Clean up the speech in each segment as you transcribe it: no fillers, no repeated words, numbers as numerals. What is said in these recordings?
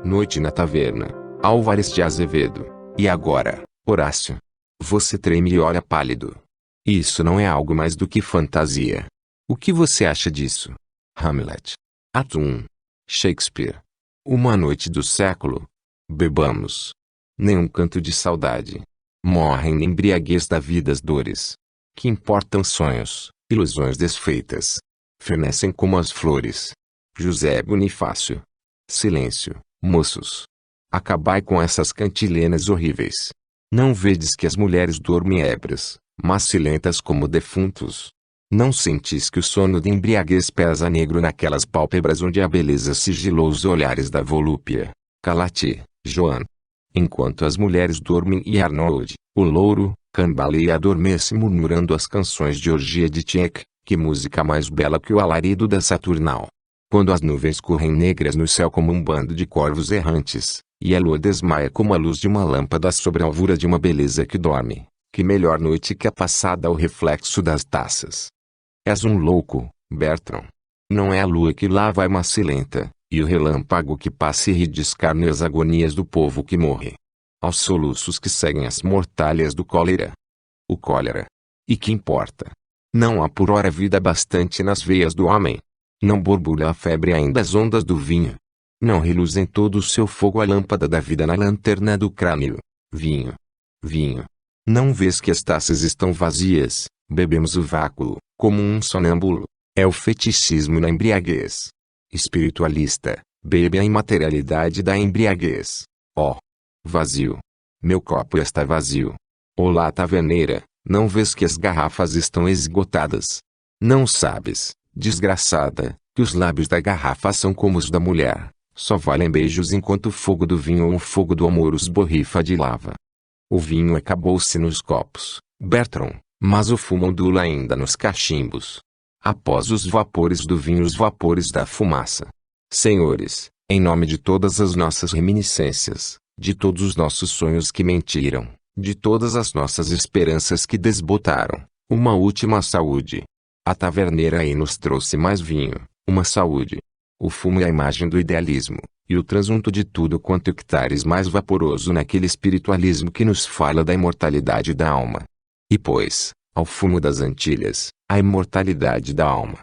Noite na taverna. Álvares de Azevedo. E agora, Horácio? Você treme e olha pálido. Isso não é algo mais do que fantasia. O que você acha disso? Hamlet. Ato 1. Shakespeare. Uma noite do século. Bebamos. Nenhum canto de saudade. Morrem na embriaguez da vida as dores. Que importam sonhos, ilusões desfeitas. Fenecem como as flores. José Bonifácio. Silêncio, moços. Acabai com essas cantilenas horríveis. Não vedes que as mulheres dormem ébrias, macilentas como defuntos? Não sentis que o sono de embriaguez pesa negro naquelas pálpebras onde a beleza sigilou os olhares da volúpia? Cala-te, Joan. Enquanto as mulheres dormem e Arnold, o louro, cambaleia e adormece murmurando as canções de orgia de Tchek, que música mais bela que o alarido da Saturnal. Quando as nuvens correm negras no céu como um bando de corvos errantes, e a lua desmaia como a luz de uma lâmpada sobre a alvura de uma beleza que dorme, que melhor noite que a passada ao reflexo das taças. És um louco, Bertrand. Não é a lua que lá vai macilenta, e o relâmpago que passa e ri de escárnio as agonias do povo que morre. Aos soluços que seguem as mortalhas do cólera. O cólera. E que importa? Não há por ora vida bastante nas veias do homem. Não borbulha a febre ainda as ondas do vinho. Não reluz em todo o seu fogo a lâmpada da vida na lanterna do crânio. Vinho. Vinho. Não vês que as taças estão vazias? Bebemos o vácuo, como um sonâmbulo. É o feticismo na embriaguez. Espiritualista, bebe a imaterialidade da embriaguez. Oh! Vazio. Meu copo está vazio. Olá, taverneira, não vês que as garrafas estão esgotadas? Não sabes, desgraçada, que os lábios da garrafa são como os da mulher, só valem beijos enquanto o fogo do vinho ou o fogo do amor os borrifa de lava. O vinho acabou-se nos copos, Bertrand, mas o fumo ondula ainda nos cachimbos. Após os vapores do vinho, os vapores da fumaça. Senhores, em nome de todas as nossas reminiscências, de todos os nossos sonhos que mentiram, de todas as nossas esperanças que desbotaram, uma última saúde. A taverneira aí nos trouxe mais vinho, uma saúde. O fumo é a imagem do idealismo, e o transunto de tudo quanto hectares mais vaporoso naquele espiritualismo que nos fala da imortalidade da alma. E pois, ao fumo das Antilhas, a imortalidade da alma.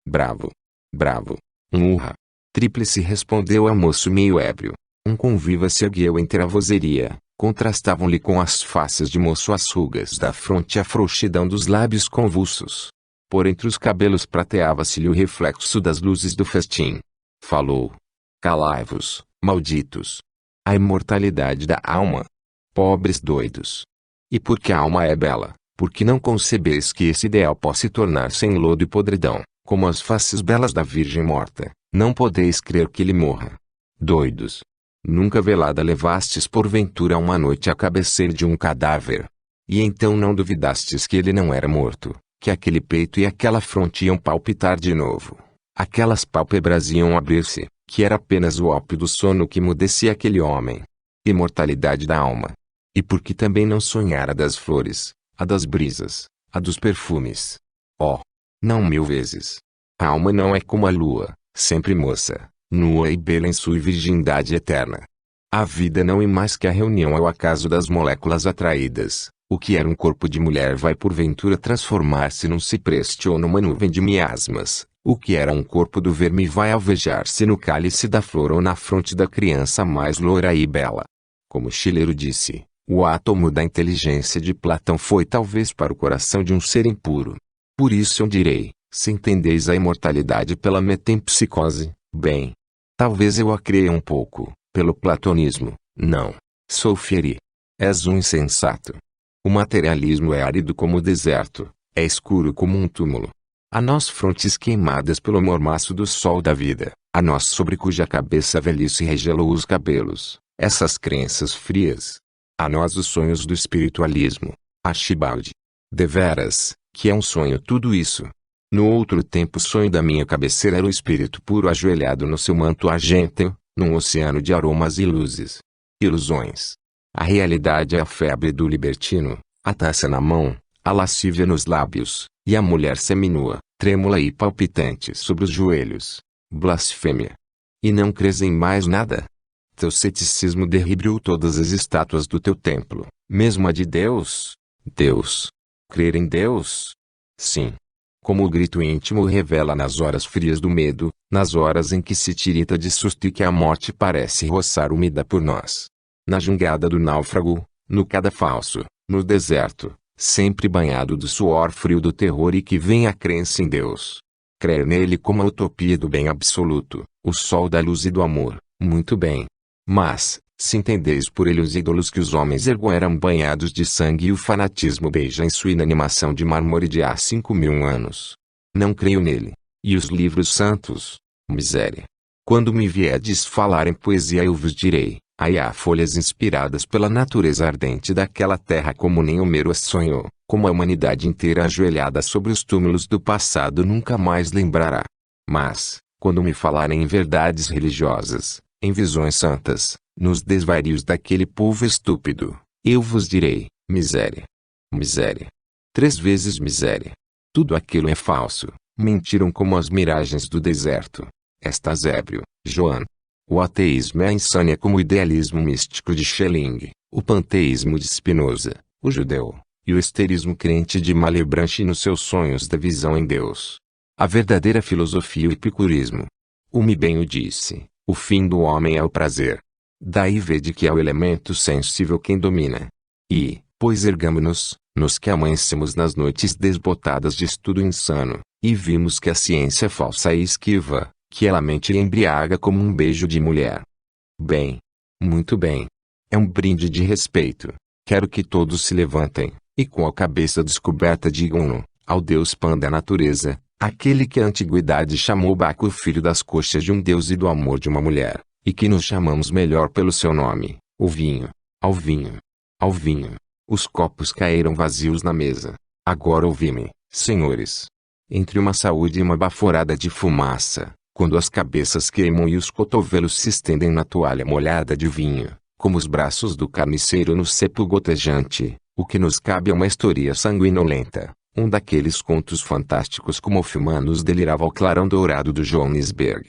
Bravo! Bravo! Urra! Tríplice respondeu a moço meio ébrio. Um conviva se ergueu entre a vozeria, contrastavam-lhe com as faces de moço as rugas da fronte e a frouxidão dos lábios convulsos. Por entre os cabelos prateava-se-lhe o reflexo das luzes do festim. Falou. Calai-vos, malditos. A imortalidade da alma. Pobres doidos. E porque a alma é bela, porque não concebeis que esse ideal possa tornar-se em lodo e podridão, como as faces belas da Virgem morta, não podeis crer que ele morra. Doidos. Nunca velada levastes porventura uma noite à cabeceira de um cadáver. E então não duvidastes que ele não era morto, que aquele peito e aquela fronte iam palpitar de novo. Aquelas pálpebras iam abrir-se, que era apenas o ópio do sono que mudecia aquele homem. Imortalidade da alma. E porque também não sonhara das flores, a das brisas, a dos perfumes. Oh! Não 1000 vezes. A alma não é como a lua, sempre moça, nua e bela em sua virgindade eterna. A vida não é mais que a reunião ao acaso das moléculas atraídas. O que era um corpo de mulher vai porventura transformar-se num cipreste ou numa nuvem de miasmas. O que era um corpo do verme vai alvejar-se no cálice da flor ou na fronte da criança mais loura e bela. Como Schiller disse, o átomo da inteligência de Platão foi talvez para o coração de um ser impuro. Por isso eu direi, se entendeis a imortalidade pela metempsicose, bem. Talvez eu a creia um pouco, pelo platonismo, não. Sou fieri. És um insensato. O materialismo é árido como o deserto, é escuro como um túmulo. A nós frontes queimadas pelo mormaço do sol da vida, a nós sobre cuja cabeça a velhice regelou os cabelos, essas crenças frias. A nós os sonhos do espiritualismo, Archibald. Deveras, que é um sonho tudo isso. No outro tempo o sonho da minha cabeceira era o espírito puro ajoelhado no seu manto argênteo, num oceano de aromas e luzes. Ilusões. A realidade é a febre do libertino, a taça na mão, a lascívia nos lábios, e a mulher seminua, trêmula e palpitante sobre os joelhos. Blasfêmia. E não crês em mais nada? teu ceticismo derribou todas as estátuas do teu templo, mesmo a de Deus. Deus. Crer em Deus? Sim. Como o grito íntimo revela nas horas frias do medo, nas horas em que se tirita de susto e que a morte parece roçar úmida por nós. Na jangada do náufrago, no cadafalso, no deserto, sempre banhado do suor frio do terror e que vem a crença em Deus. Crer nele como a utopia do bem absoluto, o sol da luz e do amor, muito bem. Mas, se entendeis por ele os ídolos que os homens erguem eram banhados de sangue e o fanatismo beija em sua inanimação de mármore de há 5.000 anos. Não creio nele. E os livros santos? Miséria. Quando me vierdes falar em poesia eu vos direi, aí há folhas inspiradas pela natureza ardente daquela terra como nem Homero as sonhou, como a humanidade inteira ajoelhada sobre os túmulos do passado nunca mais lembrará. Mas, quando me falarem em verdades religiosas, em visões santas, nos desvarios daquele povo estúpido, eu vos direi, miséria. Miséria. 3 vezes miséria. Tudo aquilo é falso, mentiram como as miragens do deserto. Estás ébrio, Joan. O ateísmo é a insânia como o idealismo místico de Schelling, o panteísmo de Spinoza, o judeu, e o esterismo crente de Malebranche nos seus sonhos da visão em Deus. A verdadeira filosofia o epicurismo. Hume bem o disse, o fim do homem é o prazer. Daí vede que é o elemento sensível quem domina. E, pois ergamo-nos, nos que amanhecemos nas noites desbotadas de estudo insano, e vimos que a ciência falsa e esquiva, que ela mente e embriaga como um beijo de mulher. Bem. Muito bem. É um brinde de respeito. Quero que todos se levantem, e com a cabeça descoberta digam-no, ao Deus Pan da natureza, aquele que a antiguidade chamou Baco, filho das coxas de um Deus e do amor de uma mulher, e que nos chamamos melhor pelo seu nome, o vinho. Ao vinho. Ao vinho. Os copos caíram vazios na mesa. Agora ouvi-me, senhores. Entre uma saúde e uma baforada de fumaça, quando as cabeças queimam e os cotovelos se estendem na toalha molhada de vinho, como os braços do carniceiro no cepo gotejante, o que nos cabe é uma história sanguinolenta, um daqueles contos fantásticos como o Filmanos delirava ao clarão dourado do Johannesburg.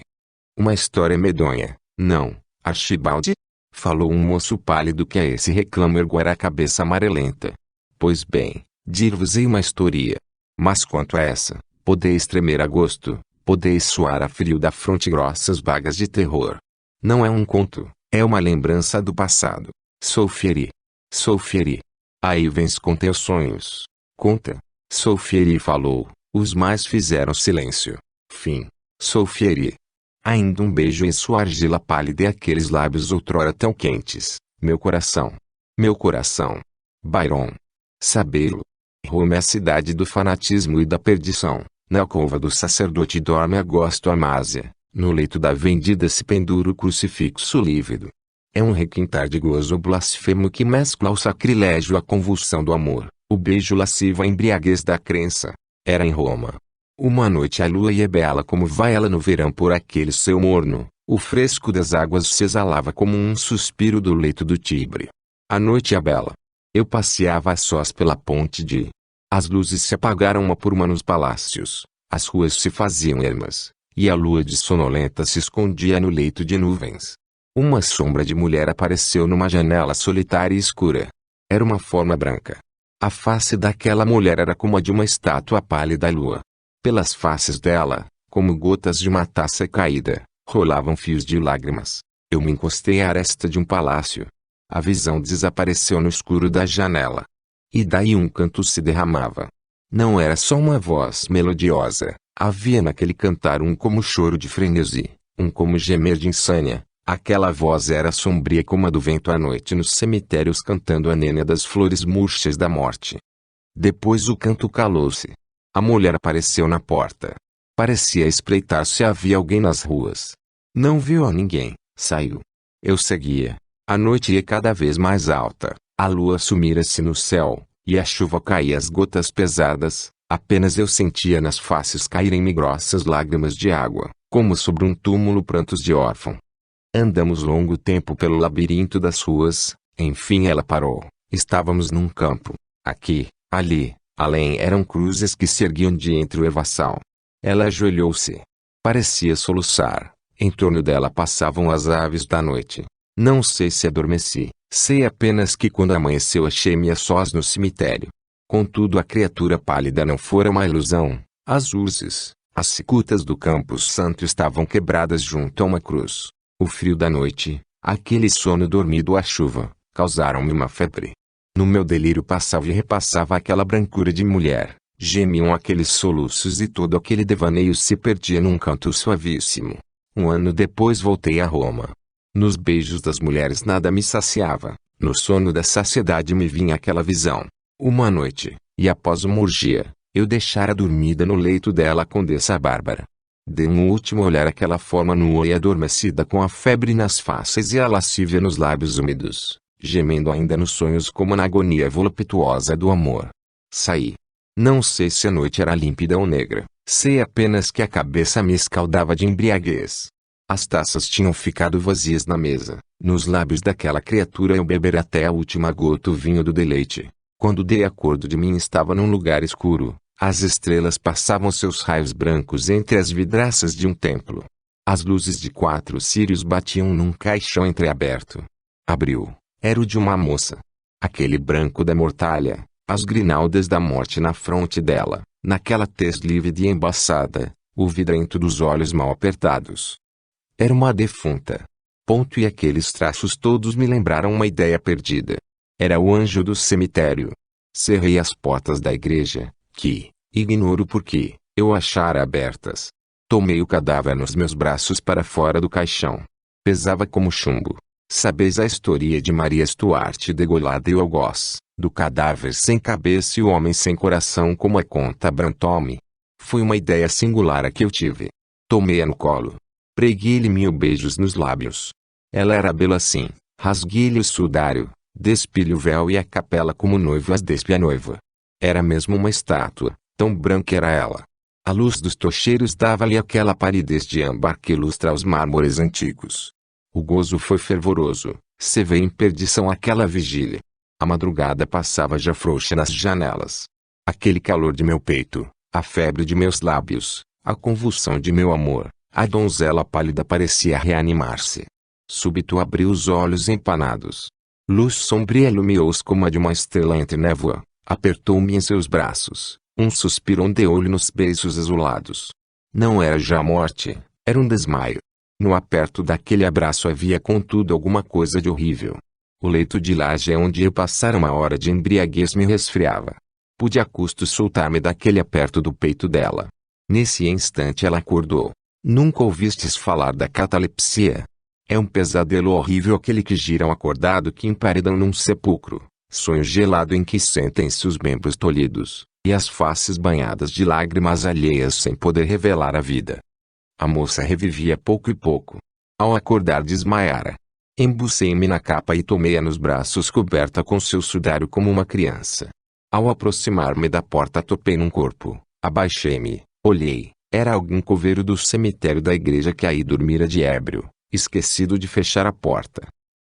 Uma história medonha, não, Archibald? Falou um moço pálido que a esse reclamo erguera a cabeça amarelenta. Pois bem, dir-vos-ei uma história. Mas quanto a essa, podeis tremer a gosto, podeis suar a frio da fronte grossas vagas de terror. Não é um conto, é uma lembrança do passado. Solfieri. Solfieri. Aí vens com teus sonhos. Conta. Solfieri falou, os mais fizeram silêncio. Fim. Solfieri. Ainda um beijo em sua argila pálida e aqueles lábios outrora tão quentes. Meu coração. Meu coração. Byron. Sabê-lo. Roma é a cidade do fanatismo e da perdição. Na alcova do sacerdote dorme Agosto Amásia. No leito da vendida se pendura o crucifixo lívido. É um requintar de gozo blasfemo que mescla o sacrilégio à convulsão do amor, o beijo lascivo à embriaguez da crença. Era em Roma. Uma noite a lua ia bela como vai ela no verão por aquele céu morno, o fresco das águas se exalava como um suspiro do leito do Tibre. A noite ia bela. Eu passeava a sós pela ponte de... As luzes se apagaram uma por uma nos palácios, as ruas se faziam ermas, e a lua de sonolenta se escondia no leito de nuvens. Uma sombra de mulher apareceu numa janela solitária e escura. Era uma forma branca. A face daquela mulher era como a de uma estátua pálida à lua. Pelas faces dela, como gotas de uma taça caída, rolavam fios de lágrimas. Eu me encostei à aresta de um palácio. A visão desapareceu no escuro da janela. E daí um canto se derramava. Não era só uma voz melodiosa, havia naquele cantar um como choro de frenesi, um como gemer de insânia. Aquela voz era sombria como a do vento à noite nos cemitérios cantando a nênia das flores murchas da morte. Depois o canto calou-se. A mulher apareceu na porta. Parecia espreitar se havia alguém nas ruas. Não viu a ninguém, saiu. Eu seguia. A noite ia cada vez mais alta. A lua sumira-se no céu, e a chuva caía as gotas pesadas, apenas eu sentia nas faces caírem-me grossas lágrimas de água, como sobre um túmulo prantos de órfão. Andamos longo tempo pelo labirinto das ruas, enfim ela parou, estávamos num campo. Aqui, ali, além eram cruzes que se erguiam de entre o ervaçal. Ela ajoelhou-se. Parecia soluçar, em torno dela passavam as aves da noite. Não sei se adormeci, sei apenas que quando amanheceu achei-me a sós no cemitério. Contudo a criatura pálida não fora uma ilusão. As urzes, as cicutas do Campo Santo estavam quebradas junto a uma cruz. O frio da noite, aquele sono dormido à chuva, causaram-me uma febre. No meu delírio passava e repassava aquela brancura de mulher, gemiam aqueles soluços e todo aquele devaneio se perdia num canto suavíssimo. Um ano depois voltei a Roma. Nos beijos das mulheres nada me saciava, no sono da saciedade me vinha aquela visão. Uma noite, e após uma orgia, eu deixara dormida no leito dela a Condessa Bárbara. Dei um último olhar àquela forma nua e adormecida com a febre nas faces e a lascívia nos lábios úmidos, gemendo ainda nos sonhos como na agonia voluptuosa do amor. Saí. Não sei se a noite era límpida ou negra, sei apenas que a cabeça me escaldava de embriaguez. As taças tinham ficado vazias na mesa, nos lábios daquela criatura eu bebera até a última gota o vinho do deleite. Quando dei acordo de mim estava num lugar escuro, as estrelas passavam seus raios brancos entre as vidraças de um templo. As luzes de 4 círios batiam num caixão entreaberto. Abriu. Era o de uma moça. Aquele branco da mortalha, as grinaldas da morte na fronte dela, naquela tez lívida e embaçada, o vidrento dos olhos mal apertados. Era uma defunta. Ponto, e aqueles traços todos me lembraram uma ideia perdida. Era o anjo do cemitério. Cerrei as portas da igreja, que, ignoro porquê, eu achara abertas. Tomei o cadáver nos meus braços para fora do caixão. Pesava como chumbo. Sabeis a história de Maria Stuart degolada e o algoz, do cadáver sem cabeça e o homem sem coração, como a conta Brantome. Foi uma ideia singular a que eu tive. Tomei-a no colo. Preguei-lhe 1000 beijos nos lábios. Ela era bela assim, rasguei-lhe o sudário, despi-lhe o véu e a capela como noivo as despe a noiva. Era mesmo uma estátua, tão branca era ela. A luz dos tocheiros dava-lhe aquela palidez de âmbar que ilustra os mármores antigos. O gozo foi fervoroso, se vê em perdição aquela vigília. A madrugada passava já frouxa nas janelas. Aquele calor de meu peito, a febre de meus lábios, a convulsão de meu amor, a donzela pálida parecia reanimar-se. Súbito abriu os olhos empanados. Luz sombria iluminou-os como a de uma estrela entre névoa, apertou-me em seus braços, um suspiro ondeou-lhe nos beiços azulados. Não era já a morte, era um desmaio. No aperto daquele abraço havia contudo alguma coisa de horrível. O leito de laje onde eu passara uma hora de embriaguez me resfriava. Pude a custo soltar-me daquele aperto do peito dela. Nesse instante ela acordou. Nunca ouvistes falar da catalepsia? É um pesadelo horrível aquele que giram acordado que emparedam num sepulcro, sonho gelado em que sentem-se os membros tolhidos, e as faces banhadas de lágrimas alheias sem poder revelar a vida. A moça revivia pouco e pouco. Ao acordar desmaiara. Embucei-me na capa e tomei-a nos braços coberta com seu sudário como uma criança. Ao aproximar-me da porta topei num corpo, abaixei-me, olhei, era algum coveiro do cemitério da igreja que aí dormira de ébrio, esquecido de fechar a porta.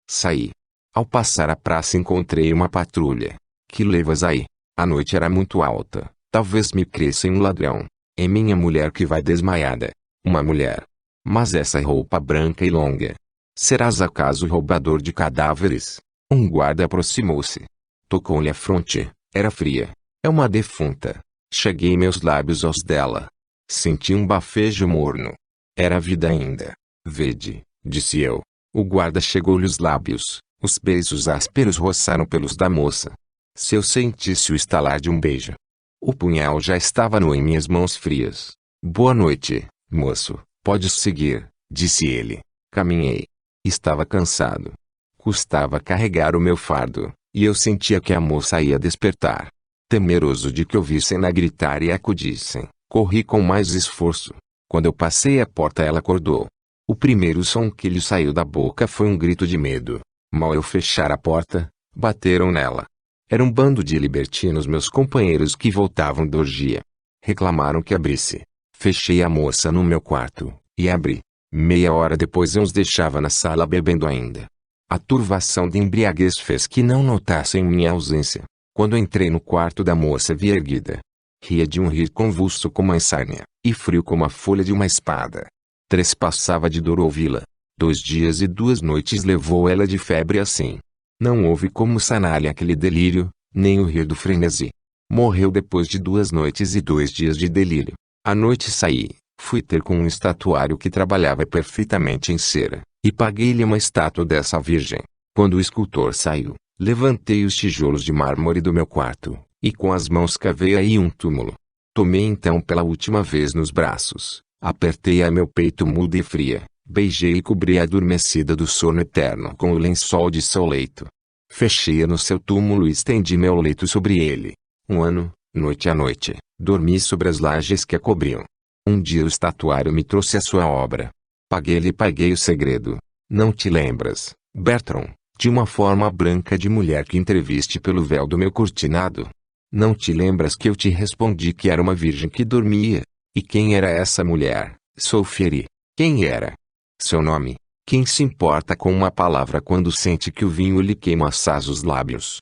Saí. Ao passar a praça encontrei uma patrulha. Que levas aí? A noite era muito alta, talvez me cresça um ladrão. É minha mulher que vai desmaiada. Uma mulher. Mas essa roupa branca e longa. Serás acaso roubador de cadáveres? Um guarda aproximou-se. Tocou-lhe a fronte, era fria. É uma defunta. Cheguei meus lábios aos dela. Senti um bafejo morno. Era vida ainda. Vede, disse eu. O guarda chegou-lhe os lábios. Os beijos ásperos roçaram pelos da moça. Se eu sentisse o estalar de um beijo. O punhal já estava nu em minhas mãos frias. Boa noite, moço, podes seguir, disse ele. Caminhei. Estava cansado. Custava carregar o meu fardo, e eu sentia que a moça ia despertar. Temeroso de que ouvissem-na gritar e acudissem, corri com mais esforço. Quando eu passei a porta ela acordou. O primeiro som que lhe saiu da boca foi um grito de medo. Mal eu fechar a porta, bateram nela. Era um bando de libertinos meus companheiros que voltavam da orgia. Reclamaram que abrisse. Fechei a moça no meu quarto, e abri. Meia hora depois eu os deixava na sala bebendo ainda. A turvação de embriaguez fez que não notassem minha ausência. Quando entrei no quarto da moça vi erguida. Ria de um rir convulso como a insânia, e frio como a folha de uma espada. Trespassava de dor ouvi-la. 2 dias e 2 noites levou ela de febre assim. Não houve como sanar-lhe aquele delírio, nem o rir do frenesi. Morreu depois de 2 noites e 2 dias de delírio. À noite saí, fui ter com um estatuário que trabalhava perfeitamente em cera, e paguei-lhe uma estátua dessa virgem. Quando o escultor saiu, levantei os tijolos de mármore do meu quarto, e com as mãos cavei aí um túmulo. Tomei então pela última vez nos braços, apertei-a meu peito muda e fria, beijei e cobri-a adormecida do sono eterno com o lençol de seu leito. Fechei-a no seu túmulo e estendi meu leito sobre ele. Um ano, noite a noite, dormi sobre as lajes que a cobriam. Um dia o estatuário me trouxe a sua obra. Paguei-lhe e paguei o segredo. Não te lembras, Bertrand, de uma forma branca de mulher que entreviste pelo véu do meu cortinado? Não te lembras que eu te respondi que era uma virgem que dormia? E quem era essa mulher, Sophie? Quem era? Seu nome? Quem se importa com uma palavra quando sente que o vinho lhe queima assaz os lábios?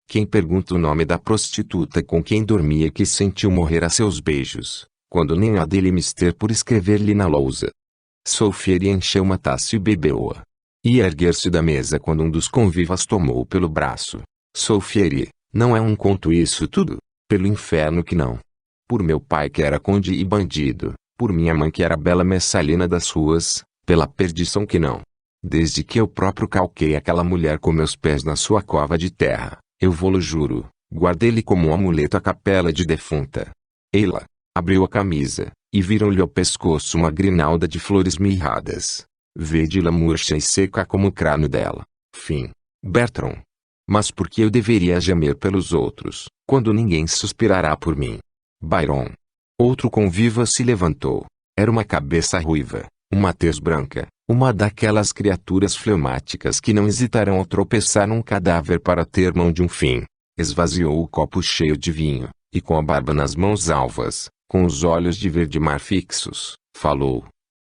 Quem pergunta o nome da prostituta com quem dormia que sentiu morrer a seus beijos, quando nem há dele mister por escrever-lhe na lousa? Sophie encheu uma taça e bebeu-a. Ia erguer-se da mesa quando um dos convivas tomou pelo braço. Sophie, não é um conto isso tudo? Pelo inferno que não. Por meu pai que era conde e bandido, por minha mãe que era bela messalina das ruas, pela perdição que não. Desde que eu próprio calquei aquela mulher com meus pés na sua cova de terra, eu vô-lo juro, guardei-lhe como um amuleto a capela de defunta. Ela abriu a camisa, e viram-lhe ao pescoço uma grinalda de flores mirradas. Vede-la murcha e seca como o crânio dela. Fim. Bertrand. Mas por que eu deveria gemer pelos outros, quando ninguém suspirará por mim? Byron. Outro conviva se levantou. Era uma cabeça ruiva, uma tez branca, uma daquelas criaturas fleumáticas que não hesitarão ao tropeçar num cadáver para ter mão de um fim. Esvaziou o copo cheio de vinho, e com a barba nas mãos alvas, com os olhos de verde mar fixos, falou.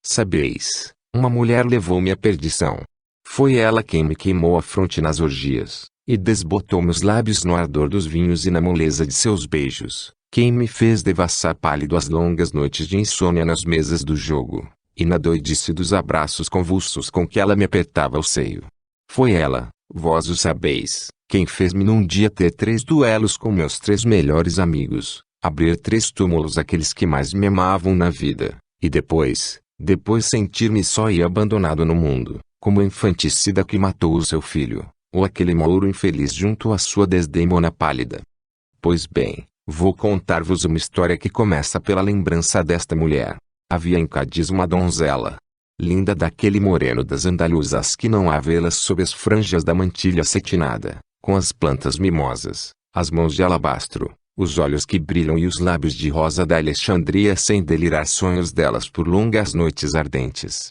Sabeis, uma mulher levou-me à perdição. Foi ela quem me queimou a fronte nas orgias, e desbotou meus lábios no ardor dos vinhos e na moleza de seus beijos, quem me fez devassar pálido as longas noites de insônia nas mesas do jogo, e na doidice dos abraços convulsos com que ela me apertava o seio. Foi ela, vós o sabeis, quem fez-me num dia ter 3 duelos com meus 3 melhores amigos, abrir 3 túmulos àqueles que mais me amavam na vida, e depois sentir-me só e abandonado no mundo, como o infanticida que matou o seu filho, ou aquele mouro infeliz junto à sua desdémona pálida. Pois bem, vou contar-vos uma história que começa pela lembrança desta mulher. Havia em Cádiz uma donzela, linda daquele moreno das andaluzas que não há vê-las sob as franjas da mantilha cetinada, com as plantas mimosas, as mãos de alabastro, os olhos que brilham e os lábios de rosa da Alexandria sem delirar sonhos delas por longas noites ardentes.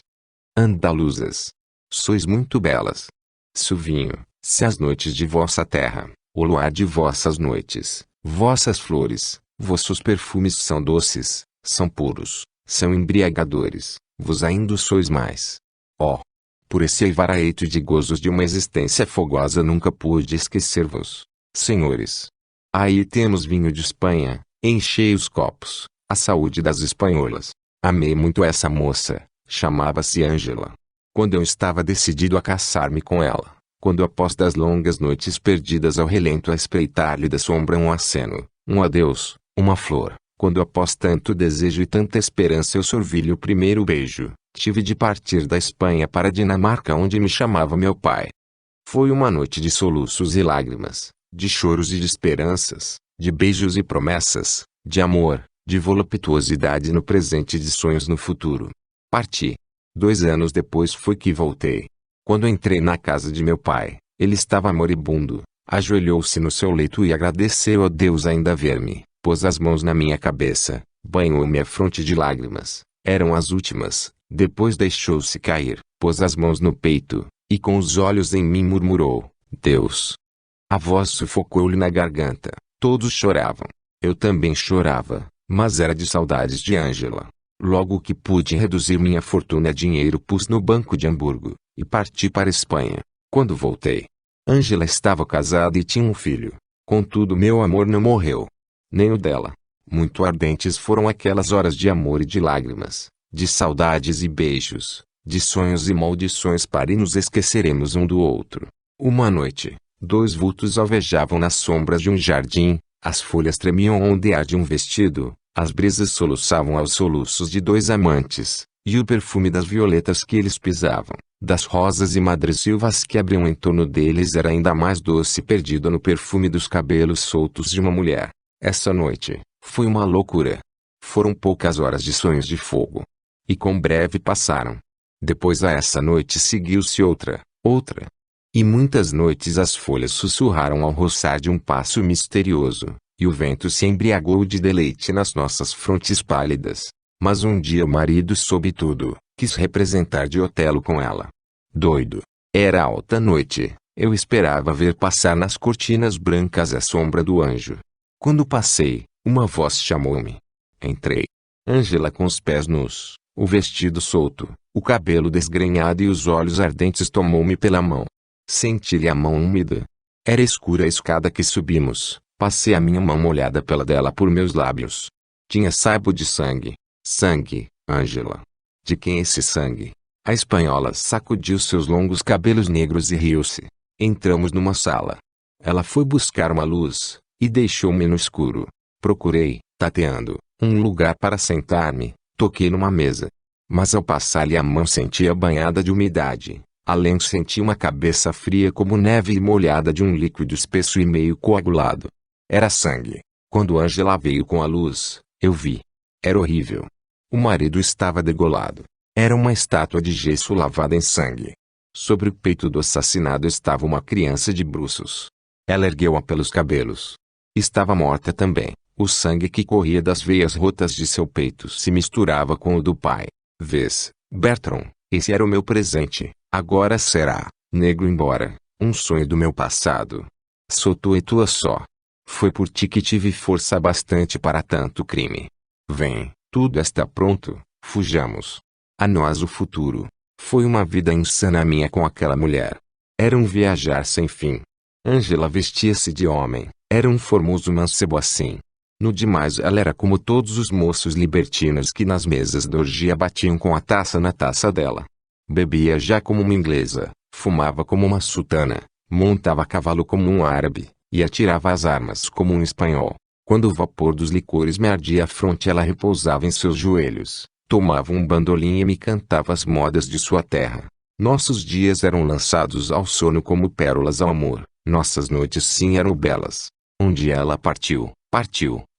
Andaluzas, sois muito belas. Suvinho, se as noites de vossa terra, o luar de vossas noites, vossas flores, vossos perfumes são doces, são puros, são embriagadores, vos ainda sois mais. Oh! Por esse alvaraeto de gozos de uma existência fogosa nunca pude esquecer-vos, senhores. Aí temos vinho de Espanha, enchei os copos, a saúde das espanholas. Amei muito essa moça, chamava-se Ângela. Quando eu estava decidido a casar-me com ela, quando após das longas noites perdidas ao relento a espreitar-lhe da sombra um aceno, um adeus, uma flor, quando após tanto desejo e tanta esperança eu sorvi-lhe o primeiro beijo, tive de partir da Espanha para a Dinamarca onde me chamava meu pai. Foi uma noite de soluços e lágrimas, de choros e de esperanças, de beijos e promessas, de amor, de voluptuosidade no presente e de sonhos no futuro. Parti. 2 anos depois foi que voltei. Quando entrei na casa de meu pai, ele estava moribundo, ajoelhou-se no seu leito e agradeceu a Deus ainda ver-me, pôs as mãos na minha cabeça, banhou-me a fronte de lágrimas, eram as últimas, depois deixou-se cair, pôs as mãos no peito, e com os olhos em mim murmurou, Deus. A voz sufocou-lhe na garganta, todos choravam. Eu também chorava, mas era de saudades de Ângela. Logo que pude reduzir minha fortuna a dinheiro pus no banco de Hamburgo, e parti para a Espanha. Quando voltei, Ângela estava casada e tinha um filho. Contudo meu amor não morreu. Nem o dela. Muito ardentes foram aquelas horas de amor e de lágrimas, de saudades e beijos, de sonhos e maldições para nos esqueceremos um do outro. Uma noite, dois vultos alvejavam nas sombras de um jardim, as folhas tremiam ao ondear de um vestido, as brisas soluçavam aos soluços de dois amantes, e o perfume das violetas que eles pisavam, das rosas e madressilvas que abriam em torno deles era ainda mais doce perdido no perfume dos cabelos soltos de uma mulher. Essa noite, foi uma loucura. Foram poucas horas de sonhos de fogo. E com breve passaram. Depois a essa noite seguiu-se outra. E muitas noites as folhas sussurraram ao roçar de um passo misterioso, e o vento se embriagou de deleite nas nossas frontes pálidas. Mas um dia o marido soube tudo, quis representar de Otelo com ela. Doido. Era alta noite, eu esperava ver passar nas cortinas brancas a sombra do anjo. Quando passei, uma voz chamou-me. Entrei. Ângela com os pés nus, o vestido solto, o cabelo desgrenhado e os olhos ardentes tomou-me pela mão. Senti-lhe a mão úmida. Era escura a escada que subimos, passei a minha mão molhada pela dela por meus lábios. Tinha saibo de sangue. Sangue, Ângela. De quem esse sangue? A espanhola sacudiu seus longos cabelos negros e riu-se. Entramos numa sala. Ela foi buscar uma luz, e deixou-me no escuro. Procurei, tateando, um lugar para sentar-me, toquei numa mesa. Mas ao passar-lhe a mão sentia banhada de umidade. Além senti uma cabeça fria como neve e molhada de um líquido espesso e meio coagulado. Era sangue. Quando Ângela veio com a luz, eu vi. Era horrível. O marido estava degolado. Era uma estátua de gesso lavada em sangue. Sobre o peito do assassinado estava uma criança de bruços. Ela ergueu-a pelos cabelos. Estava morta também. O sangue que corria das veias rotas de seu peito se misturava com o do pai. Vês, Bertrand, esse era o meu presente. Agora será, negro embora, um sonho do meu passado. Sou tu e tua só. Foi por ti que tive força bastante para tanto crime. Vem, tudo está pronto, fujamos. A nós o futuro. Foi uma vida insana minha com aquela mulher. Era um viajar sem fim. Ângela vestia-se de homem, era um formoso mancebo assim. No demais ela era como todos os moços libertinos que nas mesas da orgia batiam com a taça na taça dela. Bebia já como uma inglesa, fumava como uma sultana, montava a cavalo como um árabe, e atirava as armas como um espanhol. Quando o vapor dos licores me ardia a fronte ela repousava em seus joelhos, tomava um bandolim e me cantava as modas de sua terra. Nossos dias eram lançados ao sono como pérolas ao amor, nossas noites sim eram belas. Um dia ela partiu,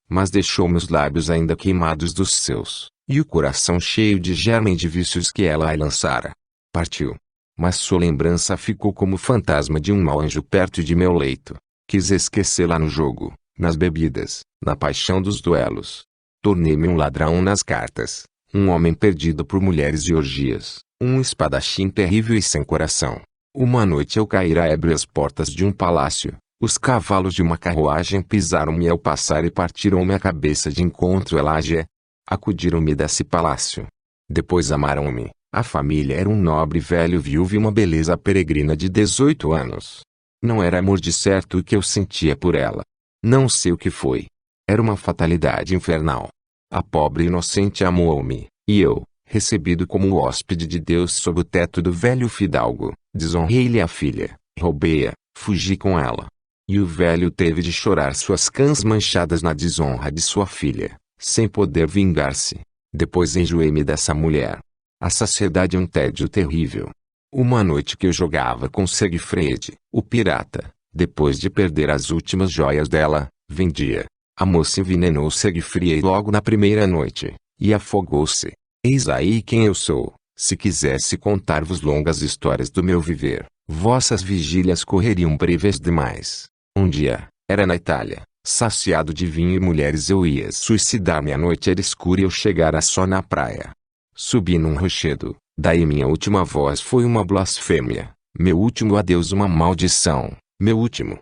mas deixou meus lábios ainda queimados dos seus, e o coração cheio de germen de vícios que ela aí lançara. Partiu. Mas sua lembrança ficou como fantasma de um mau anjo perto de meu leito. Quis esquecê-la no jogo, nas bebidas, na paixão dos duelos. Tornei-me um ladrão nas cartas, um homem perdido por mulheres e orgias, um espadachim terrível e sem coração. Uma noite eu caí ébrio às portas de um palácio. Os cavalos de uma carruagem pisaram-me ao passar e partiram-me a cabeça de encontro Elágia. Acudiram-me desse palácio. Depois amaram-me. A família era um nobre velho viúvo e uma beleza peregrina de 18 anos. Não era amor de certo o que eu sentia por ela. Não sei o que foi. Era uma fatalidade infernal. A pobre inocente amou-me, e eu, recebido como hóspede de Deus sob o teto do velho fidalgo, desonrei-lhe a filha, roubei-a, fugi com ela. E o velho teve de chorar suas cãs manchadas na desonra de sua filha, sem poder vingar-se. Depois enjoei-me dessa mulher. A saciedade é um tédio terrível. Uma noite que eu jogava com Segfred, o pirata, depois de perder as últimas joias dela, vendia. A moça envenenou Segfred logo na primeira noite, e afogou-se. Eis aí quem eu sou. Se quisesse contar-vos longas histórias do meu viver, vossas vigílias correriam breves demais. Um dia, era na Itália, saciado de vinho e mulheres eu ia suicidar-me. A noite era escura e eu chegara só na praia. Subi num rochedo, daí minha última voz foi uma blasfêmia, meu último adeus uma maldição, meu último.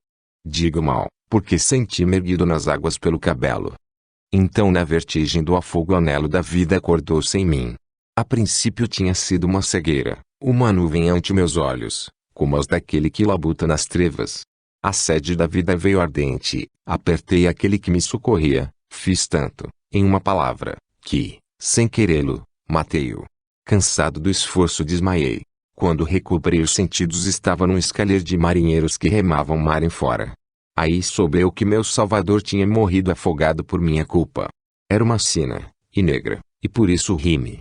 Digo mal, porque senti-me erguido nas águas pelo cabelo. Então na vertigem do afogo o anelo da vida acordou-se em mim. A princípio tinha sido uma cegueira, uma nuvem ante meus olhos, como as daquele que labuta nas trevas. A sede da vida veio ardente, apertei aquele que me socorria, fiz tanto, em uma palavra, que, sem querê-lo, matei-o. Cansado do esforço, desmaiei. Quando recuperei os sentidos, estava num escaleiro de marinheiros que remavam mar em fora. Aí soube eu que meu salvador tinha morrido afogado por minha culpa. Era uma sina, e negra, e por isso ri-me,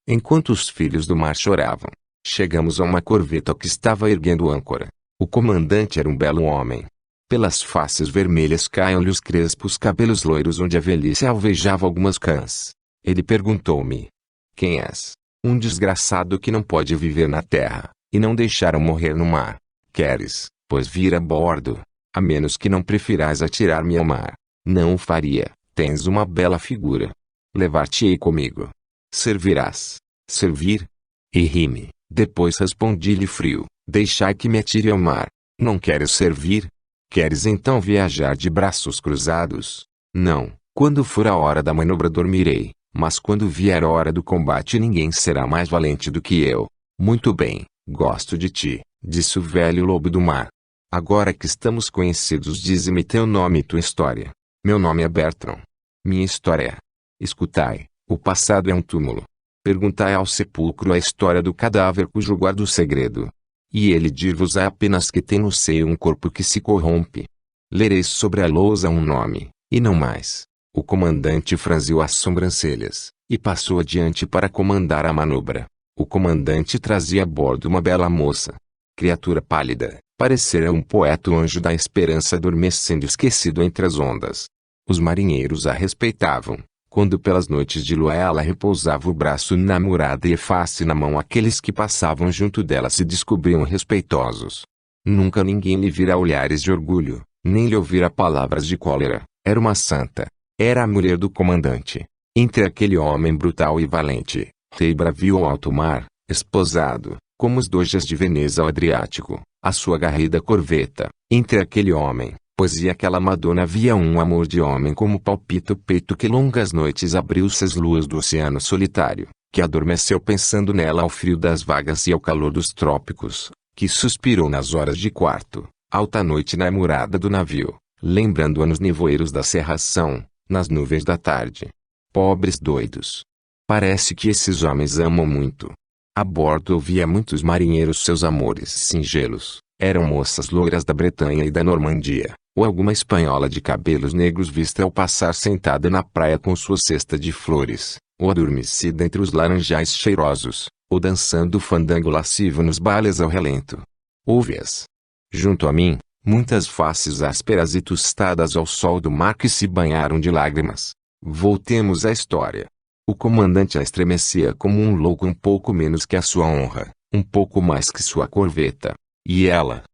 enquanto os filhos do mar choravam. Chegamos a uma corveta que estava erguendo âncora. O comandante era um belo homem. Pelas faces vermelhas caíam-lhe os crespos cabelos loiros onde a velhice alvejava algumas cãs. Ele perguntou-me: quem és? Um desgraçado que não pode viver na terra, e não deixaram morrer no mar. Queres, pois, vir a bordo? A menos que não prefirais atirar-me ao mar. Não o faria, tens uma bela figura. Levar-te-ei comigo. Servirás. Servir? E ri-me. Depois respondi-lhe frio: deixai que me atire ao mar. Não queres servir? Queres então viajar de braços cruzados? Não, quando for a hora da manobra dormirei, mas quando vier a hora do combate ninguém será mais valente do que eu. Muito bem, gosto de ti, disse o velho lobo do mar. Agora que estamos conhecidos, dize-me teu nome e tua história. Meu nome é Bertrand. Minha história é: escutai, o passado é um túmulo. Perguntai ao sepulcro a história do cadáver cujo guarda o segredo. E ele dir-vos-á apenas que tem no seio um corpo que se corrompe. Lereis sobre a lousa um nome, e não mais. O comandante franziu as sobrancelhas, e passou adiante para comandar a manobra. O comandante trazia a bordo uma bela moça. Criatura pálida, parecera um poeta, o anjo da esperança adormecendo esquecido entre as ondas. Os marinheiros a respeitavam. Quando pelas noites de lua ela repousava o braço na murada e a face na mão, aqueles que passavam junto dela se descobriam respeitosos. Nunca ninguém lhe vira olhares de orgulho, nem lhe ouvira palavras de cólera. Era uma santa. Era a mulher do comandante. Entre aquele homem brutal e valente, rei bravio ao alto mar, esposado, como os doges de Veneza ao Adriático, a sua garrida corveta. Entre aquele homem, pois e aquela Madonna, havia um amor de homem como palpita o peito, que longas noites abriu-se às luas do oceano solitário, que adormeceu pensando nela ao frio das vagas e ao calor dos trópicos, que suspirou nas horas de quarto, alta noite na murada do navio, lembrando-a nos nevoeiros da cerração, nas nuvens da tarde. Pobres doidos! Parece que esses homens amam muito. A bordo ouvia muitos marinheiros seus amores singelos. Eram moças loiras da Bretanha e da Normandia, ou alguma espanhola de cabelos negros vista ao passar sentada na praia com sua cesta de flores, ou adormecida entre os laranjais cheirosos, ou dançando fandango lascivo nos bailes ao relento. Ouve-as. Junto a mim, muitas faces ásperas e tostadas ao sol do mar que se banharam de lágrimas. Voltemos à história. O comandante a estremecia como um louco, um pouco menos que a sua honra, um pouco mais que sua corveta. E ela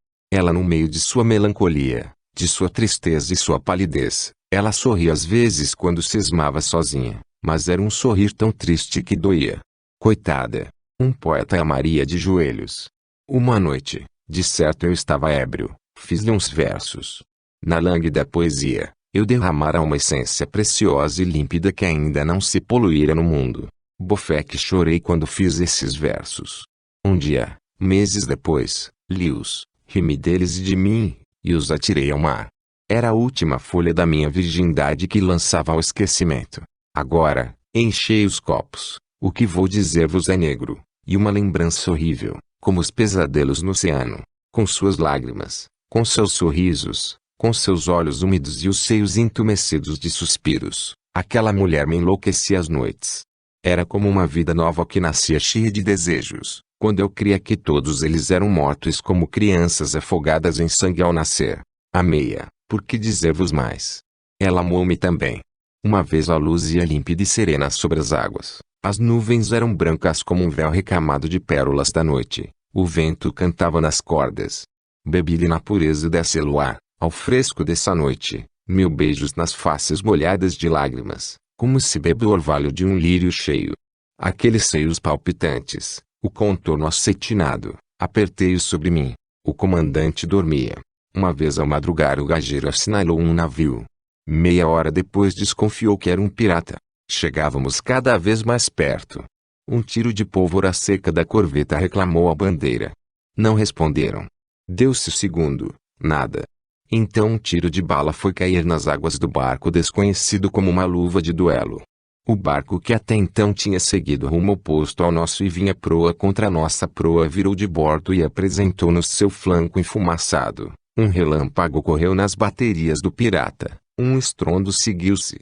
no meio de sua melancolia, de sua tristeza e sua palidez, ela sorria às vezes quando cismava sozinha, mas era um sorrir tão triste que doía. Coitada! Um poeta a amaria de joelhos. Uma noite, de certo eu estava ébrio, fiz-lhe uns versos. Na lânguida poesia, eu derramara uma essência preciosa e límpida que ainda não se poluíra no mundo. Bofé que chorei quando fiz esses versos. Um dia, meses depois, li-os, ri-me deles e de mim, e os atirei ao mar. Era a última folha da minha virgindade que lançava ao esquecimento. Agora, enchei os copos. O que vou dizer-vos é negro, e uma lembrança horrível, como os pesadelos no oceano, com suas lágrimas, com seus sorrisos, com seus olhos úmidos e os seios entumecidos de suspiros. Aquela mulher me enlouquecia às noites. Era como uma vida nova que nascia cheia de desejos, quando eu cria que todos eles eram mortos como crianças afogadas em sangue ao nascer. Amei-a, por que dizer-vos mais? Ela amou-me também. Uma vez a luz ia límpida e serena sobre as águas. As nuvens eram brancas como um véu recamado de pérolas da noite. O vento cantava nas cordas. Bebi-lhe na pureza desse luar, ao fresco dessa noite, 1000 beijos nas faces molhadas de lágrimas, como se bebe o orvalho de um lírio cheio. Aqueles seios palpitantes, o contorno acetinado, apertei-os sobre mim. O comandante dormia. Uma vez ao madrugar o gageiro assinalou um navio. Meia hora depois desconfiou que era um pirata. Chegávamos cada vez mais perto. Um tiro de pólvora seca da corveta reclamou a bandeira. Não responderam. Deu-se o segundo, nada. Então um tiro de bala foi cair nas águas do barco desconhecido como uma luva de duelo. O barco que até então tinha seguido rumo oposto ao nosso e vinha proa contra nossa proa virou de bordo e apresentou-nos seu flanco enfumaçado. Um relâmpago correu nas baterias do pirata, um estrondo seguiu-se.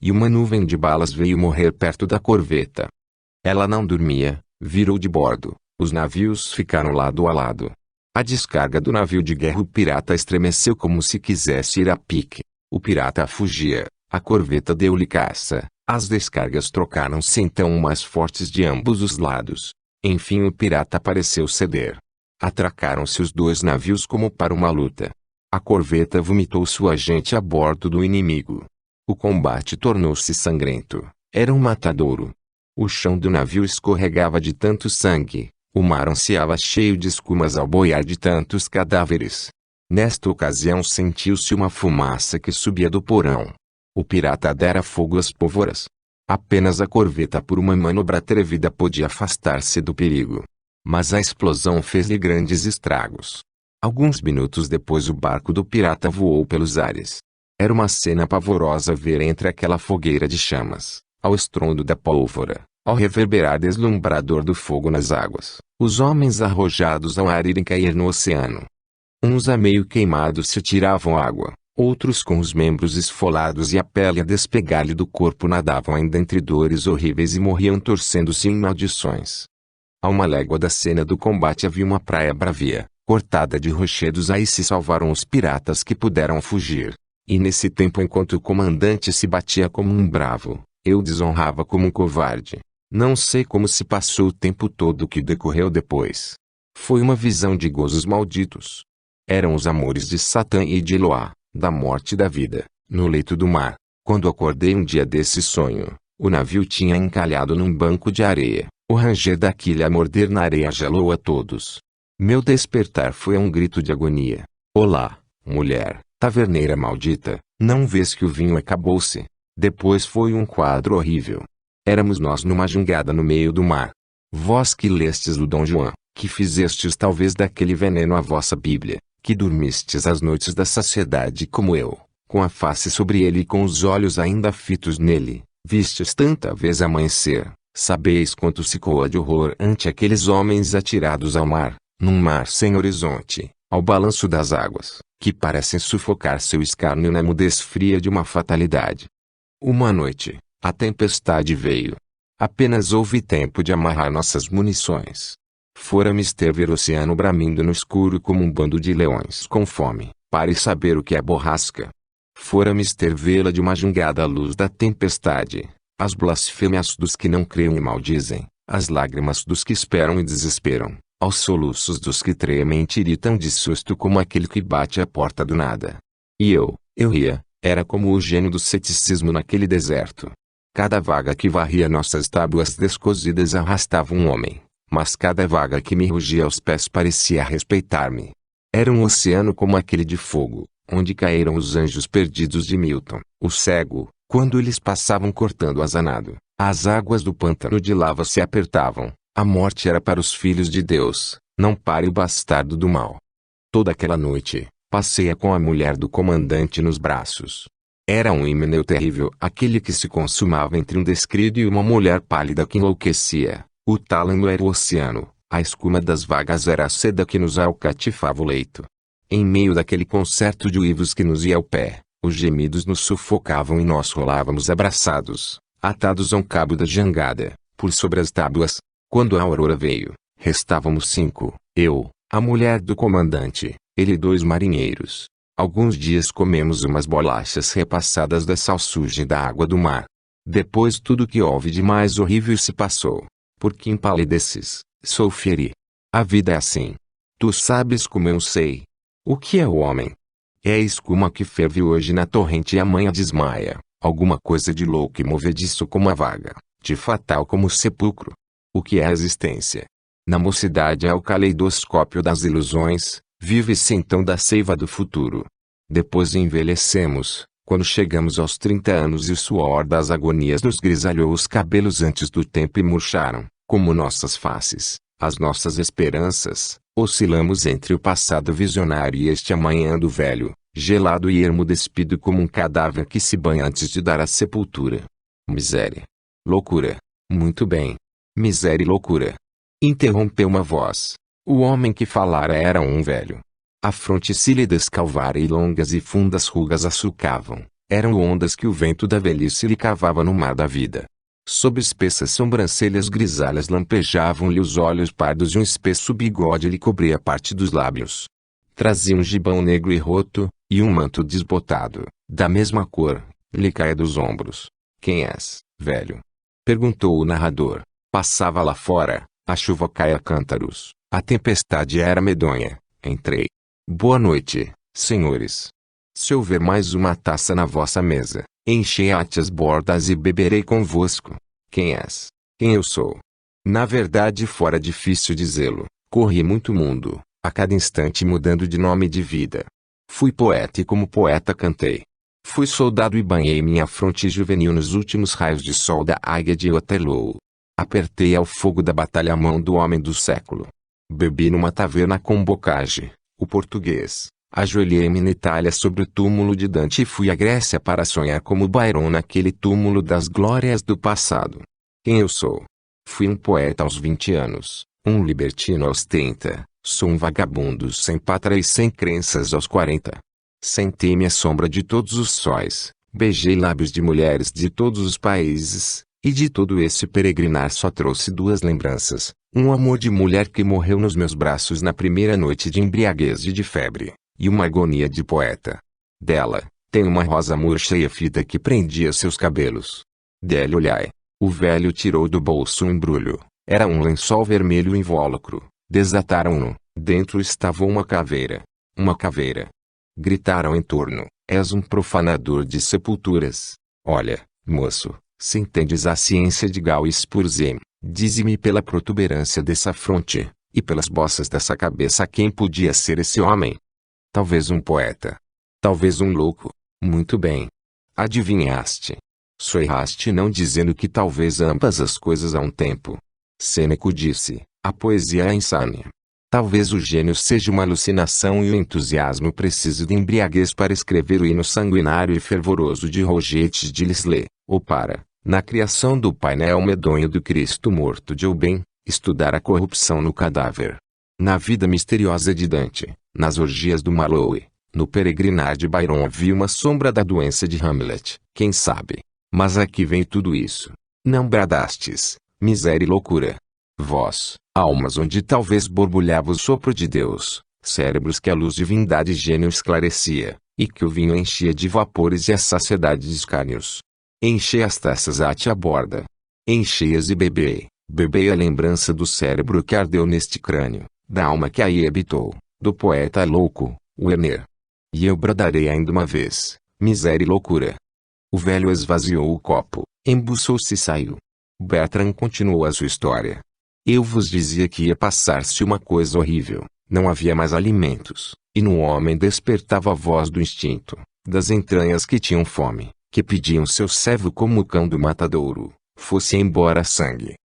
E uma nuvem de balas veio morrer perto da corveta. Ela não dormia, virou de bordo, os navios ficaram lado a lado. A descarga do navio de guerra o pirata estremeceu como se quisesse ir a pique. O pirata fugia, a corveta deu-lhe caça. As descargas trocaram-se então mais fortes de ambos os lados. Enfim o pirata pareceu ceder. Atracaram-se os dois navios como para uma luta. A corveta vomitou sua gente a bordo do inimigo. O combate tornou-se sangrento. Era um matadouro. O chão do navio escorregava de tanto sangue. O mar ansiava cheio de escumas ao boiar de tantos cadáveres. Nesta ocasião sentiu-se uma fumaça que subia do porão. O pirata dera fogo às pólvoras. Apenas a corveta por uma manobra atrevida podia afastar-se do perigo. Mas a explosão fez-lhe grandes estragos. Alguns minutos depois o barco do pirata voou pelos ares. Era uma cena pavorosa ver entre aquela fogueira de chamas, ao estrondo da pólvora, ao reverberar deslumbrador do fogo nas águas, os homens arrojados ao ar irem cair no oceano. Uns a meio queimados se tiravam água. Outros com os membros esfolados e a pele a despegar-lhe do corpo nadavam ainda entre dores horríveis e morriam torcendo-se em maldições. A uma légua da cena do combate havia uma praia bravia, cortada de rochedos. Aí se salvaram os piratas que puderam fugir. E nesse tempo enquanto o comandante se batia como um bravo, eu desonrava como um covarde. Não sei como se passou o tempo todo que decorreu depois. Foi uma visão de gozos malditos. Eram os amores de Satã e de Eloá. Da morte e da vida, no leito do mar. Quando acordei um dia desse sonho, o navio tinha encalhado num banco de areia. O ranger da quilha a morder na areia gelou a todos. Meu despertar foi um grito de agonia. Olá, mulher, taverneira maldita, não vês que o vinho acabou-se? Depois foi um quadro horrível. Éramos nós numa jangada no meio do mar. Vós que lestes o Dom Juan, que fizestes talvez daquele veneno a vossa Bíblia, que dormistes as noites da saciedade como eu, com a face sobre ele e com os olhos ainda fitos nele, vistes tanta vez amanhecer, sabeis quanto se coa de horror ante aqueles homens atirados ao mar, num mar sem horizonte, ao balanço das águas, que parecem sufocar seu escárnio na mudez fria de uma fatalidade. Uma noite, a tempestade veio. Apenas houve tempo de amarrar nossas munições. Fora mister ver o oceano bramindo no escuro como um bando de leões com fome, para saber o que é borrasca. Fora mister vê-la de uma jangada à luz da tempestade, as blasfêmias dos que não creem e maldizem, as lágrimas dos que esperam e desesperam, aos soluços dos que tremem e tiritam de susto como aquele que bate à porta do nada. E eu ria, era como o gênio do ceticismo naquele deserto. Cada vaga que varria nossas tábuas descosidas arrastava um homem. Mas cada vaga que me rugia aos pés parecia respeitar-me. Era um oceano como aquele de fogo, onde caíram os anjos perdidos de Milton, o cego, quando eles passavam cortando azanado. As águas do pântano de lava se apertavam. A morte era para os filhos de Deus, não para o bastardo do mal. Toda aquela noite, passei-a com a mulher do comandante nos braços. Era um Himeneu terrível, aquele que se consumava entre um descrido e uma mulher pálida que enlouquecia. O tálamo era o oceano, a escuma das vagas era a seda que nos alcatifava o leito. Em meio daquele concerto de uivos que nos ia ao pé, os gemidos nos sufocavam e nós rolávamos abraçados, atados a um cabo da jangada, por sobre as tábuas. Quando a aurora veio, restávamos 5, eu, a mulher do comandante, ele e 2 marinheiros. Alguns dias comemos umas bolachas repassadas da salsugem da água do mar. Depois tudo que houve de mais horrível se passou. Porque empalideces, sou feri. A vida é assim. Tu sabes como eu sei. O que é o homem? É a escuma que ferve hoje na torrente e amanhã desmaia. Alguma coisa de louco e movediço como a vaga, de fatal como o sepulcro. O que é a existência? Na mocidade é o caleidoscópio das ilusões, vive-se então da seiva do futuro. Depois envelhecemos, quando chegamos aos 30 anos e o suor das agonias nos grisalhou os cabelos antes do tempo e murcharam, como nossas faces, as nossas esperanças, oscilamos entre o passado visionário e este amanhã do velho, gelado e ermo despido como um cadáver que se banha antes de dar a sepultura. Miséria. Loucura. Muito bem. Miséria e loucura. Interrompeu uma voz. O homem que falara era um velho. A fronte se lhe descalvara e longas e fundas rugas a sulcavam. Eram ondas que o vento da velhice lhe cavava no mar da vida. Sob espessas sobrancelhas grisalhas lampejavam-lhe os olhos pardos e um espesso bigode lhe cobria parte dos lábios. Trazia um gibão negro e roto, e um manto desbotado, da mesma cor, lhe caia dos ombros. Quem és, velho? Perguntou o narrador. Passava lá fora, a chuva caia a cântaros, a tempestade era medonha. Entrei. Boa noite, senhores. Se houver mais uma taça na vossa mesa, enchei-a-te as bordas e beberei convosco. Quem és? Quem eu sou? Na verdade fora difícil dizê-lo. Corri muito mundo, a cada instante mudando de nome e de vida. Fui poeta e como poeta cantei. Fui soldado e banhei minha fronte juvenil nos últimos raios de sol da águia de Waterloo. Apertei ao fogo da batalha a mão do homem do século. Bebi numa taverna com Bocage, o português. Ajoelhei-me na Itália sobre o túmulo de Dante e fui à Grécia para sonhar como Byron naquele túmulo das glórias do passado. Quem eu sou? Fui um poeta aos 20 anos, um libertino aos 30, sou um vagabundo sem pátria e sem crenças aos 40. Sentei-me à sombra de todos os sóis, beijei lábios de mulheres de todos os países, e de todo esse peregrinar só trouxe duas lembranças, um amor de mulher que morreu nos meus braços na primeira noite de embriaguez e de febre. E uma agonia de poeta. Dela, tem uma rosa murcha e a fita que prendia seus cabelos. Dele olhai. O velho tirou do bolso um embrulho. Era um lençol vermelho invólucro. Desataram-no. Dentro estava uma caveira. Uma caveira. Gritaram em torno. És um profanador de sepulturas. Olha, moço, se entendes a ciência de Gauss Purzheim, dize-me pela protuberância dessa fronte, e pelas bossas dessa cabeça quem podia ser esse homem? Talvez um poeta. Talvez um louco. Muito bem. Adivinhaste. Só erraste não dizendo que talvez ambas as coisas a um tempo. Sêneco disse, a poesia é insânia. Talvez o gênio seja uma alucinação e o entusiasmo precise de embriaguez para escrever o hino sanguinário e fervoroso de Roget de Lisle, ou para, na criação do painel medonho do Cristo morto de Aubin, estudar a corrupção no cadáver. Na vida misteriosa de Dante, nas orgias do Marlowe, no peregrinar de Byron havia uma sombra da doença de Hamlet, quem sabe? Mas aqui vem tudo isso. Não bradastes, miséria e loucura. Vós, almas onde talvez borbulhava o sopro de Deus, cérebros que a luz divindade e gênio esclarecia, e que o vinho enchia de vapores e a saciedade de escárnios. Enchei as taças ate a borda. Enchei-as e bebei, bebei a lembrança do cérebro que ardeu neste crânio, da alma que aí habitou. Do poeta louco, Werner. E eu bradarei ainda uma vez, miséria e loucura. O velho esvaziou o copo, embuçou-se e saiu. Bertrand continuou a sua história. Eu vos dizia que ia passar-se uma coisa horrível, não havia mais alimentos, e no homem despertava a voz do instinto, das entranhas que tinham fome, que pediam seu servo como o cão do matadouro, fosse embora sangue.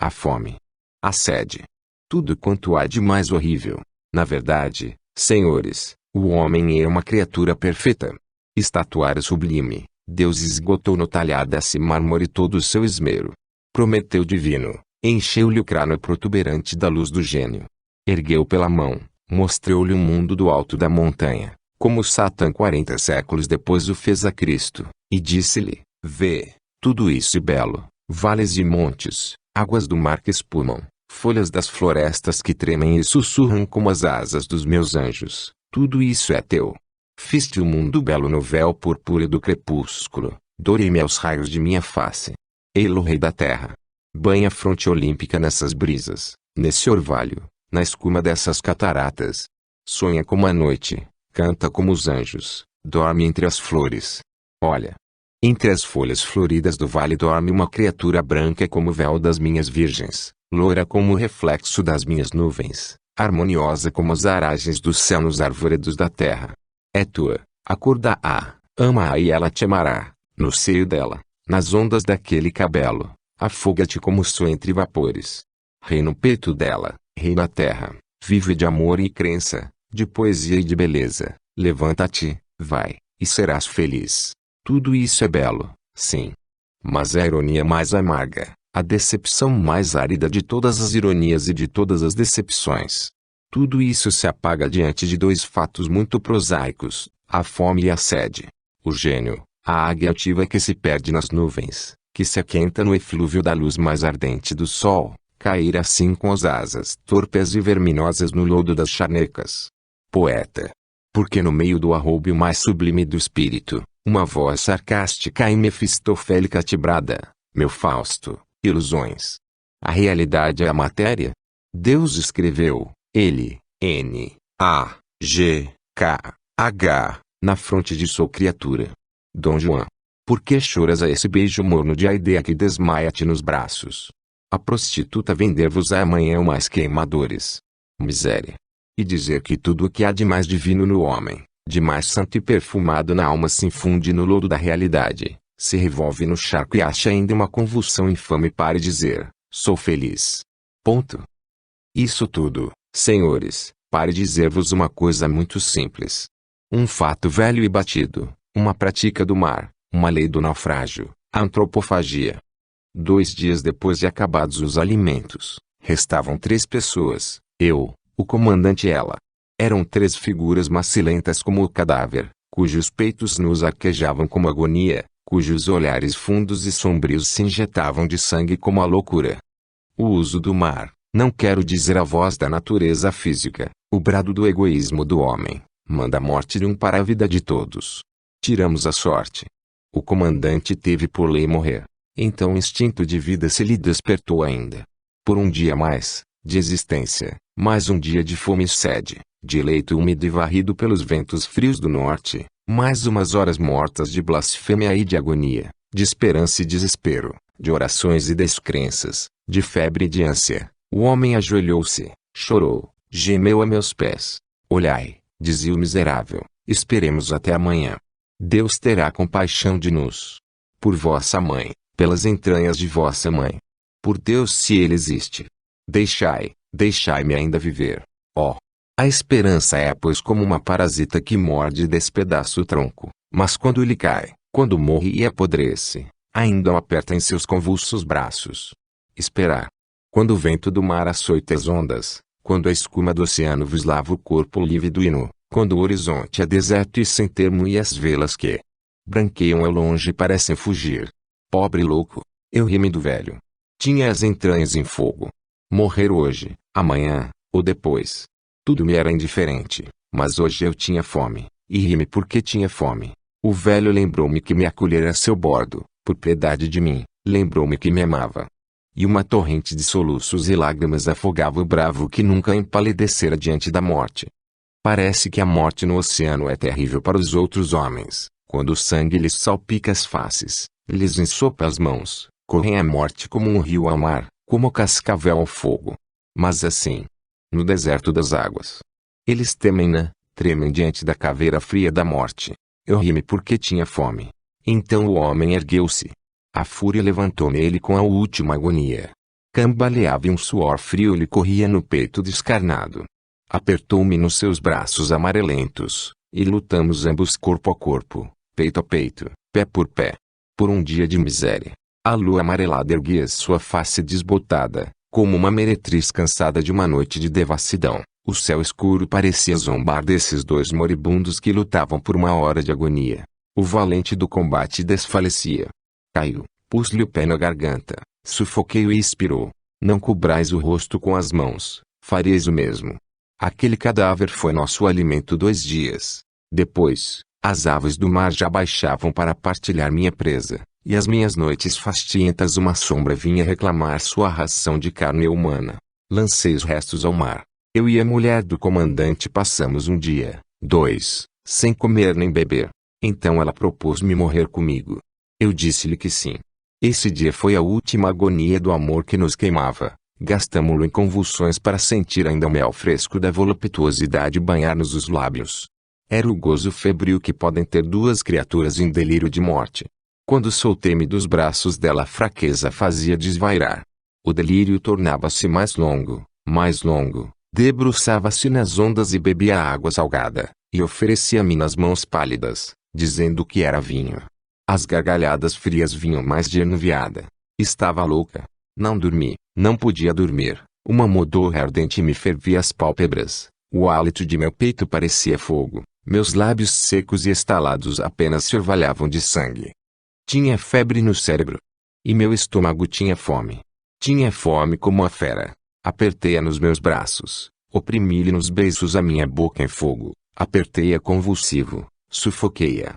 A fome. A sede. Tudo quanto há de mais horrível. Na verdade, senhores, o homem é uma criatura perfeita. Estatuário sublime, Deus esgotou no talhado-se mármore todo o seu esmero. Prometeu divino, encheu-lhe o crânio protuberante da luz do gênio. Ergueu pela mão, mostrou-lhe o mundo do alto da montanha, como Satã 40 séculos depois o fez a Cristo, e disse-lhe, vê, tudo isso e belo, vales e montes, águas do mar que espumam, folhas das florestas que tremem e sussurram como as asas dos meus anjos, tudo isso é teu. Fiz-te o mundo belo no véu purpúreo do crepúsculo, dourei-me aos raios de minha face. Ei-lo rei da terra. Banha a fronte olímpica nessas brisas, nesse orvalho, na escuma dessas cataratas. Sonha como a noite, canta como os anjos, dorme entre as flores. Olha. Entre as folhas floridas do vale dorme uma criatura branca como o véu das minhas virgens, loira como o reflexo das minhas nuvens, harmoniosa como as aragens do céu nos arvoredos da terra. É tua, acorda-a, ama-a e ela te amará, no seio dela, nas ondas daquele cabelo, afoga-te como sou entre vapores. Rei no peito dela, rei na terra, vive de amor e crença, de poesia e de beleza, levanta-te, vai, e serás feliz. Tudo isso é belo, sim. Mas a ironia mais amarga, a decepção mais árida de todas as ironias e de todas as decepções. Tudo isso se apaga diante de dois fatos muito prosaicos, a fome e a sede. O gênio, a águia altiva que se perde nas nuvens, que se aquenta no eflúvio da luz mais ardente do sol, cair assim com as asas torpes e verminosas no lodo das charnecas. Poeta. Porque no meio do arroubio mais sublime do espírito, uma voz sarcástica e mefistofélica te brada: meu Fausto, ilusões. A realidade é a matéria? Deus escreveu, ele, N-A-G-K-H, na fronte de sua criatura. Dom Juan. Por que choras a esse beijo morno de Aidea que desmaia-te nos braços? A prostituta vender-vos amanhã mais queimadores. Miséria. E dizer que tudo o que há de mais divino no homem, de mais santo e perfumado na alma se infunde no lodo da realidade, se revolve no charco e acha ainda uma convulsão infame para dizer, sou feliz. Ponto. Isso tudo, senhores, para dizer-vos uma coisa muito simples. Um fato velho e batido, uma prática do mar, uma lei do naufrágio, a antropofagia. 2 dias depois de acabados os alimentos, restavam 3 pessoas, eu, o comandante e ela. Eram 3 figuras macilentas como o cadáver, cujos peitos nus arquejavam como agonia, cujos olhares fundos e sombrios se injetavam de sangue como a loucura. O uso do mar, não quero dizer a voz da natureza física, o brado do egoísmo do homem, manda a morte de um para a vida de todos. Tiramos a sorte. O comandante teve por lei morrer. Então o instinto de vida se lhe despertou ainda. Por um dia mais, de existência, mais um dia de fome e sede, de leito úmido e varrido pelos ventos frios do norte, mais umas horas mortas de blasfêmia e de agonia, de esperança e desespero, de orações e descrenças, de febre e de ânsia. O homem ajoelhou-se, chorou, gemeu a meus pés. Olhai, dizia o miserável, esperemos até amanhã. Deus terá compaixão de nós. Por vossa mãe, pelas entranhas de vossa mãe. Por Deus, se ele existe. Deixai-me ainda viver. Ó. A esperança é pois como uma parasita que morde e despedaça o tronco, mas quando ele cai, quando morre e apodrece, ainda o aperta em seus convulsos braços. Esperar. Quando o vento do mar açoita as ondas, quando a escuma do oceano vos lava o corpo lívido e nu, quando o horizonte é deserto e sem termo e as velas que branqueiam ao longe parecem fugir. Pobre louco, eu ri-me do velho. Tinha as entranhas em fogo. Morrer hoje, amanhã, ou depois. Tudo me era indiferente, mas hoje eu tinha fome, e ri-me porque tinha fome. O velho lembrou-me que me acolhera a seu bordo, por piedade de mim, lembrou-me que me amava. E uma torrente de soluços e lágrimas afogava o bravo que nunca empalidecera diante da morte. Parece que a morte no oceano é terrível para os outros homens, quando o sangue lhes salpica as faces, lhes ensopa as mãos, correm à morte como um rio ao mar, como cascavel ao fogo. Mas assim, no deserto das águas, eles temem-na, tremem diante da caveira fria da morte. Eu ri-me porque tinha fome. Então o homem ergueu-se. A fúria levantou nele com a última agonia. Cambaleava e um suor frio lhe corria no peito descarnado. Apertou-me nos seus braços amarelentos, e lutamos ambos corpo a corpo, peito a peito, pé por pé. Por um dia de miséria, a lua amarelada erguia sua face desbotada, como uma meretriz cansada de uma noite de devassidão. O céu escuro parecia zombar desses 2 moribundos que lutavam por uma hora de agonia. O valente do combate desfalecia. Caiu, pus-lhe o pé na garganta, sufoquei-o e expirou. Não cobrais o rosto com as mãos, fareis o mesmo. Aquele cadáver foi nosso alimento 2 dias. Depois, as aves do mar já baixavam para partilhar minha presa, e as minhas noites fastientas uma sombra vinha reclamar sua ração de carne humana. Lancei os restos ao mar. Eu e a mulher do comandante passamos um dia, 2, sem comer nem beber. Então ela propôs-me morrer comigo. Eu disse-lhe que sim. Esse dia foi a última agonia do amor que nos queimava. Gastamo-lo em convulsões para sentir ainda o mel fresco da voluptuosidade banhar-nos os lábios. Era o gozo febril que podem ter 2 criaturas em delírio de morte. Quando soltei-me dos braços dela, a fraqueza fazia desvairar. O delírio tornava-se mais longo, debruçava-se nas ondas e bebia a água salgada, e oferecia-me nas mãos pálidas, dizendo que era vinho. As gargalhadas frias vinham mais de enuviada. Estava louca. Não dormi, não podia dormir. Uma modorra ardente me fervia as pálpebras. O hálito de meu peito parecia fogo. Meus lábios secos e estalados apenas se orvalhavam de sangue. Tinha febre no cérebro. E meu estômago tinha fome. Tinha fome como a fera. Apertei-a nos meus braços. Oprimi-lhe nos beiços a minha boca em fogo. Apertei-a convulsivo. Sufoquei-a.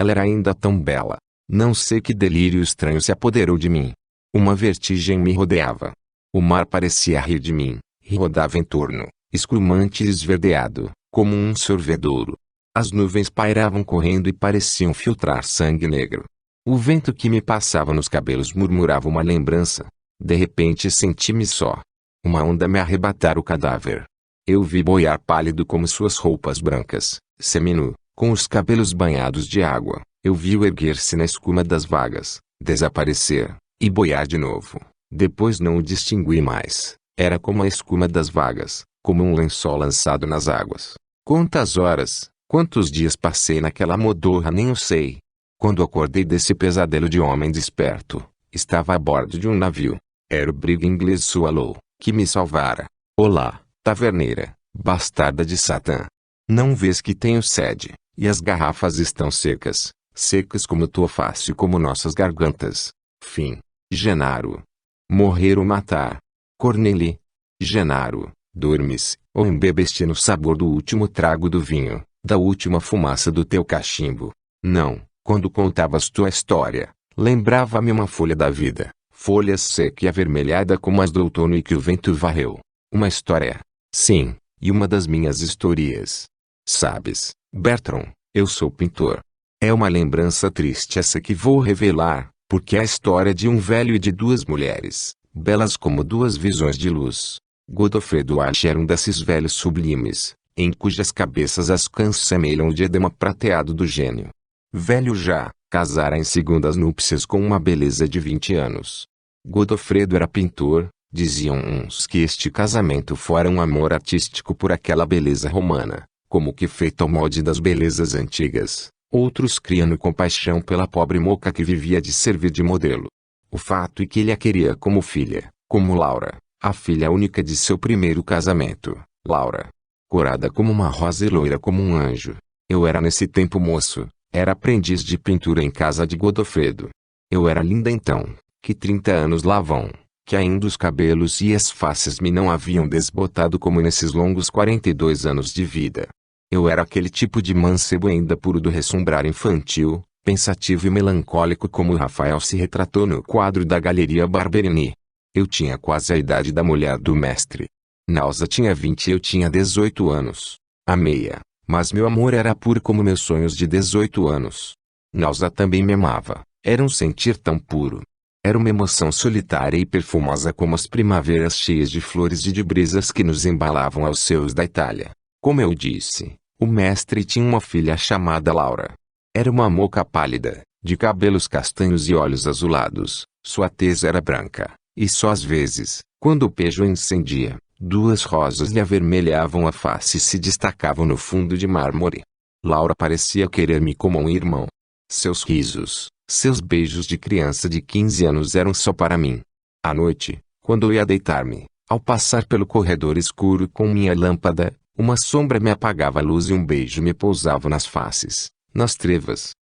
Ela era ainda tão bela. Não sei que delírio estranho se apoderou de mim. Uma vertigem me rodeava. O mar parecia rir de mim, e rodava em torno, espumante e esverdeado, como um sorvedouro. As nuvens pairavam correndo e pareciam filtrar sangue negro. O vento que me passava nos cabelos murmurava uma lembrança. De repente senti-me só. Uma onda me arrebatara o cadáver. Eu vi boiar pálido como suas roupas brancas, seminu, com os cabelos banhados de água. Eu vi-o erguer-se na escuma das vagas, desaparecer, e boiar de novo. Depois não o distingui mais. Era como a escuma das vagas, como um lençol lançado nas águas. Quantas horas, quantos dias passei naquela modorra nem o sei. Quando acordei desse pesadelo de homem desperto, estava a bordo de um navio. Era o brigo inglês Swallow, que me salvara. Olá, taverneira, bastarda de Satã. Não vês que tenho sede, e as garrafas estão secas, secas como tua face e como nossas gargantas. Fim. Genaro. Morrer ou matar. Corneli. Genaro, dormes, ou embebeste no sabor do último trago do vinho, da última fumaça do teu cachimbo. Não, quando contavas tua história, lembrava-me uma folha da vida, folha seca e avermelhada como as do outono e que o vento varreu. Uma história. Sim, e uma das minhas histórias. Sabes, Bertrand, eu sou pintor. É uma lembrança triste essa que vou revelar, porque é a história de um velho e de duas mulheres, belas como duas visões de luz. Godofredo H. era um desses velhos sublimes, em cujas cabeças as cãs semelham o diadema prateado do gênio. Velho já, casara em segundas núpcias com uma beleza de 20 anos. Godofredo era pintor, diziam uns que este casamento fora um amor artístico por aquela beleza romana, como que feito ao molde das belezas antigas. Outros criando compaixão pela pobre moca que vivia de servir de modelo. O fato é que ele a queria como filha, como Laura, a filha única de seu primeiro casamento. Laura, corada como uma rosa e loira como um anjo. Eu era nesse tempo moço, era aprendiz de pintura em casa de Godofredo. Eu era linda então, que 30 anos lá vão, que ainda os cabelos e as faces me não haviam desbotado como nesses longos 42 anos de vida. Eu era aquele tipo de mancebo ainda puro do ressombrar infantil, pensativo e melancólico como Rafael se retratou no quadro da Galeria Barberini. Eu tinha quase a idade da mulher do mestre. Nausa tinha 20 e eu tinha 18 anos. Amei-a, mas meu amor era puro como meus sonhos de 18 anos. Nausa também me amava, era um sentir tão puro. Era uma emoção solitária e perfumosa como as primaveras cheias de flores e de brisas que nos embalavam aos seus da Itália. Como eu disse, o mestre tinha uma filha chamada Laura. Era uma moça pálida, de cabelos castanhos e olhos azulados. Sua tez era branca, e só às vezes, quando o pejo incendia, duas rosas lhe avermelhavam a face e se destacavam no fundo de mármore. Laura parecia querer-me como um irmão. Seus risos, seus beijos de criança de 15 anos eram só para mim. À noite, quando eu ia deitar-me, ao passar pelo corredor escuro com minha lâmpada, uma sombra me apagava a luz e um beijo me pousava nas faces, nas trevas.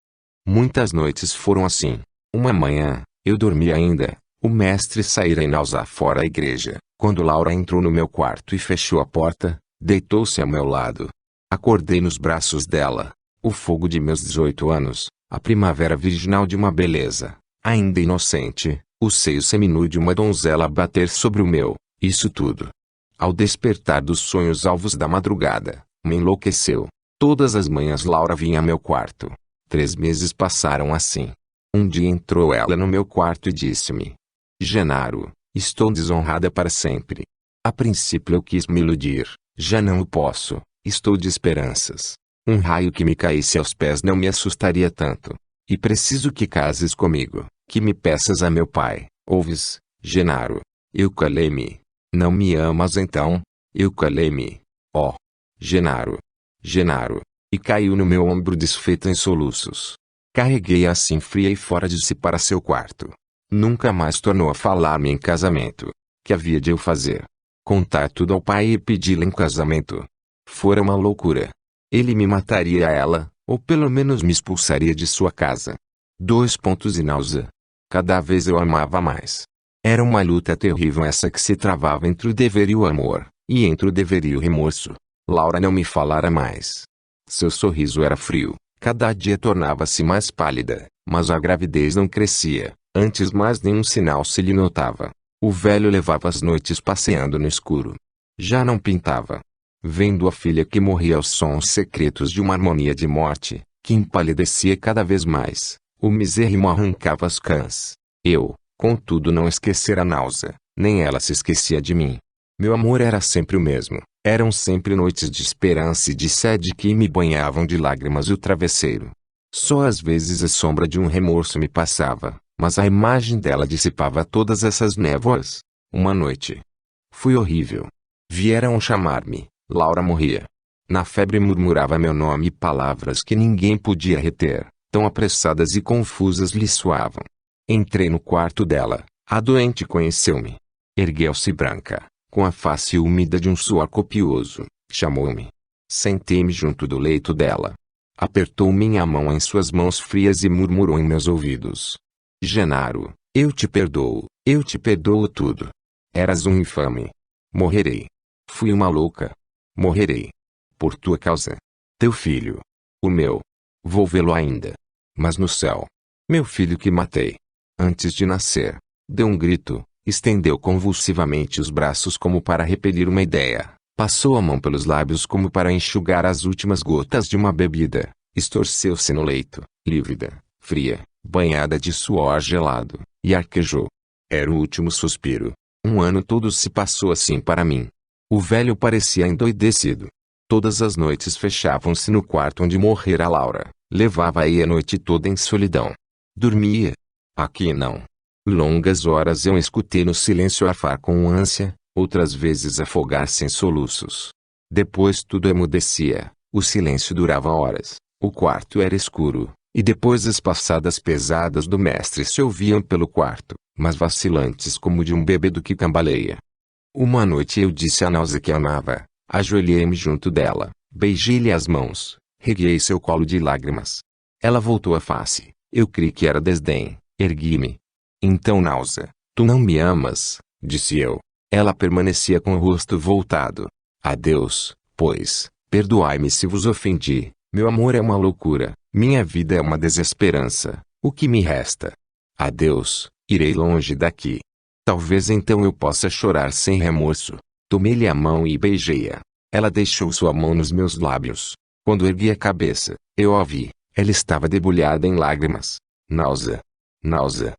Muitas noites foram assim. Uma manhã, eu dormia ainda, o mestre saíra em Nausa fora a igreja, quando Laura entrou no meu quarto e fechou a porta, deitou-se ao meu lado. Acordei nos braços dela, o fogo de meus 18 anos, a primavera virginal de uma beleza, ainda inocente, o seio seminu de uma donzela a bater sobre o meu, isso tudo. Ao despertar dos sonhos alvos da madrugada, me enlouqueceu. Todas as manhãs Laura vinha a meu quarto. 3 meses passaram assim. Um dia entrou ela no meu quarto e disse-me: Genaro, estou desonrada para sempre. A princípio eu quis me iludir, já não o posso, estou de esperanças. Um raio que me caísse aos pés não me assustaria tanto. E preciso que cases comigo, que me peças a meu pai, ouves, Genaro? Eu calei-me. Não me amas então? Eu calei-me. Oh, Genaro. Genaro. E caiu no meu ombro desfeita em soluços. Carreguei-a assim fria e fora de si para seu quarto. Nunca mais tornou a falar-me em casamento. Que havia de eu fazer? Contar tudo ao pai e pedi-la em casamento? Fora uma loucura. Ele me mataria a ela, ou pelo menos me expulsaria de sua casa. E náusea. Cada vez eu amava mais. Era uma luta terrível essa que se travava entre o dever e o amor, e entre o dever e o remorso. Laura não me falara mais. Seu sorriso era frio, cada dia tornava-se mais pálida, mas a gravidez não crescia, antes mais nenhum sinal se lhe notava. O velho levava as noites passeando no escuro. Já não pintava. Vendo a filha que morria aos sons secretos de uma harmonia de morte, que empalidecia cada vez mais, o misérrimo arrancava as cãs. Eu, contudo, não esquecera a náusea, nem ela se esquecia de mim. Meu amor era sempre o mesmo. Eram sempre noites de esperança e de sede que me banhavam de lágrimas o travesseiro. Só às vezes a sombra de um remorso me passava, mas a imagem dela dissipava todas essas névoas. Uma noite. Foi horrível. Vieram chamar-me. Laura morria. Na febre murmurava meu nome e palavras que ninguém podia reter, tão apressadas e confusas lhe soavam. Entrei no quarto dela. A doente conheceu-me. Ergueu-se branca, com a face úmida de um suor copioso. Chamou-me. Sentei-me junto do leito dela. Apertou minha mão em suas mãos frias e murmurou em meus ouvidos: Genaro, eu te perdoo tudo. Eras um infame. Morrerei. Fui uma louca. Morrerei. Por tua causa. Teu filho. O meu. Vou vê-lo ainda. Mas no céu. Meu filho que matei. Antes de nascer. Deu um grito, estendeu convulsivamente os braços como para repelir uma ideia, passou a mão pelos lábios como para enxugar as últimas gotas de uma bebida, estorceu-se no leito, lívida, fria, banhada de suor gelado, e arquejou. Era o último suspiro. Um ano todo se passou assim para mim. O velho parecia endoidecido. Todas as noites fechavam-se no quarto onde morrera Laura, levava-a a noite toda em solidão. Dormia. Aqui não. Longas horas eu escutei no silêncio arfar com ânsia, outras vezes afogar-se em soluços. Depois tudo emudecia, o silêncio durava horas, o quarto era escuro, e depois as passadas pesadas do mestre se ouviam pelo quarto, mas vacilantes como de um bêbado que cambaleia. Uma noite eu disse a náusea que amava, ajoelhei-me junto dela, beijei-lhe as mãos, reguei seu colo de lágrimas. Ela voltou a face, eu creio que era desdém, ergui-me. Então náusea, tu não me amas, disse eu. Ela permanecia com o rosto voltado. Adeus, pois, perdoai-me se vos ofendi, meu amor é uma loucura, minha vida é uma desesperança, o que me resta? Adeus, irei longe daqui. Talvez então eu possa chorar sem remorso. Tomei-lhe a mão e beijei-a. Ela deixou sua mão nos meus lábios. Quando ergui a cabeça, eu a vi, ela estava debulhada em lágrimas. Náusea. Náusea.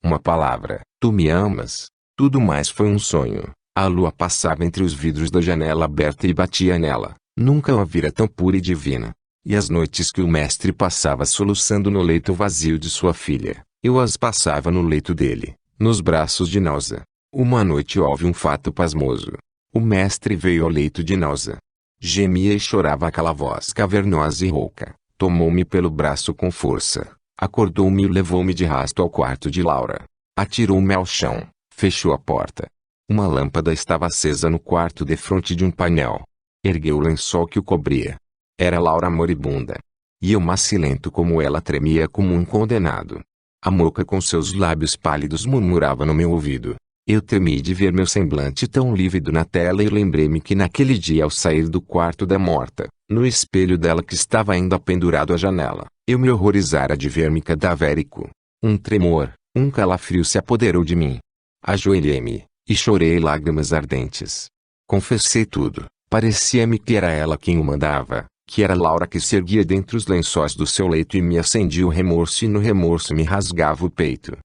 Uma palavra, tu me amas? Tudo mais foi um sonho. A lua passava entre os vidros da janela aberta e batia nela. Nunca a vira tão pura e divina. E as noites que o mestre passava soluçando no leito vazio de sua filha, eu as passava no leito dele, nos braços de náusea. Uma noite houve um fato pasmoso. O mestre veio ao leito de náusea. Gemia e chorava aquela voz cavernosa e rouca. Tomou-me pelo braço com força. Acordou-me e levou-me de rasto ao quarto de Laura. Atirou-me ao chão, fechou a porta. Uma lâmpada estava acesa no quarto defronte de um painel. Ergueu o lençol que o cobria. Era Laura moribunda. E eu macilento como ela tremia como um condenado. A moca com seus lábios pálidos murmurava no meu ouvido. Eu temi de ver meu semblante tão lívido na tela e lembrei-me que naquele dia ao sair do quarto da morta, no espelho dela que estava ainda pendurado à janela, eu me horrorizara de ver-me cadavérico. Um tremor, um calafrio se apoderou de mim. Ajoelhei-me, e chorei lágrimas ardentes. Confessei tudo, parecia-me que era ela quem o mandava, que era Laura que se erguia dentre os lençóis do seu leito e me acendia o remorso e no remorso me rasgava o peito.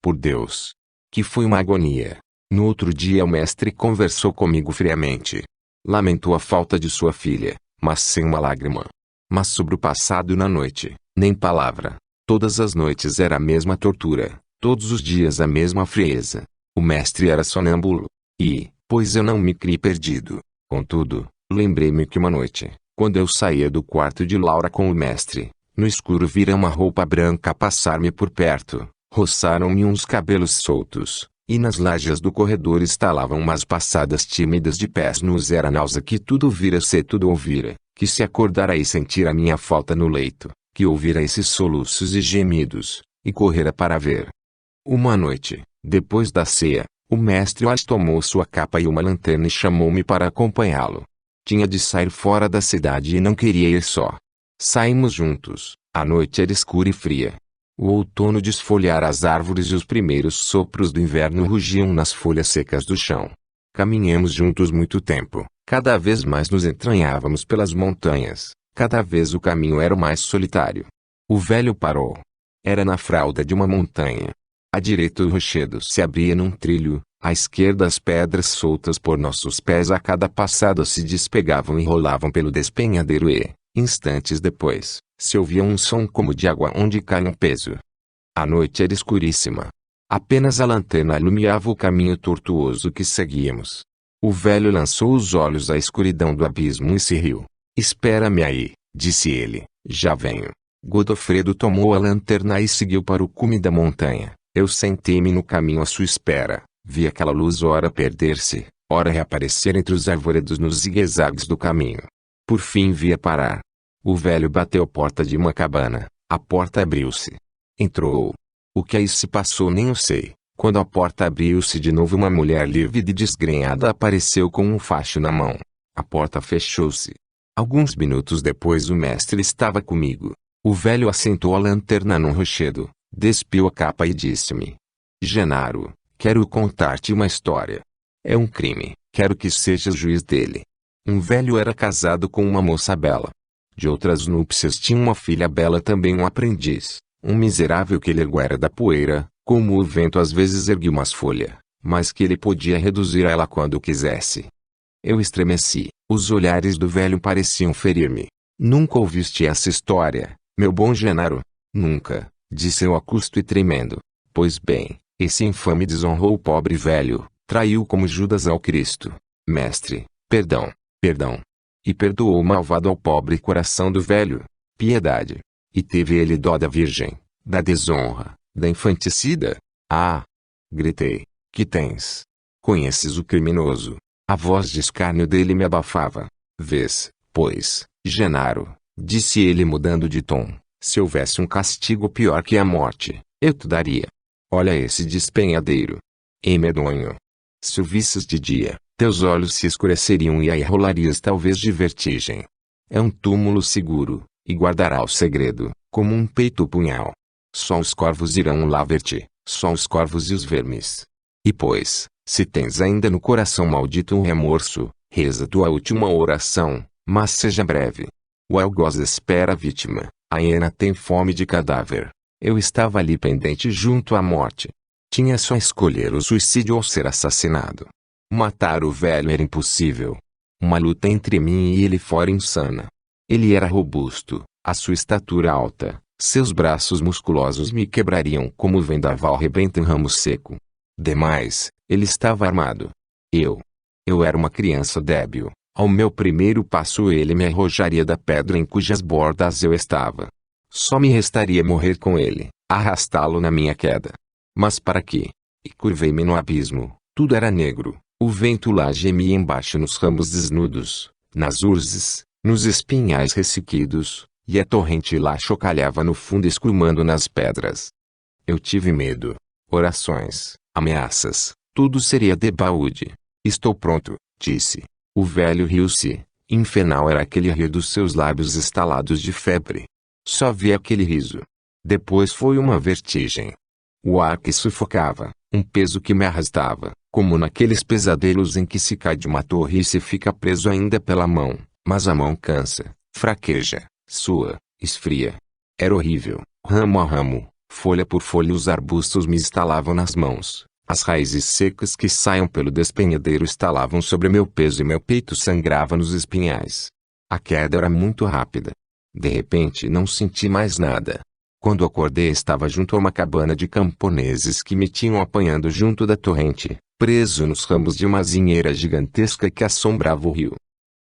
Por Deus! Que foi uma agonia. No outro dia o mestre conversou comigo friamente. Lamentou a falta de sua filha, mas sem uma lágrima. Mas sobre o passado na noite, nem palavra. Todas as noites era a mesma tortura, todos os dias a mesma frieza. O mestre era sonâmbulo. E, pois eu não me criei perdido. Contudo, lembrei-me que uma noite, quando eu saía do quarto de Laura com o mestre, No escuro vira uma roupa branca passar-me por perto, roçaram-me uns cabelos soltos, e nas lajes do corredor estalavam umas passadas tímidas de pés nus. Era náusea que tudo vira se tudo ouvira, que se acordara e sentir a minha falta no leito, que ouvira esses soluços e gemidos, e correra para ver. Uma noite, depois da ceia, o mestre Oz tomou sua capa e uma lanterna e chamou-me para acompanhá-lo. Tinha de sair fora da cidade e não queria ir só. Saímos juntos. A noite era escura e fria. O outono desfolhara as árvores e os primeiros sopros do inverno rugiam nas folhas secas do chão. Caminhamos juntos muito tempo. Cada vez mais nos entranhávamos pelas montanhas. Cada vez o caminho era mais solitário. O velho parou. Era na fralda de uma montanha. À direita o rochedo se abria num trilho, à esquerda as pedras soltas por nossos pés a cada passada se despegavam e rolavam pelo despenhadeiro e, instantes depois, se ouvia um som como de água onde cai um peso. A noite era escuríssima. Apenas a lanterna iluminava o caminho tortuoso que seguíamos. O velho lançou os olhos à escuridão do abismo e se riu. "Espera-me aí", disse ele, "já venho." Godofredo tomou a lanterna e seguiu para o cume da montanha. Eu sentei-me no caminho à sua espera. Vi aquela luz ora perder-se, ora reaparecer entre os arvoredos nos zigue-zagues do caminho. Por fim via parar. O velho bateu a porta de uma cabana. A porta abriu-se. Entrou. O que aí se passou nem eu sei. Quando a porta abriu-se de novo, uma mulher lívida e desgrenhada apareceu com um facho na mão. A porta fechou-se. Alguns minutos depois o mestre estava comigo. O velho assentou a lanterna num rochedo, despiu a capa e disse-me: "Genaro, quero contar-te uma história. É um crime, quero que sejas juiz dele." Um velho era casado com uma moça bela. De outras núpcias tinha uma filha bela, também um aprendiz, um miserável que ele erguera da poeira, como o vento às vezes ergue umas folhas, mas que ele podia reduzir a ela quando quisesse. Eu estremeci, os olhares do velho pareciam ferir-me. "Nunca ouviste essa história, meu bom Genaro?" "Nunca", disse eu a custo e tremendo. "Pois bem, esse infame desonrou o pobre velho, traiu como Judas ao Cristo. Mestre, perdão, perdão." E perdoou o malvado ao pobre coração do velho. Piedade. E teve ele dó da virgem, da desonra, da infanticida? "Ah!" gritei. "Que tens? Conheces o criminoso?" A voz de escárnio dele me abafava. "Vês, pois, Genaro", disse ele mudando de tom, "se houvesse um castigo pior que a morte, eu te daria. Olha esse despenhadeiro. É medonho. Se o visses de dia, teus olhos se escureceriam e aí rolarias talvez de vertigem. É um túmulo seguro, e guardará o segredo, como um peito-punhal. Só os corvos irão lá ver-te, só os corvos e os vermes. E pois, se tens ainda no coração maldito um remorso, reza tua última oração, mas seja breve. O algoz espera a vítima, a hiena tem fome de cadáver. Eu estava ali pendente junto à morte. Tinha só a escolher o suicídio ou ser assassinado. Matar o velho era impossível. Uma luta entre mim e ele fora insana. Ele era robusto, a sua estatura alta, seus braços musculosos me quebrariam como o vendaval rebenta em ramo seco. Demais, ele estava armado. Eu era uma criança débil. Ao meu primeiro passo ele me arrojaria da pedra em cujas bordas eu estava. Só me restaria morrer com ele, arrastá-lo na minha queda. Mas para quê? E curvei-me no abismo. Tudo era negro. O vento lá gemia embaixo nos ramos desnudos, nas urzes, nos espinhais ressequidos, e a torrente lá chocalhava no fundo escumando nas pedras. Eu tive medo. Orações, ameaças, tudo seria debaúde. "Estou pronto", disse. O velho riu-se. Infernal era aquele rir dos seus lábios estalados de febre. Só vi aquele riso. Depois foi uma vertigem. O ar que sufocava, um peso que me arrastava, como naqueles pesadelos em que se cai de uma torre e se fica preso ainda pela mão, mas a mão cansa, fraqueja, sua, esfria. Era horrível. Ramo a ramo, folha por folha os arbustos me estalavam nas mãos. As raízes secas que saiam pelo despenhadeiro estalavam sobre meu peso e meu peito sangrava nos espinhais. A queda era muito rápida. De repente não senti mais nada. Quando acordei estava junto a uma cabana de camponeses que me tinham apanhado junto da torrente, preso nos ramos de uma azinheira gigantesca que assombrava o rio.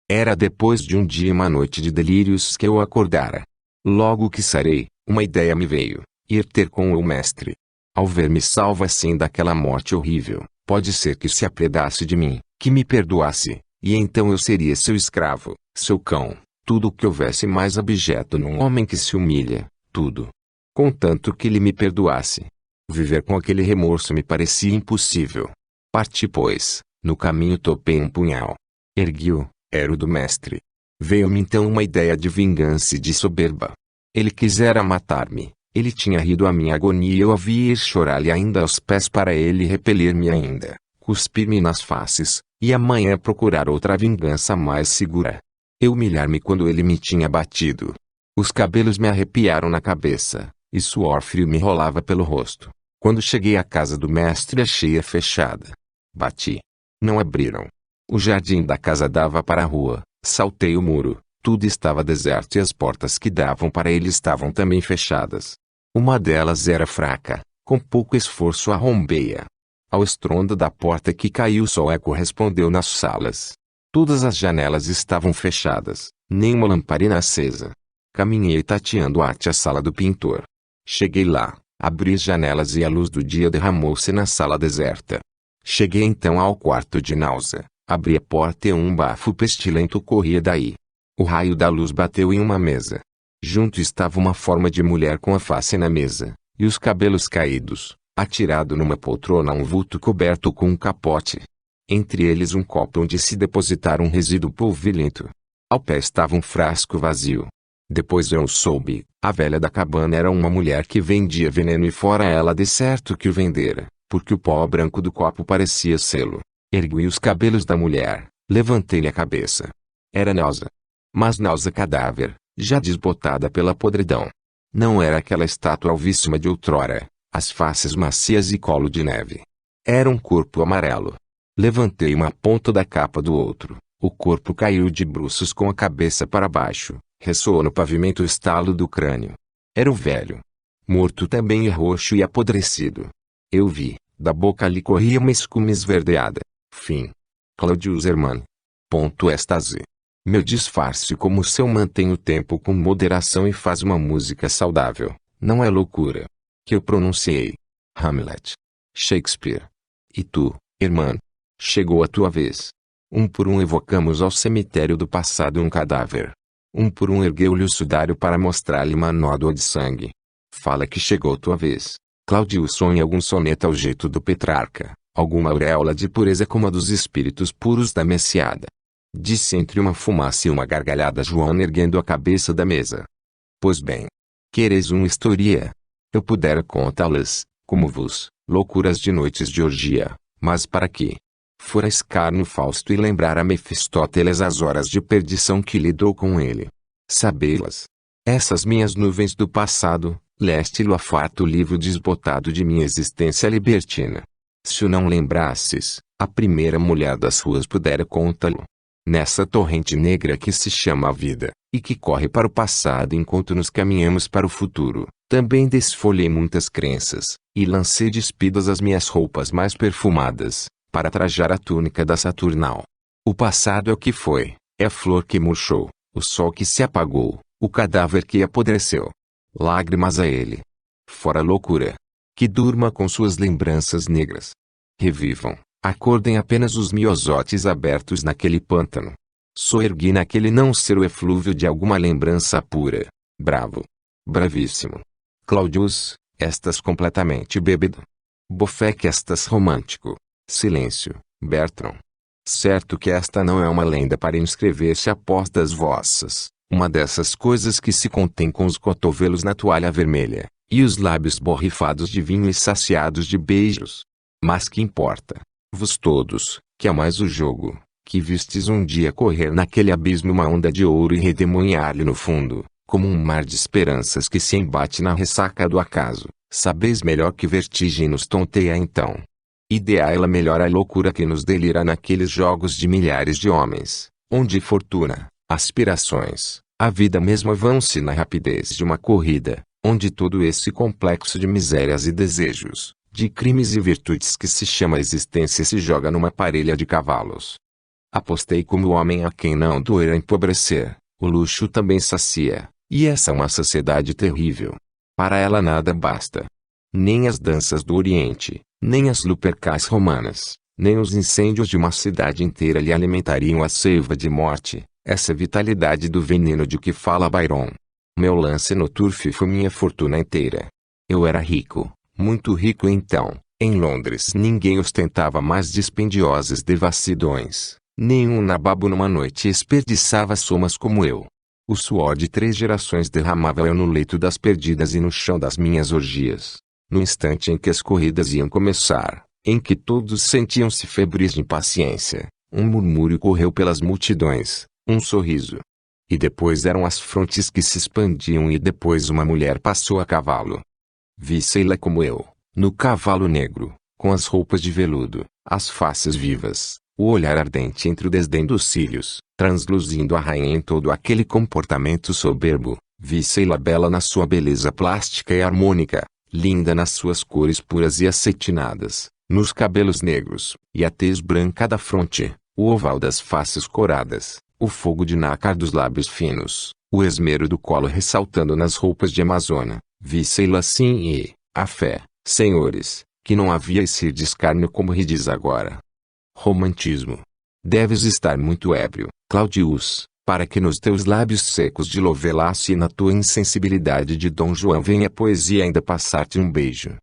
Era depois de um dia e uma noite de delírios que eu acordara. Logo que sarei, uma ideia me veio: ir ter com o mestre. Ao ver-me salvo assim daquela morte horrível, pode ser que se apiadasse de mim, que me perdoasse, e então eu seria seu escravo, seu cão, tudo o que houvesse mais abjeto num homem que se humilha, tudo. Contanto que ele me perdoasse. Viver com aquele remorso me parecia impossível. Parti, pois, no caminho topei um punhal. Ergui-o, era o do mestre. Veio-me então uma ideia de vingança e de soberba. Ele quisera matar-me. Ele tinha rido a minha agonia e eu havia ir chorar-lhe ainda aos pés para ele repelir-me ainda, cuspir-me nas faces, e amanhã procurar outra vingança mais segura. Eu humilhar-me quando ele me tinha batido. Os cabelos me arrepiaram na cabeça, e suor frio me rolava pelo rosto. Quando cheguei à casa do mestre achei-a fechada. Bati. Não abriram. O jardim da casa dava para a rua, saltei o muro. Tudo estava deserto e as portas que davam para ele estavam também fechadas. Uma delas era fraca, com pouco esforço arrombei-a. Ao estrondo da porta que caiu só eco respondeu nas salas. Todas as janelas estavam fechadas, nenhuma lamparina acesa. Caminhei tateando arte a sala do pintor. Cheguei lá, abri as janelas e a luz do dia derramou-se na sala deserta. Cheguei então ao quarto de Náusea, abri a porta e um bafo pestilento corria daí. O raio da luz bateu em uma mesa. Junto estava uma forma de mulher com a face na mesa, e os cabelos caídos, atirado numa poltrona um vulto coberto com um capote. Entre eles um copo onde se depositara um resíduo polvilhento. Ao pé estava um frasco vazio. Depois eu soube, a velha da cabana era uma mulher que vendia veneno e fora ela de certo que o vendera, porque o pó branco do copo parecia selo. Ergui os cabelos da mulher, levantei-lhe a cabeça. Era Náusea. Mas Náusea cadáver, já desbotada pela podridão. Não era aquela estátua alvíssima de outrora, as faces macias e colo de neve. Era um corpo amarelo. Levantei uma ponta da capa do outro, o corpo caiu de bruços com a cabeça para baixo, ressoou no pavimento o estalo do crânio. Era o velho. Morto também e roxo e apodrecido. Eu vi, da boca lhe corria uma escuma esverdeada. Fim. Claudius Hermann. êxtase. Meu disfarce como o seu mantém o tempo com moderação e faz uma música saudável, não é loucura. Que eu pronunciei. Hamlet. Shakespeare. E tu, Hermann? Chegou a tua vez. Um por um evocamos ao cemitério do passado um cadáver. Um por um ergueu-lhe o sudário para mostrar-lhe uma nódoa de sangue. Fala que chegou tua vez. Claudius sonha algum soneto ao jeito do Petrarca, alguma auréola de pureza como a dos espíritos puros da Messiada. Disse entre uma fumaça e uma gargalhada João erguendo a cabeça da mesa. Pois bem. Quereis uma história? Eu pudera contá-las, como vos, loucuras de noites de orgia, mas para quê? Fora escárnio Fausto e lembrar a Mefistóteles as horas de perdição que lidou com ele. Sabei-las. Essas minhas nuvens do passado, leste-lo a farto livro desbotado de minha existência libertina. Se o não lembrasses, a primeira mulher das ruas pudera contá-lo. Nessa torrente negra que se chama a vida, e que corre para o passado enquanto nos caminhamos para o futuro, também desfolhei muitas crenças, e lancei despidas as minhas roupas mais perfumadas, para trajar a túnica da Saturnal. O passado é o que foi, é a flor que murchou, o sol que se apagou, o cadáver que apodreceu. Lágrimas a ele. Fora loucura. Que durma com suas lembranças negras. Revivam. Acordem apenas os miosotes abertos naquele pântano. Soergui naquele não ser o eflúvio de alguma lembrança pura. Bravo. Bravíssimo. Claudius, estas completamente bêbado. Bofec estas romântico. Silêncio, Bertrand. Certo que esta não é uma lenda para inscrever-se após das vossas, uma dessas coisas que se contém com os cotovelos na toalha vermelha, e os lábios borrifados de vinho e saciados de beijos. Mas que importa? Vos todos, que amais o jogo, que vistes um dia correr naquele abismo uma onda de ouro e redemoinhar-lhe no fundo, como um mar de esperanças que se embate na ressaca do acaso, sabeis melhor que vertigem nos tonteia então. Ideai-la melhor a loucura que nos delira naqueles jogos de milhares de homens, onde fortuna, aspirações, a vida mesma vão-se na rapidez de uma corrida, onde todo esse complexo de misérias e desejos, de crimes e virtudes que se chama existência se joga numa parelha de cavalos. Apostei como homem a quem não doer empobrecer, o luxo também sacia, E essa é uma sociedade terrível. Para ela nada basta. Nem as danças do Oriente, nem as lupercais romanas, nem os incêndios de uma cidade inteira lhe alimentariam a seiva de morte, essa vitalidade do veneno de que fala Byron. Meu lance no turf foi minha fortuna inteira. Eu era rico, muito rico então. Em Londres ninguém ostentava mais dispendiosas devassidões. Nenhum nababo numa noite desperdiçava somas como eu. O suor de 3 gerações derramava eu no leito das perdidas e no chão das minhas orgias. No instante em que as corridas iam começar, em que todos sentiam-se febris de impaciência, um murmúrio correu pelas multidões, um sorriso. E depois eram as frontes que se expandiam e depois uma mulher passou a cavalo. Vi-se-la como eu, no cavalo negro, com as roupas de veludo, as faces vivas, o olhar ardente entre o desdém dos cílios, transluzindo a rainha em todo aquele comportamento soberbo. Vi-se-la bela na sua beleza plástica e harmônica, linda nas suas cores puras e acetinadas, nos cabelos negros, e a tez branca da fronte, o oval das faces coradas, o fogo de nácar dos lábios finos, o esmero do colo ressaltando nas roupas de amazona. Vi-se-la assim e, a fé, senhores, que não havia esse descarnio como rides agora. Romantismo. Deves estar muito ébrio, Claudius, para que nos teus lábios secos de Lovelace e na tua insensibilidade de Dom João venha a poesia ainda passar-te um beijo.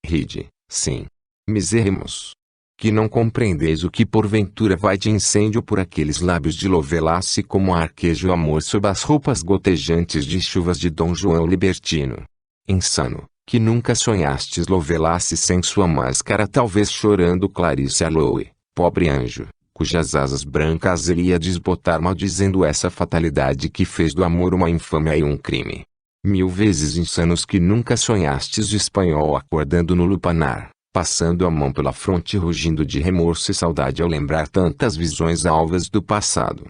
Ride, sim. Miseremos. Que não compreendeis o que porventura vai de incêndio por aqueles lábios de Lovelace como arqueja o amor sob as roupas gotejantes de chuvas de Dom João libertino. Insano, que nunca sonhastes Lovelace sem sua máscara talvez chorando Clarice Aloe, pobre anjo, cujas asas brancas ele ia desbotar maldizendo essa fatalidade que fez do amor uma infâmia e um crime. 1000 vezes insanos que nunca sonhastes de espanhol acordando no lupanar, passando a mão pela fronte rugindo de remorso e saudade ao lembrar tantas visões alvas do passado.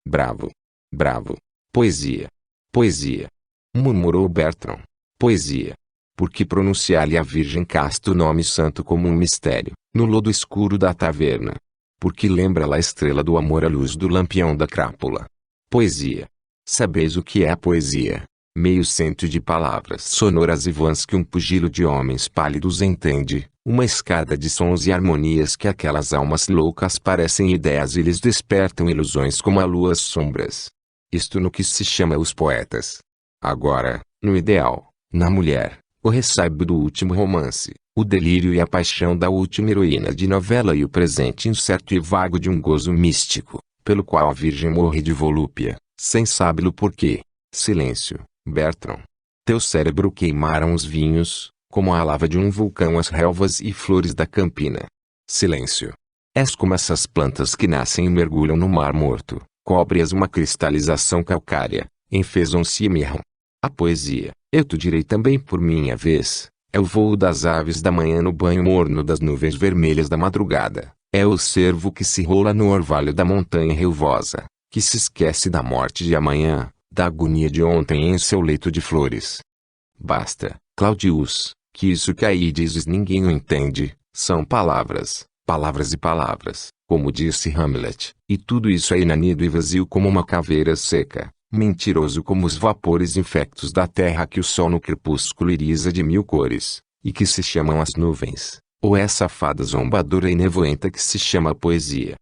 Bravo! Bravo! Poesia! Poesia! Murmurou Bertrand. Poesia! Por que pronunciar-lhe a Virgem casta o nome santo como um mistério, no lodo escuro da taverna? Porque lembra-la a estrela do amor à luz do lampião da crápula. Poesia! Sabeis o que é a poesia? Meio cento de palavras sonoras e vãs que um pugilo de homens pálidos entende, uma escada de sons e harmonias que aquelas almas loucas parecem ideias e lhes despertam ilusões como a lua as sombras. Isto no que se chama os poetas. Agora, no ideal, na mulher, o ressaibo do último romance, o delírio e a paixão da última heroína de novela e o presente incerto e vago de um gozo místico, pelo qual a virgem morre de volúpia, sem sábelo porquê. Silêncio, Bertrand. Teu cérebro queimaram os vinhos, como a lava de um vulcão as relvas e flores da campina. Silêncio. És como essas plantas que nascem e mergulham no mar morto, cobre-as uma cristalização calcária, enfesam-se e mirram. A poesia, eu te direi também por minha vez, é o voo das aves da manhã no banho morno das nuvens vermelhas da madrugada, é o cervo que se rola no orvalho da montanha relvosa, que se esquece da morte de amanhã, da agonia de ontem em seu leito de flores. Basta, Claudius, que isso que aí dizes ninguém o entende, são palavras, palavras e palavras, como disse Hamlet, e tudo isso é inanido e vazio como uma caveira seca. Mentiroso como os vapores infectos da terra que o sol no crepúsculo iriza de 1000 cores, e que se chamam as nuvens, ou essa fada zombadora e nevoenta que se chama poesia.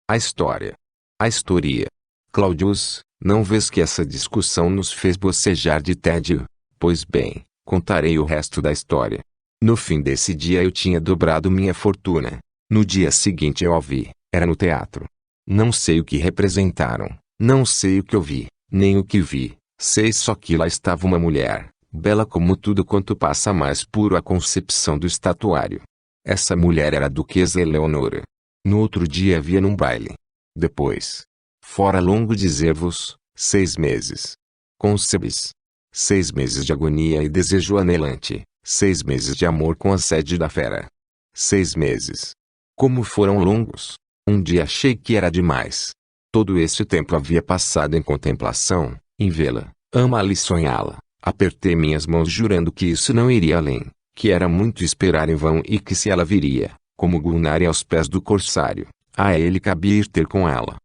A história. A historia. Claudius, não vês que essa discussão nos fez bocejar de tédio? Pois bem, contarei o resto da história. No fim desse dia eu tinha dobrado minha fortuna. No dia seguinte eu a vi, era no teatro. Não sei o que representaram, não sei o que ouvi. Nem o que vi, sei só que lá estava uma mulher, bela como tudo quanto passa mais puro à concepção do estatuário. Essa mulher era a Duquesa Eleonora. No outro dia havia num baile. Depois. Fora longo dizer-vos, 6 meses. Concebes? 6 meses de agonia e desejo anelante, 6 meses de amor com a sede da fera. 6 meses. Como foram longos! Um dia achei que era demais. Todo esse tempo havia passado em contemplação, em vê-la, amá-la e sonhá-la. Apertei minhas mãos jurando que isso não iria além, que era muito esperar em vão e que se ela viria, como Gulnare aos pés do corsário, a ele cabia ir ter com ela.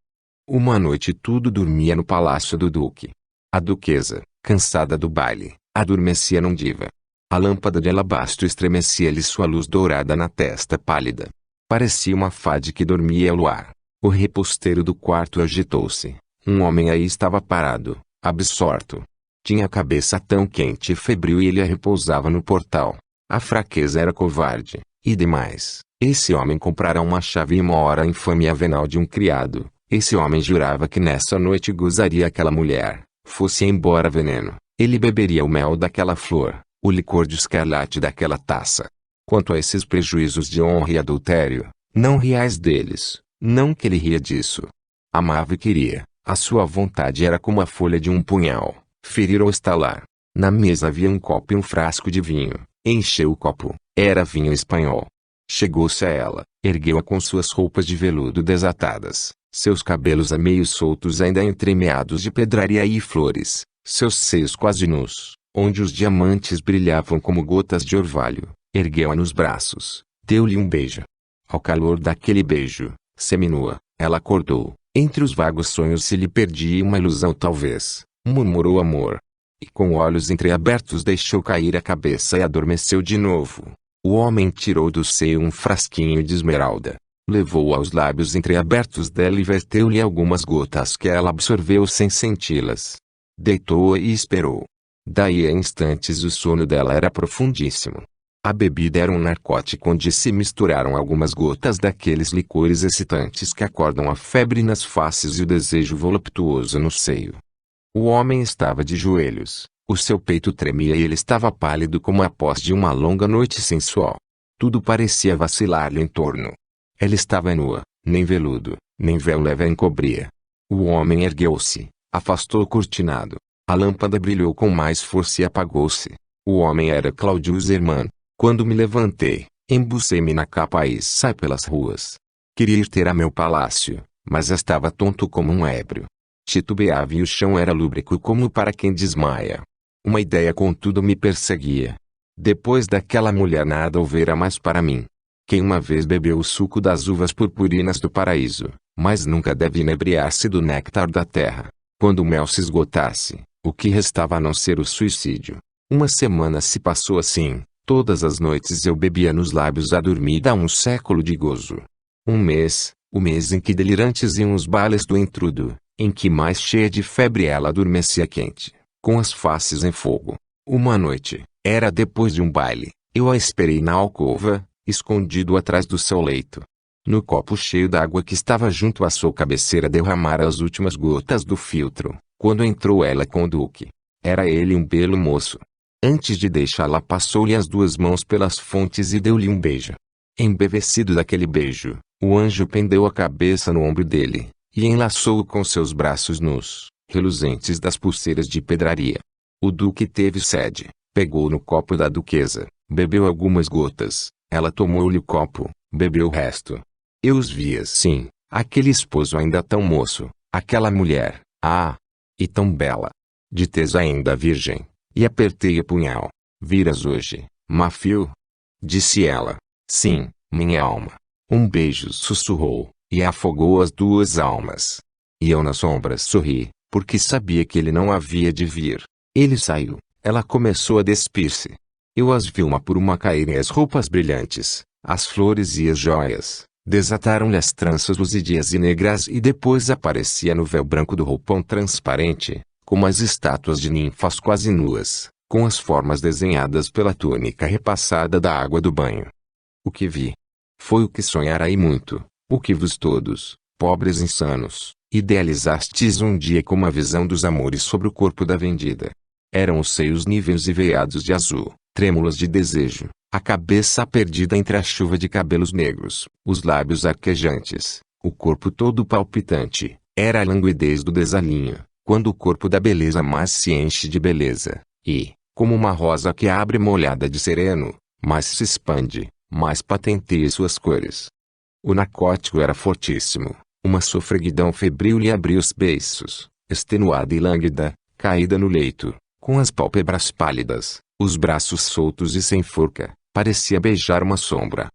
Uma noite tudo dormia no palácio do duque. A duquesa, Cansada do baile, adormecia num diva. A lâmpada de alabastro estremecia-lhe sua luz dourada na testa pálida. Parecia uma fade que dormia ao luar. O reposteiro do quarto agitou-se. Um homem aí estava parado, absorto. Tinha a cabeça tão quente e febril e ele a repousava no portal. A fraqueza era covarde. E demais, esse homem comprara uma chave e mora a infâmia venal de um criado. Esse homem jurava que nessa noite gozaria aquela mulher. Fosse embora veneno, ele beberia o mel daquela flor, o licor de escarlate daquela taça. Quanto a esses prejuízos de honra e adultério, não riais deles, não que ele ria disso. Amava e queria, a sua vontade era como a folha de um punhal, ferir ou estalar. Na mesa havia um copo e um frasco de vinho. Encheu o copo, era vinho espanhol. Chegou-se a ela, ergueu-a com suas roupas de veludo desatadas, seus cabelos a meio soltos ainda entremeados de pedraria e flores, seus seios quase nus, onde os diamantes brilhavam como gotas de orvalho, ergueu-a nos braços, deu-lhe um beijo. Ao calor daquele beijo, seminua, ela acordou, entre os vagos sonhos se lhe perdia uma ilusão talvez, murmurou amor. E com olhos entreabertos deixou cair a cabeça e adormeceu de novo. O homem tirou do seio um frasquinho de esmeralda, levou-o aos lábios entreabertos dela e verteu-lhe algumas gotas que ela absorveu sem senti-las. Deitou-a e esperou. Daí a instantes o sono dela era profundíssimo. A bebida era um narcótico onde se misturaram algumas gotas daqueles licores excitantes que acordam a febre nas faces e o desejo voluptuoso no seio. O homem estava de joelhos, o seu peito tremia e ele estava pálido como após de uma longa noite sensual. Tudo parecia vacilar-lhe em torno. Ela estava nua, nem veludo, nem véu leve a encobria. O homem ergueu-se, afastou o cortinado. A lâmpada brilhou com mais força e apagou-se. O homem era Cláudio Zerman. Quando me levantei, embucei-me na capa e saí pelas ruas. Queria ir ter a meu palácio, mas estava tonto como um ébrio. Titubeava e o chão era lúbrico como para quem desmaia. Uma ideia contudo me perseguia. Depois daquela mulher nada houvera mais para mim. Quem uma vez bebeu o suco das uvas purpurinas do paraíso, mas nunca deve inebriar-se do néctar da terra. Quando o mel se esgotasse, o que restava a não ser o suicídio? Uma semana se passou assim, todas as noites eu bebia nos lábios a dormir a um século de gozo. Um mês, o mês em que delirantes iam os bailes do intrudo, em que mais cheia de febre ela adormecia quente, com as faces em fogo. Uma noite, era depois de um baile, eu a esperei na alcova, escondido atrás do seu leito. No copo cheio d'água que estava junto à sua cabeceira derramara as últimas gotas do filtro, quando entrou ela com o duque. Era ele um belo moço. Antes de deixá-la passou-lhe as duas mãos pelas fontes e deu-lhe um beijo. Embevecido daquele beijo, o anjo pendeu a cabeça no ombro dele, e enlaçou-o com seus braços nus, reluzentes das pulseiras de pedraria. O duque teve sede, pegou no copo da duquesa, bebeu algumas gotas, ela tomou-lhe o copo, bebeu o resto. Eu os vi assim, aquele esposo ainda tão moço, aquela mulher, e tão bela, de tez ainda virgem, e apertei o punhal. Viras hoje, Mafio? Disse ela. Sim, minha alma. Um beijo sussurrou, e afogou as duas almas. E eu na sombra sorri, porque sabia que ele não havia de vir. Ele saiu, ela começou a despir-se. Eu as vi uma por uma caírem as roupas brilhantes, as flores e as joias, desataram-lhe as tranças luzidias e negras e depois aparecia no véu branco do roupão transparente, como as estátuas de ninfas quase nuas, com as formas desenhadas pela túnica repassada da água do banho. O que vi foi o que sonhara e muito, o que vos todos, pobres insanos, idealizastes um dia como a visão dos amores sobre o corpo da vendida. Eram os seios níveos e veiados de azul, trêmulos de desejo, a cabeça perdida entre a chuva de cabelos negros, os lábios arquejantes, o corpo todo palpitante. Era a languidez do desalinho, quando o corpo da beleza mais se enche de beleza, e, como uma rosa que abre molhada de sereno, mais se expande, mais patenteia suas cores. O narcótico era fortíssimo, uma sofreguidão febril lhe abria os beiços, extenuada e lânguida, caída no leito, com as pálpebras pálidas, os braços soltos e sem forca, parecia beijar uma sombra.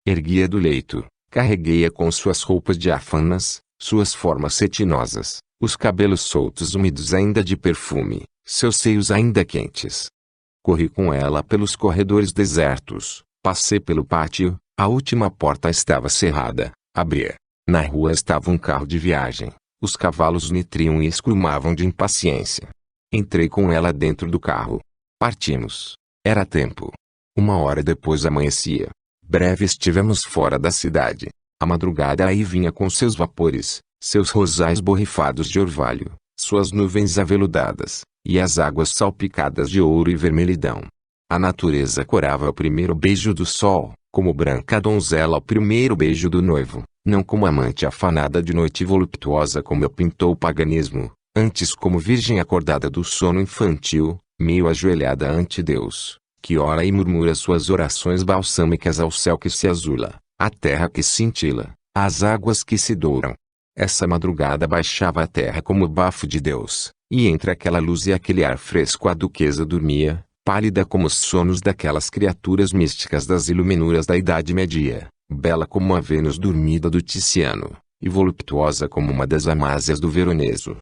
Erguia do leito, carreguei-a com suas roupas diáfanas, suas formas cetinosas, os cabelos soltos úmidos ainda de perfume, seus seios ainda quentes. Corri com ela pelos corredores desertos, passei pelo pátio, a última porta estava cerrada, abri. Na rua estava um carro de viagem, os cavalos nitriam e escrumavam de impaciência. Entrei com ela dentro do carro. Partimos. Era tempo. 1 hora depois amanhecia. Breve estivemos fora da cidade. A madrugada aí vinha com seus vapores, seus rosais borrifados de orvalho, suas nuvens aveludadas, e as águas salpicadas de ouro e vermelhidão. A natureza corava o primeiro beijo do sol, como branca donzela ao primeiro beijo do noivo, não como amante afanada de noite voluptuosa como eu pintou o paganismo, antes como virgem acordada do sono infantil, meio ajoelhada ante Deus, que ora e murmura suas orações balsâmicas ao céu que se azula, à terra que cintila, às águas que se douram. Essa madrugada baixava a terra como o bafo de Deus, e entre aquela luz e aquele ar fresco a duquesa dormia, pálida como os sonos daquelas criaturas místicas das iluminuras da Idade Média, bela como uma Vênus dormida do Ticiano, e voluptuosa como uma das Amásias do Veroneso.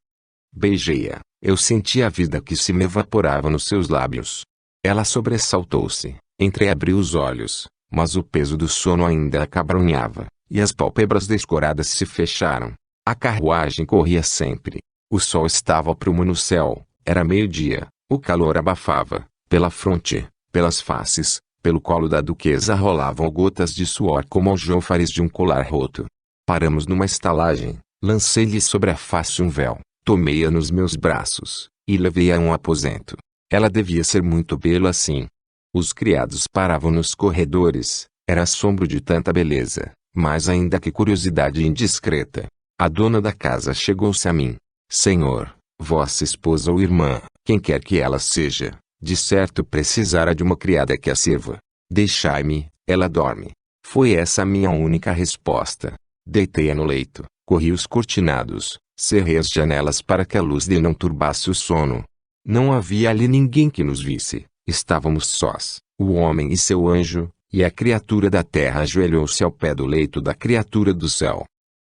Beijei-a, eu senti a vida que se me evaporava nos seus lábios. Ela sobressaltou-se, entreabriu os olhos, mas o peso do sono ainda a cabrunhava, e as pálpebras descoradas se fecharam. A carruagem corria sempre. O sol estava ao prumo no céu, era meio-dia, o calor abafava, pela fronte, pelas faces, pelo colo da duquesa rolavam gotas de suor como aljofares de um colar roto. Paramos numa estalagem, lancei-lhe sobre a face um véu, tomei-a nos meus braços, e levei-a a um aposento. Ela devia ser muito bela assim. Os criados paravam nos corredores, era assombro de tanta beleza, mas ainda que curiosidade indiscreta. A dona da casa chegou-se a mim. Senhor, vossa esposa ou irmã, quem quer que ela seja, de certo precisará de uma criada que a sirva. Deixai-me, ela dorme. Foi essa a minha única resposta. Deitei-a no leito, corri os cortinados, cerrei as janelas para que a luz dele não turbasse o sono. Não havia ali ninguém que nos visse, estávamos sós, o homem e seu anjo, e a criatura da terra ajoelhou-se ao pé do leito da criatura do céu.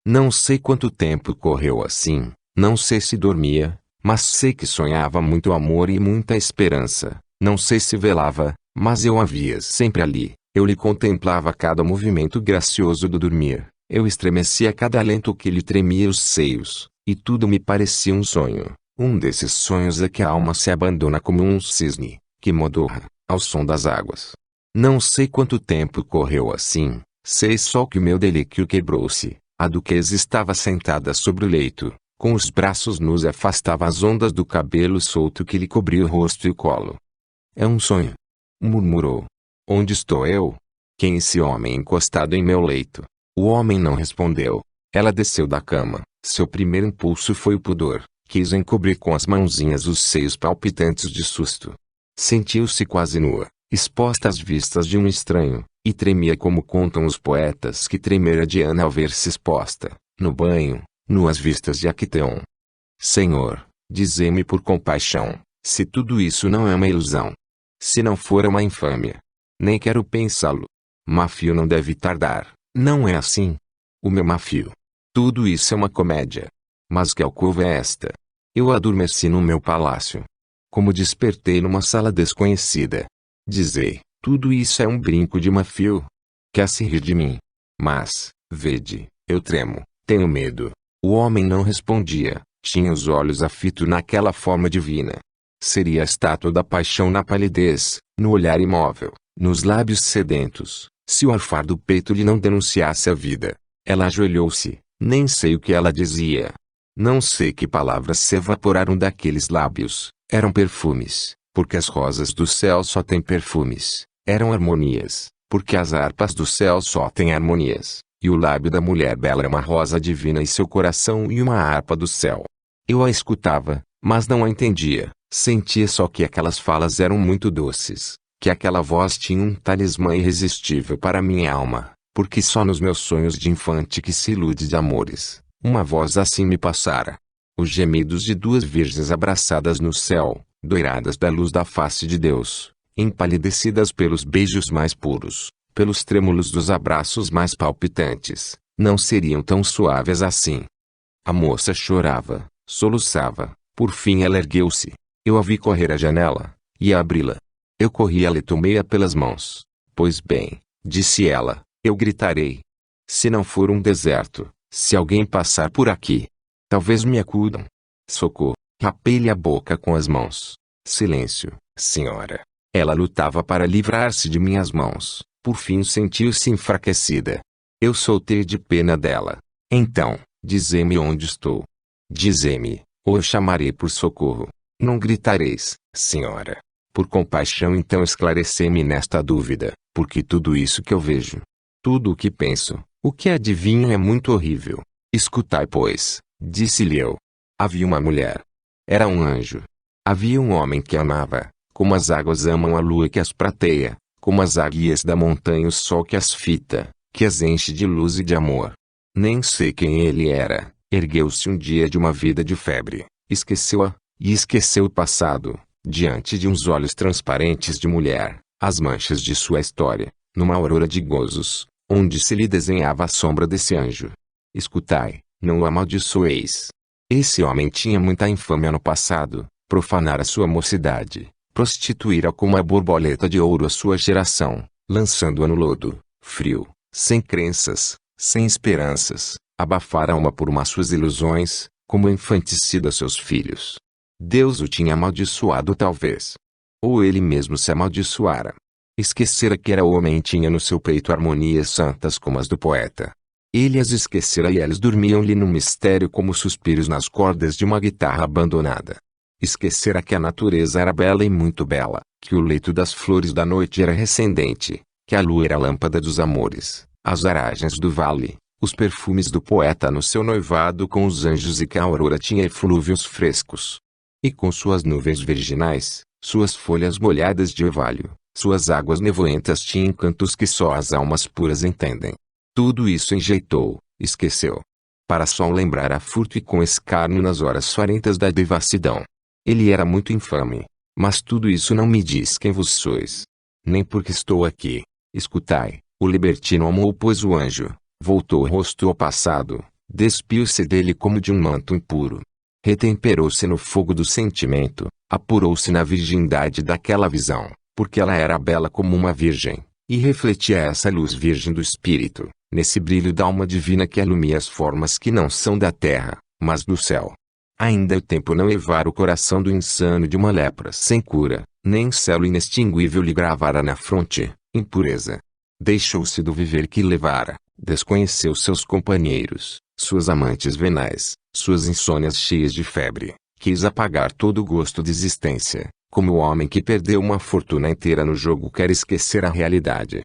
Não sei quanto tempo correu assim, não sei se dormia, mas sei que sonhava muito amor e muita esperança, não sei se velava, mas eu a via sempre ali, eu lhe contemplava a cada movimento gracioso do dormir, eu estremecia a cada alento que lhe tremia os seios, e tudo me parecia um sonho, um desses sonhos a que a alma se abandona como um cisne, que modorra, ao som das águas. Não sei quanto tempo correu assim, sei só que o meu delíquio quebrou-se. A duquesa estava sentada sobre o leito, com os braços nus e afastava as ondas do cabelo solto que lhe cobria o rosto e o colo. É um sonho, murmurou. Onde estou eu? Quem é esse homem encostado em meu leito? O homem não respondeu. Ela desceu da cama. Seu primeiro impulso foi o pudor. Quis encobrir com as mãozinhas os seios palpitantes de susto. Sentiu-se quase nua, exposta às vistas de um estranho, e tremia como contam os poetas que tremera Diana ao ver-se exposta, no banho, nuas vistas de Acteon. Senhor, dizei-me por compaixão, se tudo isso não é uma ilusão. Se não for uma infâmia. Nem quero pensá-lo. Mafio não deve tardar, não é assim? O meu mafio. Tudo isso é uma comédia. Mas que alcova é esta? Eu adormeci no meu palácio. Como despertei numa sala desconhecida. Dizei, tudo isso é um brinco de mafio. Quer se rir de mim? Mas, vede, eu tremo, tenho medo. O homem não respondia, tinha os olhos afitos naquela forma divina. Seria a estátua da paixão na palidez, no olhar imóvel, nos lábios sedentos, se o arfar do peito lhe não denunciasse a vida. Ela ajoelhou-se, nem sei o que ela dizia. Não sei que palavras se evaporaram daqueles lábios, eram perfumes, porque as rosas do céu só têm perfumes. Eram harmonias, porque as harpas do céu só têm harmonias, e o lábio da mulher bela é uma rosa divina e seu coração e uma harpa do céu. Eu a escutava, mas não a entendia, sentia só que aquelas falas eram muito doces, que aquela voz tinha um talismã irresistível para minha alma, porque só nos meus sonhos de infante que se ilude de amores, uma voz assim me passara. Os gemidos de duas virgens abraçadas no céu, doiradas da luz da face de Deus, empalidecidas pelos beijos mais puros, pelos trêmulos dos abraços mais palpitantes, não seriam tão suaves assim. A moça chorava, soluçava, por fim ela ergueu-se. Eu a vi correr à janela, e a abri-la. Eu corri ela e tomei-a pelas mãos. Pois bem, disse ela, eu gritarei. Se não for um deserto, se alguém passar por aqui, talvez me acudam. Socorro. Rapei-lhe a boca com as mãos. Silêncio, senhora. Ela lutava para livrar-se de minhas mãos. Por fim sentiu-se enfraquecida. Eu soltei de pena dela. Então, dizei-me onde estou. Dizei-me, ou eu chamarei por socorro. Não gritareis, senhora. Por compaixão então esclarecei-me nesta dúvida, porque tudo isso que eu vejo, tudo o que penso, o que adivinho é muito horrível. Escutai pois, disse-lhe eu. Havia uma mulher. Era um anjo. Havia um homem que amava, como as águas amam a lua que as prateia, como as águias da montanha o sol que as fita, que as enche de luz e de amor. Nem sei quem ele era, ergueu-se um dia de uma vida de febre, esqueceu-a, e esqueceu o passado, diante de uns olhos transparentes de mulher, as manchas de sua história, numa aurora de gozos, onde se lhe desenhava a sombra desse anjo. Escutai, não o amaldiçoeis. Esse homem tinha muita infâmia no passado, profanara sua mocidade, prostituíra como a borboleta de ouro a sua geração, lançando-a no lodo, frio, sem crenças, sem esperanças, abafara uma por uma suas ilusões, como infanticida seus filhos. Deus o tinha amaldiçoado talvez. Ou ele mesmo se amaldiçoara. Esquecera que era homem e tinha no seu peito harmonias santas como as do poeta. Ele as esquecera e elas dormiam-lhe num mistério como suspiros nas cordas de uma guitarra abandonada. Esquecera que a natureza era bela e muito bela, que o leito das flores da noite era recendente, que a lua era a lâmpada dos amores, as aragens do vale, os perfumes do poeta no seu noivado com os anjos e que a aurora tinha eflúvios frescos. E com suas nuvens virginais, suas folhas molhadas de orvalho, suas águas nevoentas tinha encantos que só as almas puras entendem. Tudo isso enjeitou, esqueceu. Para só lembrar a furto e com escárnio nas horas farentas da devassidão. Ele era muito infame. Mas tudo isso não me diz quem vos sois. Nem porque estou aqui. Escutai, o libertino amou pois o anjo, voltou o rosto ao passado, despiu-se dele como de um manto impuro. Retemperou-se no fogo do sentimento, apurou-se na virgindade daquela visão, porque ela era bela como uma virgem, e refletia essa luz virgem do espírito, nesse brilho da alma divina que alumia as formas que não são da terra, mas do céu. Ainda o tempo não levara o coração do insano de uma lepra sem cura, nem celo inextinguível lhe gravara na fronte, impureza. Deixou-se do viver que levara, desconheceu seus companheiros, suas amantes venais, suas insônias cheias de febre, quis apagar todo o gosto de existência, como o homem que perdeu uma fortuna inteira no jogo quer esquecer a realidade.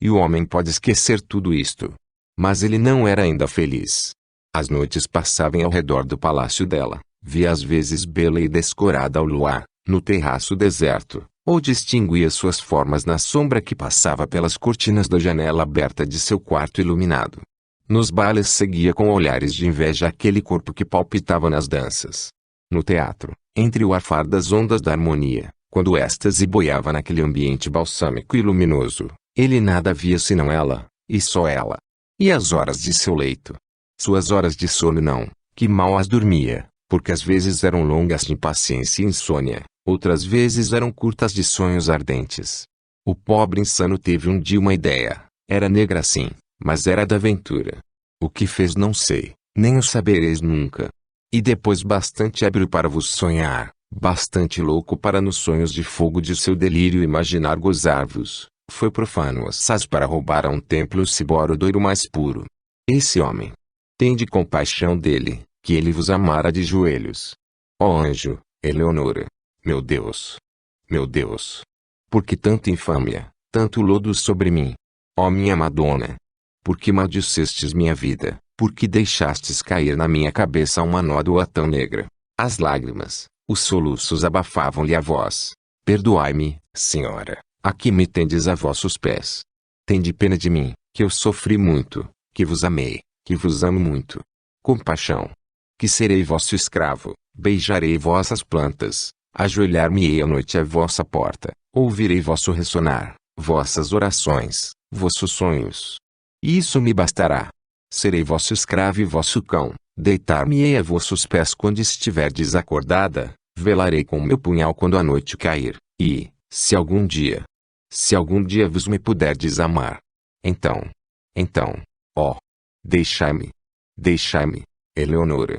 E o homem pode esquecer tudo isto. Mas ele não era ainda feliz. As noites passavam ao redor do palácio dela, via às vezes bela e descorada ao luar, no terraço deserto, ou distinguia suas formas na sombra que passava pelas cortinas da janela aberta de seu quarto iluminado. Nos bailes seguia com olhares de inveja aquele corpo que palpitava nas danças. No teatro, entre o arfar das ondas da harmonia, quando o êxtase boiava naquele ambiente balsâmico e luminoso, ele nada via senão ela, e só ela. E as horas de seu leito? Suas horas de sono não, que mal as dormia, porque às vezes eram longas de impaciência e insônia, outras vezes eram curtas de sonhos ardentes. O pobre insano teve um dia uma ideia, era negra sim, mas era da aventura. O que fez não sei, nem o sabereis nunca. E depois bastante ébrio para vos sonhar, bastante louco para nos sonhos de fogo de seu delírio imaginar gozar-vos, foi profano assaz para roubar a um templo o ciboro-doiro mais puro. Esse homem, tende compaixão dele, que ele vos amara de joelhos. Ó anjo, Eleonora, meu Deus! Meu Deus! Por que tanta infâmia, tanto lodo sobre mim? Ó minha Madonna! Por que maldicestes minha vida? Por que deixastes cair na minha cabeça uma nódoa tão negra? As lágrimas, os soluços abafavam-lhe a voz. Perdoai-me, senhora, aqui me tendes a vossos pés. Tende pena de mim, que eu sofri muito, que vos amei, que vos amo muito. Compaixão. Que serei vosso escravo, beijarei vossas plantas, ajoelhar-me-ei à noite à vossa porta, ouvirei vosso ressonar, vossas orações, vossos sonhos. Isso me bastará. Serei vosso escravo e vosso cão, deitar-me-ei a vossos pés quando estiverdes acordada, Velarei com meu punhal quando a noite cair, e, se algum dia vos me puderdes amar, então, ó, deixai-me, Eleonora,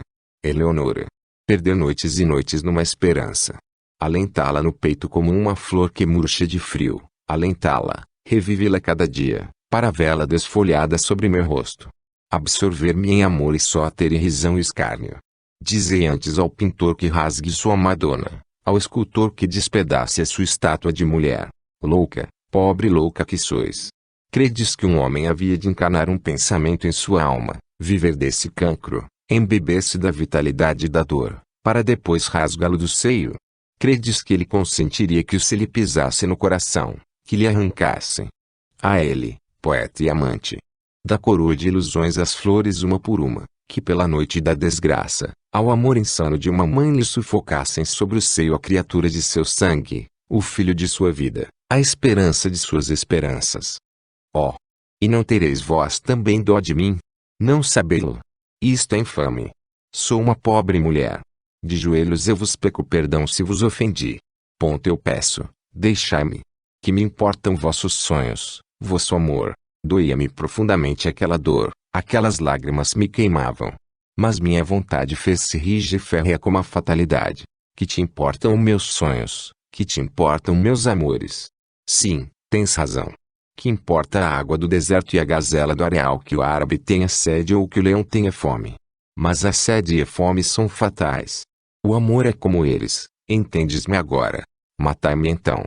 perder noites e noites numa esperança, alentá-la no peito como uma flor que murcha de frio, alentá-la, revivi-la cada dia, para vê-la desfolhada sobre meu rosto, absorver-me em amor e só ter risão e escárnio. Dizei antes ao pintor que rasgue sua Madonna, ao escultor que despedace a sua estátua de mulher. Louca, pobre louca que sois. Credes que um homem havia de encarnar um pensamento em sua alma, viver desse cancro, embeber-se da vitalidade da dor, para depois rasgá-lo do seio? Credes que ele consentiria que o se lhe pisasse no coração, que lhe arrancassem? A ele, poeta e amante, da coroa de ilusões as flores uma por uma, que pela noite da desgraça, ao amor insano de uma mãe lhe sufocassem sobre o seio a criatura de seu sangue, o filho de sua vida, a esperança de suas esperanças. Oh! E não tereis vós também dó de mim? Não sabê-lo? Isto é infame. Sou uma pobre mulher. De joelhos eu vos peço perdão se vos ofendi. Eu peço, deixai-me. Que me importam vossos sonhos, vosso amor. Doía-me profundamente aquela dor, aquelas lágrimas me queimavam. Mas minha vontade fez-se rija e férrea como a fatalidade. Que te importam meus sonhos, que te importam meus amores? Sim, tens razão. Que importa a água do deserto e a gazela do areal que o árabe tenha sede ou que o leão tenha fome? Mas a sede e a fome são fatais. O amor é como eles, entendes-me agora? Matai-me então.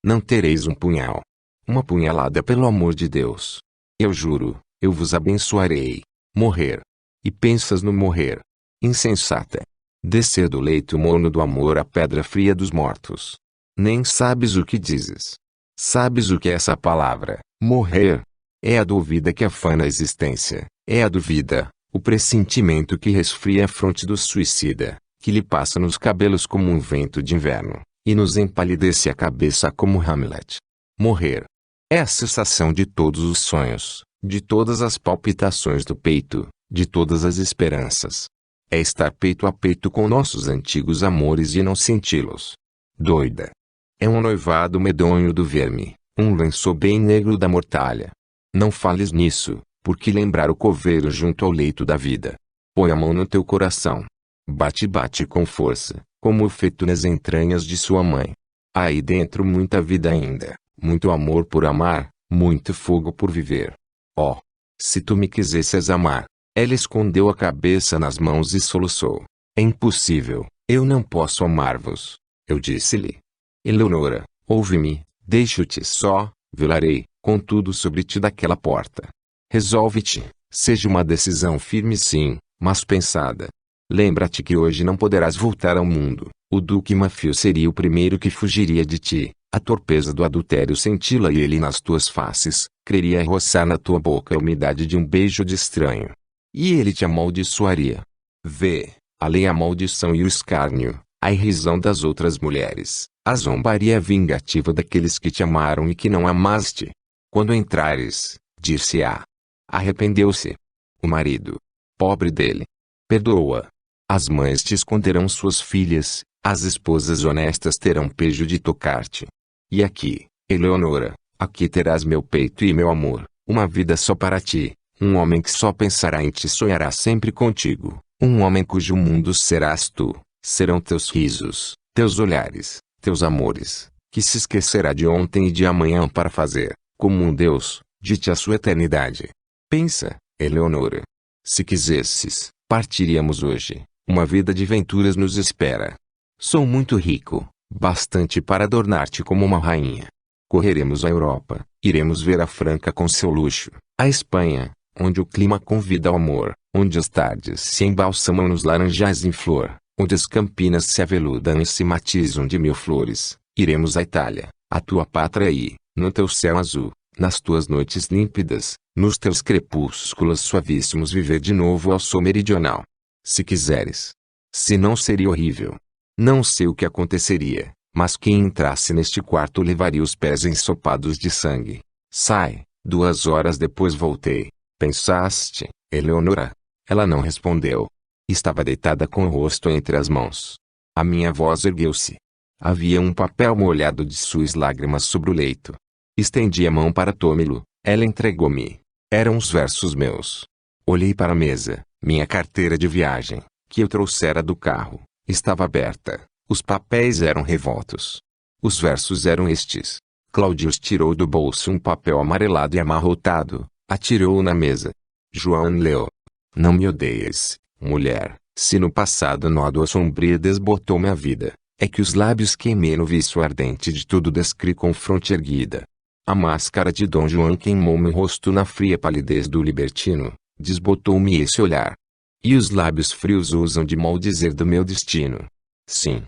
Não tereis um punhal. Uma punhalada pelo amor de Deus. Eu juro, eu vos abençoarei. Morrer. E pensas no morrer? Insensata. Descer do leito morno do amor à pedra fria dos mortos. Nem sabes o que dizes. Sabes o que é essa palavra, morrer? É a dúvida que afana a existência, é a dúvida, o pressentimento que resfria a fronte do suicida, que lhe passa nos cabelos como um vento de inverno, e nos empalidece a cabeça como Hamlet. Morrer. É a cessação de todos os sonhos, de todas as palpitações do peito, de todas as esperanças. É estar peito a peito com nossos antigos amores e não senti-los. Doida. É um noivado medonho do verme, um lençol bem negro da mortalha. Não fales nisso, porque lembrar o coveiro junto ao leito da vida. Põe a mão no teu coração. Bate com força, como o feto nas entranhas de sua mãe. Há aí dentro muita vida ainda, muito amor por amar, muito fogo por viver. Oh! Se tu me quisesses amar. Ela escondeu a cabeça nas mãos e soluçou. É impossível, eu não posso amar-vos. Eu disse-lhe. Eleonora, ouve-me, deixo-te só, velarei, contudo sobre ti daquela porta. Resolve-te, seja uma decisão firme sim, mas pensada. Lembra-te que hoje não poderás voltar ao mundo, o duque Mafio seria o primeiro que fugiria de ti, a torpeza do adultério senti-la e ele nas tuas faces, queria roçar na tua boca a umidade de um beijo de estranho. E ele te amaldiçoaria. Vê, além a maldição e o escárnio, a irrisão das outras mulheres, a zombaria vingativa daqueles que te amaram e que não amaste. Quando entrares, dir-se-á. Arrependeu-se. O marido. Pobre dele. Perdoa. As mães te esconderão suas filhas, as esposas honestas terão pejo de tocar-te. E aqui, Eleonora, aqui terás meu peito e meu amor, uma vida só para ti, um homem que só pensará em ti sonhará sempre contigo, um homem cujo mundo serás tu, serão teus risos, teus olhares, teus amores, que se esquecerá de ontem e de amanhã para fazer, como um Deus, de ti a sua eternidade. Pensa, Eleonora. Se quisesses, partiríamos hoje, uma vida de venturas nos espera. Sou muito rico, bastante para adornar-te como uma rainha. Correremos à Europa, iremos ver a Franca com seu luxo, a Espanha, onde o clima convida ao amor, onde as tardes se embalsamam nos laranjais em flor, onde as campinas se aveludam e se matizam de mil flores. Iremos à Itália, a tua pátria e, no teu céu azul, nas tuas noites límpidas, nos teus crepúsculos suavíssimos viver de novo ao sol meridional. Se quiseres. Se não seria horrível. Não sei o que aconteceria, mas quem entrasse neste quarto levaria os pés ensopados de sangue. Sai. 2 horas depois voltei. Pensaste, Eleonora? Ela não respondeu. Estava deitada com o rosto entre as mãos. A minha voz ergueu-se. Havia um papel molhado de suas lágrimas sobre o leito. Estendi a mão para tomá-lo. Ela entregou-me. Eram os versos meus. Olhei para a mesa. Minha carteira de viagem, que eu trouxera do carro, estava aberta. Os papéis eram revoltos. Os versos eram estes. Claudius tirou do bolso um papel amarelado e amarrotado, atirou-o na mesa. João leu. Não me odeies, mulher, se no passado nódoa sombria desbotou minha vida, é que os lábios queimei no vício ardente de tudo descri com fronte erguida. A máscara de Dom João queimou meu rosto na fria palidez do libertino, desbotou-me esse olhar. E os lábios frios usam de maldizer do meu destino. Sim.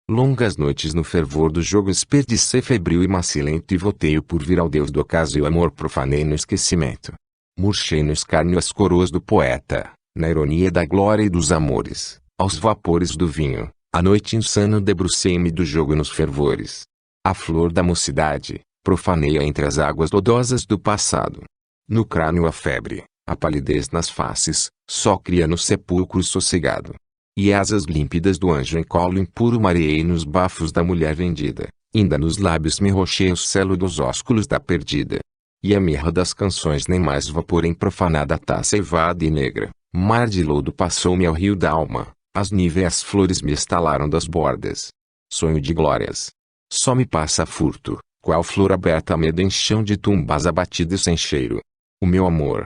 Longas noites no fervor do jogo desperdicei febril e macilento e votei por vir ao Deus do ocaso e o amor profanei no esquecimento. Murchei no escárnio as coroas do poeta, na ironia da glória e dos amores, aos vapores do vinho, à noite insano debrucei-me do jogo nos fervores. A flor da mocidade, profanei-a entre as águas lodosas do passado. No crânio a febre, a palidez nas faces, só cria no sepulcro sossegado. E asas límpidas do anjo em colo impuro mareei nos bafos da mulher vendida, ainda nos lábios me rochei o selo dos ósculos da perdida. E a mirra das canções nem mais vapor em profanada taça evada e negra, mar de lodo passou-me ao rio da alma, as níveas flores me estalaram das bordas. Sonho de glórias. Só me passa furto, qual flor aberta a medo em chão de tumbas abatidas sem cheiro. O meu amor.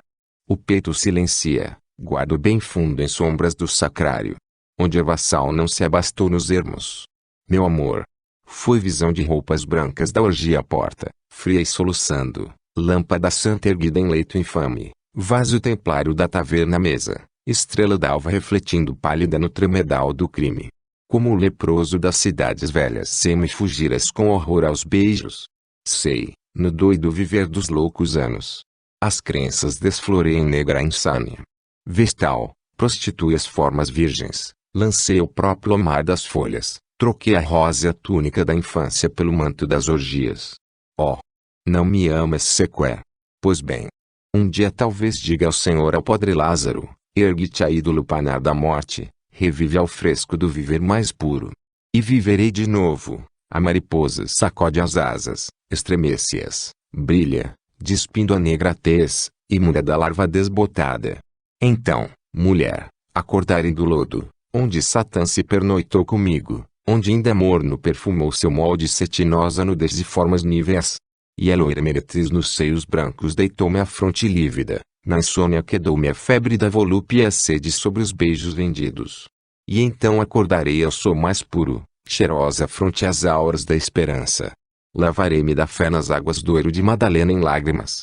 O peito silencia, guardo bem fundo em sombras do sacrário, onde a vassal não se abastou nos ermos. Meu amor. Foi visão de roupas brancas da orgia à porta, fria e soluçando, lâmpada santa erguida em leito infame, vaso templário da taverna à mesa, estrela d'alva refletindo pálida no tremedal do crime. Como o leproso das cidades velhas sei-me fugiras com horror aos beijos. Sei, no doido viver dos loucos anos, as crenças desflorei em negra insânia. Vestal, prostitui as formas virgens, lancei o próprio mar das folhas, troquei a rosa túnica da infância pelo manto das orgias. Oh! Não me amas sequer. Pois bem. Um dia talvez diga ao Senhor ao podre Lázaro, ergue-te a ídolo panar da morte, revive ao fresco do viver mais puro. E viverei de novo. A mariposa sacode as asas, estremece-as, brilha, despindo a negra tez, imunda da larva desbotada. Então, mulher, acordarei do lodo, onde Satã se pernoitou comigo, onde ainda morno perfumou seu molde cetinosa nudez de formas níveas. E a loira meretriz nos seios brancos deitou-me a fronte lívida, na insônia quedou-me a febre da volúpia e a sede sobre os beijos vendidos. E então acordarei eu sou mais puro, cheirosa fronte às auras da esperança. Lavarei-me da fé nas águas do Ero de Madalena em lágrimas.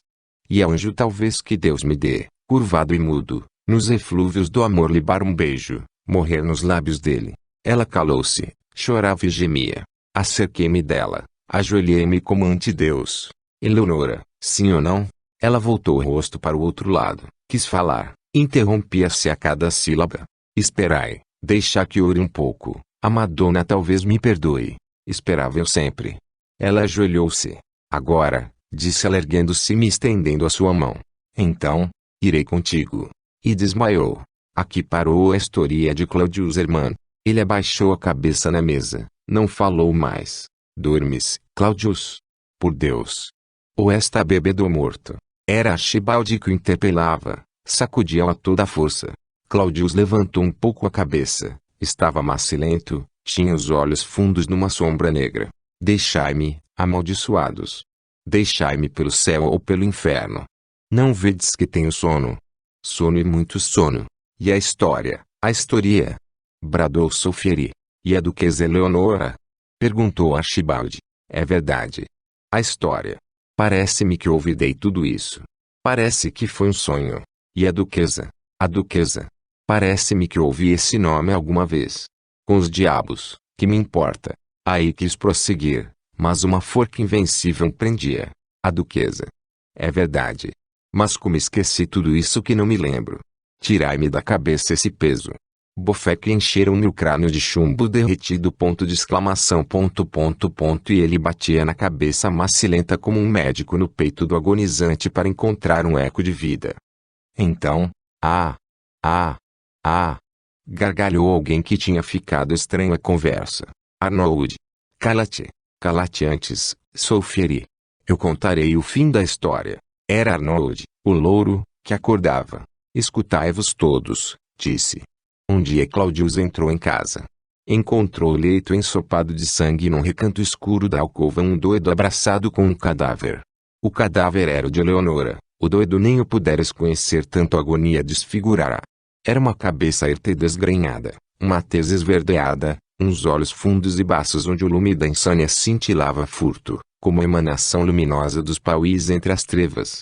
E a anjo talvez que Deus me dê, curvado e mudo, nos eflúvios do amor libar um beijo, morrer nos lábios dele. Ela calou-se, chorava e gemia. Acerquei-me dela, ajoelhei-me como ante Deus. Eleonora, sim ou não? Ela voltou o rosto para o outro lado, quis falar, interrompia-se a cada sílaba. Esperai, deixa que ore um pouco, a Madonna talvez me perdoe. Esperava eu sempre. Ela ajoelhou-se. Agora, disse ela erguendo-se e me estendendo a sua mão. Então, irei contigo. E desmaiou. Aqui parou a história de Claudius Hermann. Ele abaixou a cabeça na mesa, não falou mais. Dormes, Claudius? Por Deus! Ou esta bebedo morto? Era Archibaldi que o interpelava, sacudia-o a toda a força. Claudius levantou um pouco a cabeça, estava macilento, tinha os olhos fundos numa sombra negra. Deixai-me, amaldiçoados. Deixai-me pelo céu ou pelo inferno. Não vedes que tenho sono? Sono e muito sono. E a história, a historia? Bradou Sofieri. E a duquesa Eleonora? Perguntou Archibaldi. É verdade. A história. Parece-me que ouvidei tudo isso. Parece que foi um sonho. E a duquesa? A duquesa. Parece-me que ouvi esse nome alguma vez. Com os diabos, que me importa? Aí quis prosseguir, mas uma forca invencível prendia. A duquesa. É verdade. Mas como esqueci tudo isso que não me lembro. Tirai-me da cabeça esse peso. Bofeque encheram-me o crânio de chumbo derretido. E ele batia na cabeça macilenta como um médico no peito do agonizante para encontrar um eco de vida. Então, Gargalhou alguém que tinha ficado estranho à conversa. Arnold. Cala-te. Cala-te antes, sou Fieri. Eu contarei o fim da história. Era Arnold, o louro, que acordava. Escutai-vos todos, disse. Um dia Claudius entrou em casa. Encontrou o leito ensopado de sangue e num recanto escuro da alcova um doido abraçado com um cadáver. O cadáver era o de Eleonora. O doido nem o puderes conhecer, tanto agonia desfigurara. Era uma cabeça erta e desgrenhada, uma tez esverdeada, uns olhos fundos e baços onde o lume da insânia cintilava furto, como a emanação luminosa dos pauis entre as trevas.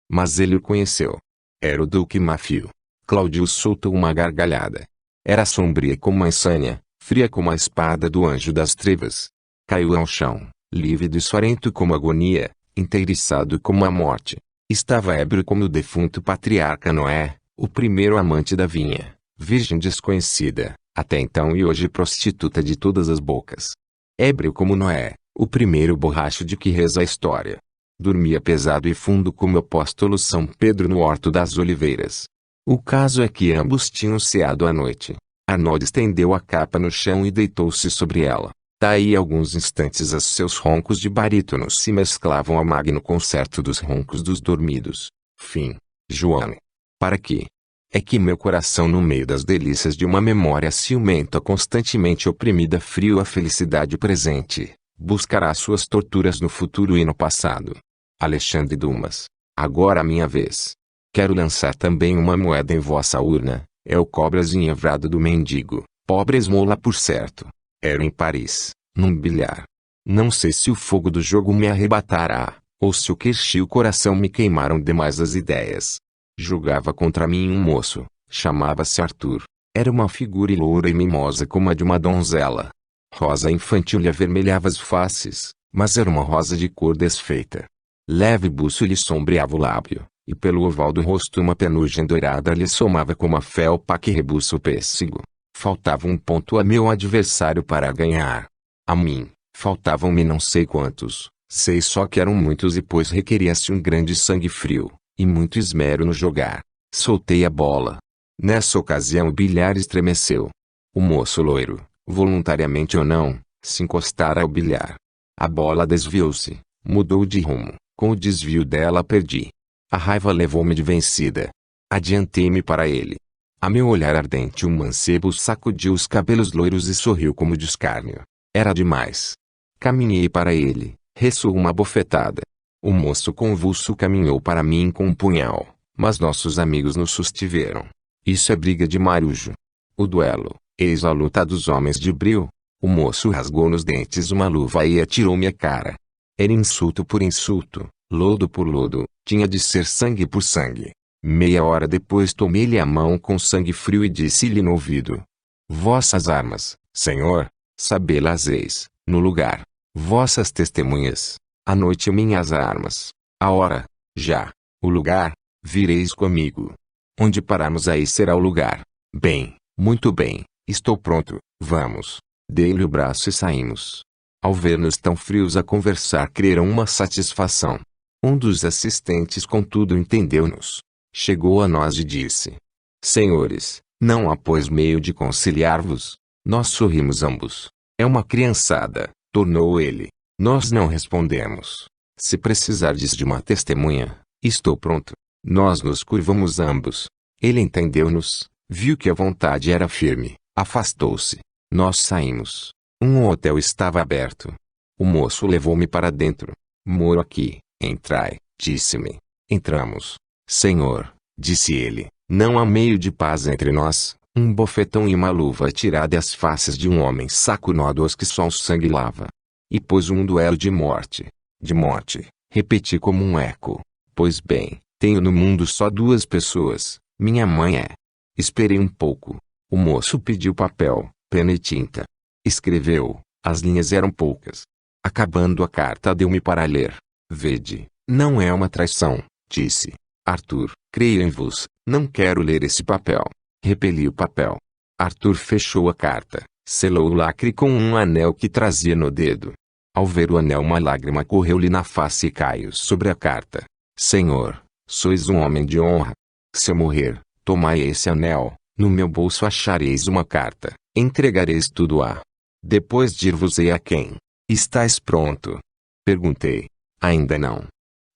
Mas ele o conheceu. Era o Duque Mafio. Claudius soltou uma gargalhada. Era sombria como a insânia, fria como a espada do anjo das trevas. Caiu ao chão, lívido e suarento como a agonia, inteiriçado como a morte. Estava ébrio como o defunto patriarca Noé, o primeiro amante da vinha, virgem desconhecida, até então e hoje prostituta de todas as bocas. Ébrio como Noé, o primeiro borracho de que reza a história. Dormia pesado e fundo como o apóstolo São Pedro no Horto das Oliveiras. O caso é que ambos tinham ceado à noite. Arnold estendeu a capa no chão e deitou-se sobre ela. Daí a alguns instantes os seus roncos de barítono se mesclavam ao magno concerto dos roncos dos dormidos. Fim. João. Para quê? É que meu coração no meio das delícias de uma memória ciumenta constantemente oprimida frio a felicidade presente, buscará suas torturas no futuro e no passado. Alexandre Dumas. Agora a minha vez. Quero lançar também uma moeda em vossa urna, é o cobras enhevrado do mendigo, pobre esmola por certo. Era em Paris, num bilhar. Não sei se o fogo do jogo me arrebatará, ou se o queixo e o coração me queimaram demais as ideias. Jogava contra mim um moço, chamava-se Arthur. Era uma figura loura e mimosa como a de uma donzela. Rosa infantil lhe avermelhava as faces, mas era uma rosa de cor desfeita. Leve buço lhe sombreava o lábio, e pelo oval do rosto uma penugem dourada lhe somava como a felpa que rebuça o pêssego. Faltava um ponto a meu adversário para ganhar. A mim, faltavam-me não sei quantos, sei só que eram muitos e pois requeria-se um grande sangue frio, e muito esmero no jogar. Soltei a bola. Nessa ocasião o bilhar estremeceu. O moço loiro, voluntariamente ou não, se encostara ao bilhar. A bola desviou-se, mudou de rumo, com o desvio dela perdi. A raiva levou-me de vencida. Adiantei-me para ele. A meu olhar ardente o mancebo sacudiu os cabelos loiros e sorriu como de escárnio. Era demais. Caminhei para ele, ressoou uma bofetada. O moço convulso caminhou para mim com um punhal, mas nossos amigos nos sustiveram. Isso é briga de marujo. O duelo, eis a luta dos homens de bril. O moço rasgou nos dentes uma luva e atirou-me à cara. Era insulto por insulto, lodo por lodo, tinha de ser sangue por sangue. Meia hora depois tomei-lhe a mão com sangue frio e disse-lhe no ouvido: vossas armas, senhor, sabê-las eis, no lugar. Vossas testemunhas, à noite minhas armas. A hora, já. O lugar, vireis comigo. Onde pararmos aí será o lugar. Bem, muito bem, estou pronto, vamos. Dei-lhe o braço e saímos. Ao ver-nos tão frios a conversar creram uma satisfação. Um dos assistentes contudo entendeu-nos. Chegou a nós e disse: senhores, não há pois meio de conciliar-vos? Nós sorrimos ambos. É uma criançada, tornou ele. Nós não respondemos. Se precisardes de uma testemunha, estou pronto. Nós nos curvamos ambos. Ele entendeu-nos, viu que a vontade era firme, afastou-se. Nós saímos. Um hotel estava aberto. O moço levou-me para dentro. Moro aqui, entrai, disse-me. Entramos. Senhor, disse ele, não há meio de paz entre nós. Um bofetão e uma luva tirada às faces de um homem saco nó dos que só o sangue lava. E pôs um duelo de morte. De morte, repeti como um eco. Pois bem, tenho no mundo só duas pessoas, minha mãe é. Esperei um pouco. O moço pediu papel, pena e tinta. Escreveu, as linhas eram poucas. Acabando a carta deu-me para ler. Vede, não é uma traição, disse. Arthur, creio em vos, não quero ler esse papel. Repeli o papel. Arthur fechou a carta, selou o lacre com um anel que trazia no dedo. Ao ver o anel uma lágrima correu-lhe na face e caiu sobre a carta. Senhor, sois um homem de honra. Se eu morrer, tomai esse anel, No meu bolso achareis uma carta. Entregareis tudo a. Depois dir-vos-ei a quem. Estais pronto? Perguntei. Ainda não.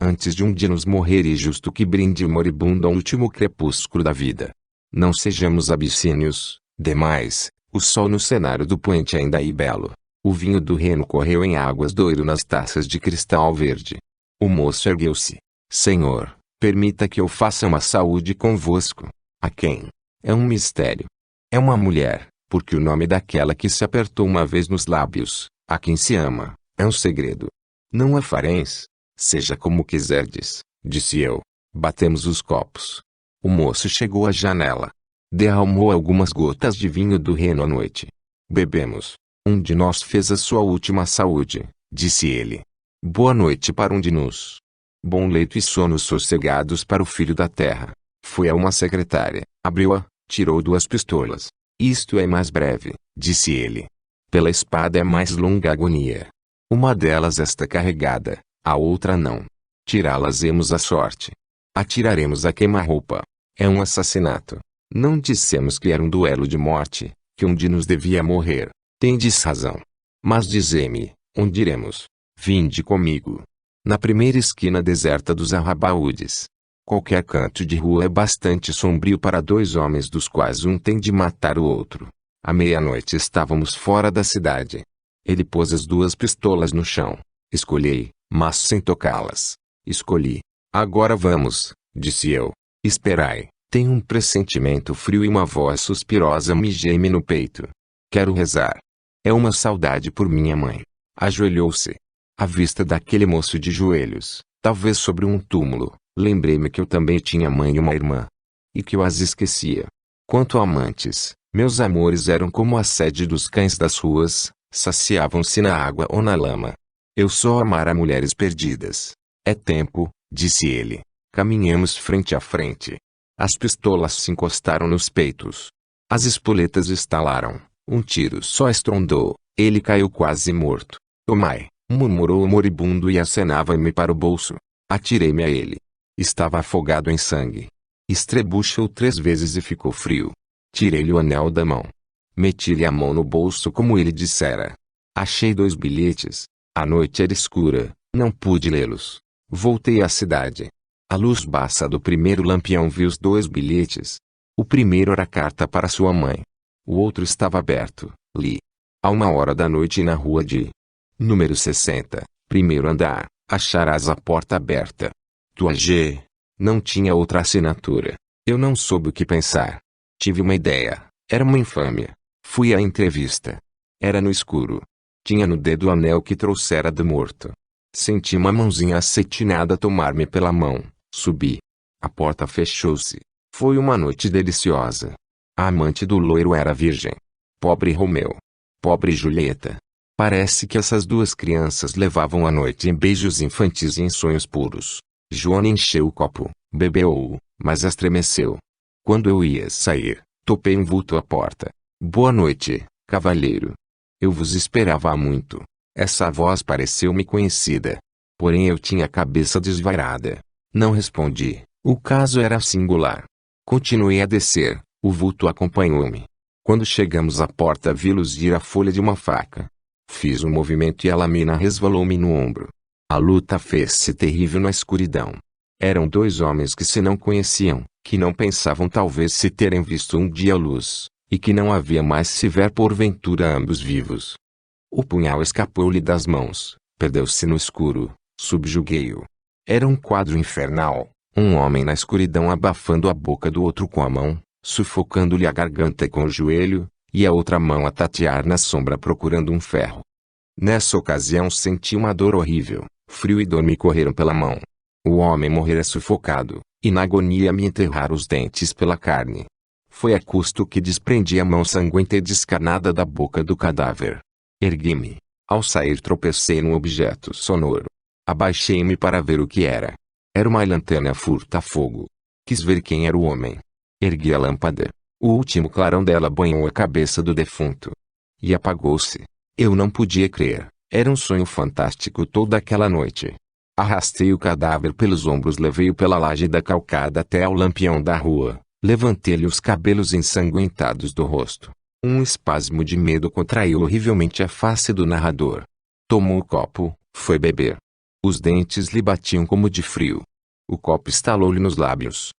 Antes de um de nos morrer e justo que brinde o moribundo ao último crepúsculo da vida. Não sejamos abissínios. Demais, o sol no cenário do poente ainda é belo. O vinho do Reno correu em águas doiro nas taças de cristal verde. O moço ergueu-se. Senhor, permita que eu faça uma saúde convosco. A quem? É um mistério. É uma mulher, porque o nome daquela que se apertou uma vez nos lábios, a quem se ama, é um segredo. Não a fareis? Seja como quiserdes, disse eu. Batemos os copos. O moço chegou à janela. Derramou algumas gotas de vinho do Reno à noite. Bebemos. Um de nós fez a sua última saúde, disse ele. Boa noite para um de nós. Bom leito e sonos sossegados para o filho da terra. Foi a uma secretária, abriu-a, tirou 2 pistolas. Isto é mais breve, disse ele. Pela espada é mais longa a agonia. Uma delas está carregada, a outra não. Tirá-las-emos à sorte. Atiraremos a queima-roupa. É um assassinato. Não dissemos que era um duelo de morte, que um de nos devia morrer. Tendes razão. Mas dizei-me, onde iremos? Vinde comigo. Na primeira esquina deserta dos arrabaúdes. Qualquer canto de rua é bastante sombrio para 2 homens dos quais um tem de matar o outro. À meia-noite estávamos fora da cidade. Ele pôs as 2 pistolas no chão. Escolhi, mas sem tocá-las. Escolhi. Agora vamos, disse eu. Esperai, tenho um pressentimento frio e uma voz suspirosa me geme no peito. Quero rezar. É uma saudade por minha mãe. Ajoelhou-se. À vista daquele moço de joelhos, talvez sobre um túmulo, lembrei-me que eu também tinha mãe e uma irmã. E que eu as esquecia. Quanto a amantes, meus amores eram como a sede dos cães das ruas, saciavam-se na água ou na lama. Eu só amara mulheres perdidas. É tempo, disse ele. Caminhamos frente a frente. As pistolas se encostaram nos peitos. As espoletas estalaram. Um tiro só estrondou. Ele caiu quase morto. Tomai, murmurou o moribundo e acenava-me para o bolso. Atirei-me a ele. Estava afogado em sangue. Estrebuchou 3 vezes e ficou frio. Tirei-lhe o anel da mão. Meti-lhe a mão no bolso como ele dissera. Achei 2 bilhetes. A noite era escura, não pude lê-los. Voltei à cidade. A luz baça do primeiro lampião vi os 2 bilhetes. O primeiro era carta para sua mãe. O outro estava aberto. Li. A 1h da noite na rua de número 60, primeiro andar, acharás a porta aberta. Tua G. Não tinha outra assinatura. Eu não soube o que pensar. Tive uma ideia. Era uma infâmia. Fui à entrevista. Era no escuro. Tinha no dedo o anel que trouxera do morto. Senti uma mãozinha acetinada tomar-me pela mão. Subi. A porta fechou-se. Foi uma noite deliciosa. A amante do loiro era virgem. Pobre Romeu. Pobre Julieta. Parece que essas 2 crianças levavam a noite em beijos infantis e em sonhos puros. Joana encheu o copo, bebeu-o, mas estremeceu. Quando eu ia sair, topei um vulto à porta. Boa noite, cavalheiro. Eu vos esperava há muito. Essa voz pareceu-me conhecida. Porém eu tinha a cabeça desvairada. Não respondi. O caso era singular. Continuei a descer. O vulto acompanhou-me. Quando chegamos à porta vi luzir a folha de uma faca. Fiz um movimento e a lâmina resvalou-me no ombro. A luta fez-se terrível na escuridão. Eram 2 homens que se não conheciam, que não pensavam talvez se terem visto um dia a luz, e que não havia mais se ver porventura ambos vivos. O punhal escapou-lhe das mãos, perdeu-se no escuro, subjuguei-o. Era um quadro infernal, um homem na escuridão abafando a boca do outro com a mão, sufocando-lhe a garganta com o joelho, e a outra mão a tatear na sombra procurando um ferro. Nessa ocasião senti uma dor horrível, frio e dor me correram pela mão. O homem morrera sufocado, e na agonia me enterraram os dentes pela carne. Foi a custo que desprendi a mão sanguenta e descarnada da boca do cadáver. Ergui-me. Ao sair tropecei num objeto sonoro. Abaixei-me para ver o que era. Era uma lanterna furta-fogo. Quis ver quem era o homem. Ergui a lâmpada. O último clarão dela banhou a cabeça do defunto. E apagou-se. Eu não podia crer. Era um sonho fantástico toda aquela noite. Arrastei o cadáver pelos ombros, levei-o pela laje da calcada até ao lampião da rua. Levantei-lhe os cabelos ensanguentados do rosto. Um espasmo de medo contraiu horrivelmente a face do narrador. Tomou o copo, foi beber. Os dentes lhe batiam como de frio. O copo estalou-lhe nos lábios.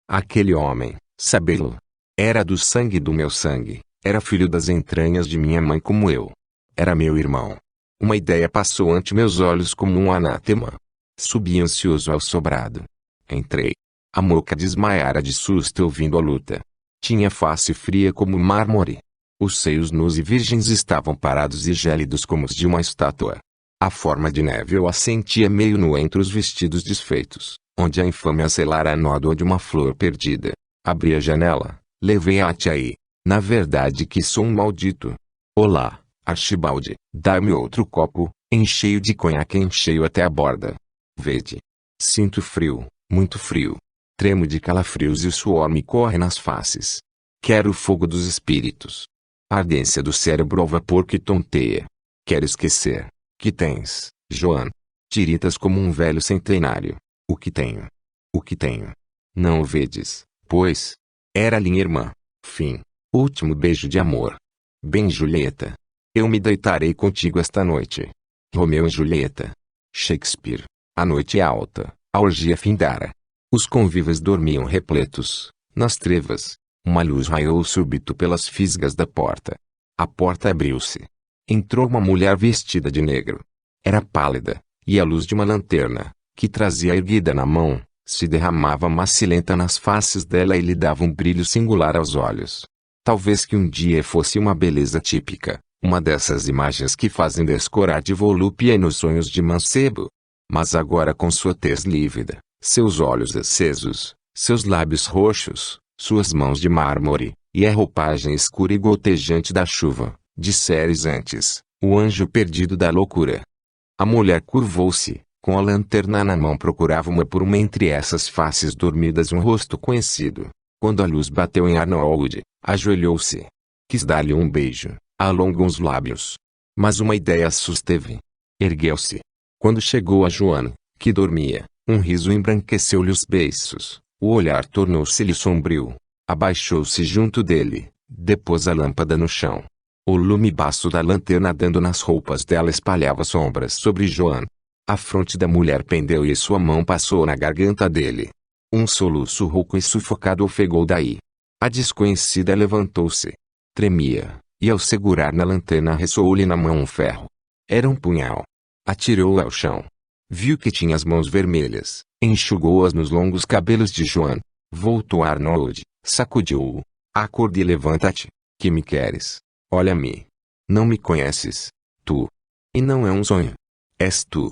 Aquele homem, sabê-lo, era do sangue do meu sangue, era filho das entranhas de minha mãe como eu. Era meu irmão. Uma ideia passou ante meus olhos como um anátema. Subi ansioso ao sobrado. Entrei. A moça desmaiara de susto ouvindo a luta. Tinha face fria como mármore. Os seios nus e virgens estavam parados e gélidos como os de uma estátua. A forma de neve eu a sentia meio nu entre os vestidos desfeitos, onde a infâmia selara a nódoa de uma flor perdida. Abri a janela, levei-a até aí. Na verdade que sou um maldito. Olá, Archibaldi, dá-me outro copo, encheio de conhaque, encheio até a borda. Vede. Sinto frio, muito frio. Tremo de calafrios e o suor me corre nas faces. Quero o fogo dos espíritos. A ardência do cérebro ao vapor que tonteia. Quero esquecer. Que tens, Joan? Tiritas como um velho centenário. O que tenho? O que tenho? Não o vedes, pois? Era minha irmã. Fim. Último beijo de amor. Bem, Julieta. Eu me deitarei contigo esta noite. Romeu e Julieta. Shakespeare. A noite é alta, a orgia findara. Os convivas dormiam repletos. Nas trevas, uma luz raiou súbito pelas fisgas da porta. A porta abriu-se. Entrou uma mulher vestida de negro. Era pálida, e a luz de uma lanterna, que trazia erguida na mão, se derramava macilenta nas faces dela e lhe dava um brilho singular aos olhos. Talvez que um dia fosse uma beleza típica, uma dessas imagens que fazem descorar de volúpia nos sonhos de mancebo. Mas agora com sua tez lívida, seus olhos acesos, seus lábios roxos, suas mãos de mármore, e a roupagem escura e gotejante da chuva, disseres antes, o anjo perdido da loucura. A mulher curvou-se, com a lanterna na mão procurava uma por uma entre essas faces dormidas um rosto conhecido. Quando a luz bateu em Arnold, ajoelhou-se. Quis dar-lhe um beijo, alongou os lábios. Mas uma ideia a susteve. Ergueu-se. Quando chegou a Joana, que dormia, um riso embranqueceu-lhe os beiços, o olhar tornou-se-lhe sombrio. Abaixou-se junto dele, depôs a lâmpada no chão. O lume baço da lanterna dando nas roupas dela espalhava sombras sobre Joana. A fronte da mulher pendeu e sua mão passou na garganta dele. Um soluço rouco e sufocado ofegou daí. A desconhecida levantou-se. Tremia, e ao segurar na lanterna ressoou-lhe na mão um ferro. Era um punhal. Atirou-o ao chão. Viu que tinha as mãos vermelhas, enxugou-as nos longos cabelos de Joan. Voltou a Arnold, sacudiu-o. Acorde e levanta-te. Que me queres? Olha-me. Não me conheces. Tu. E não é um sonho. És tu.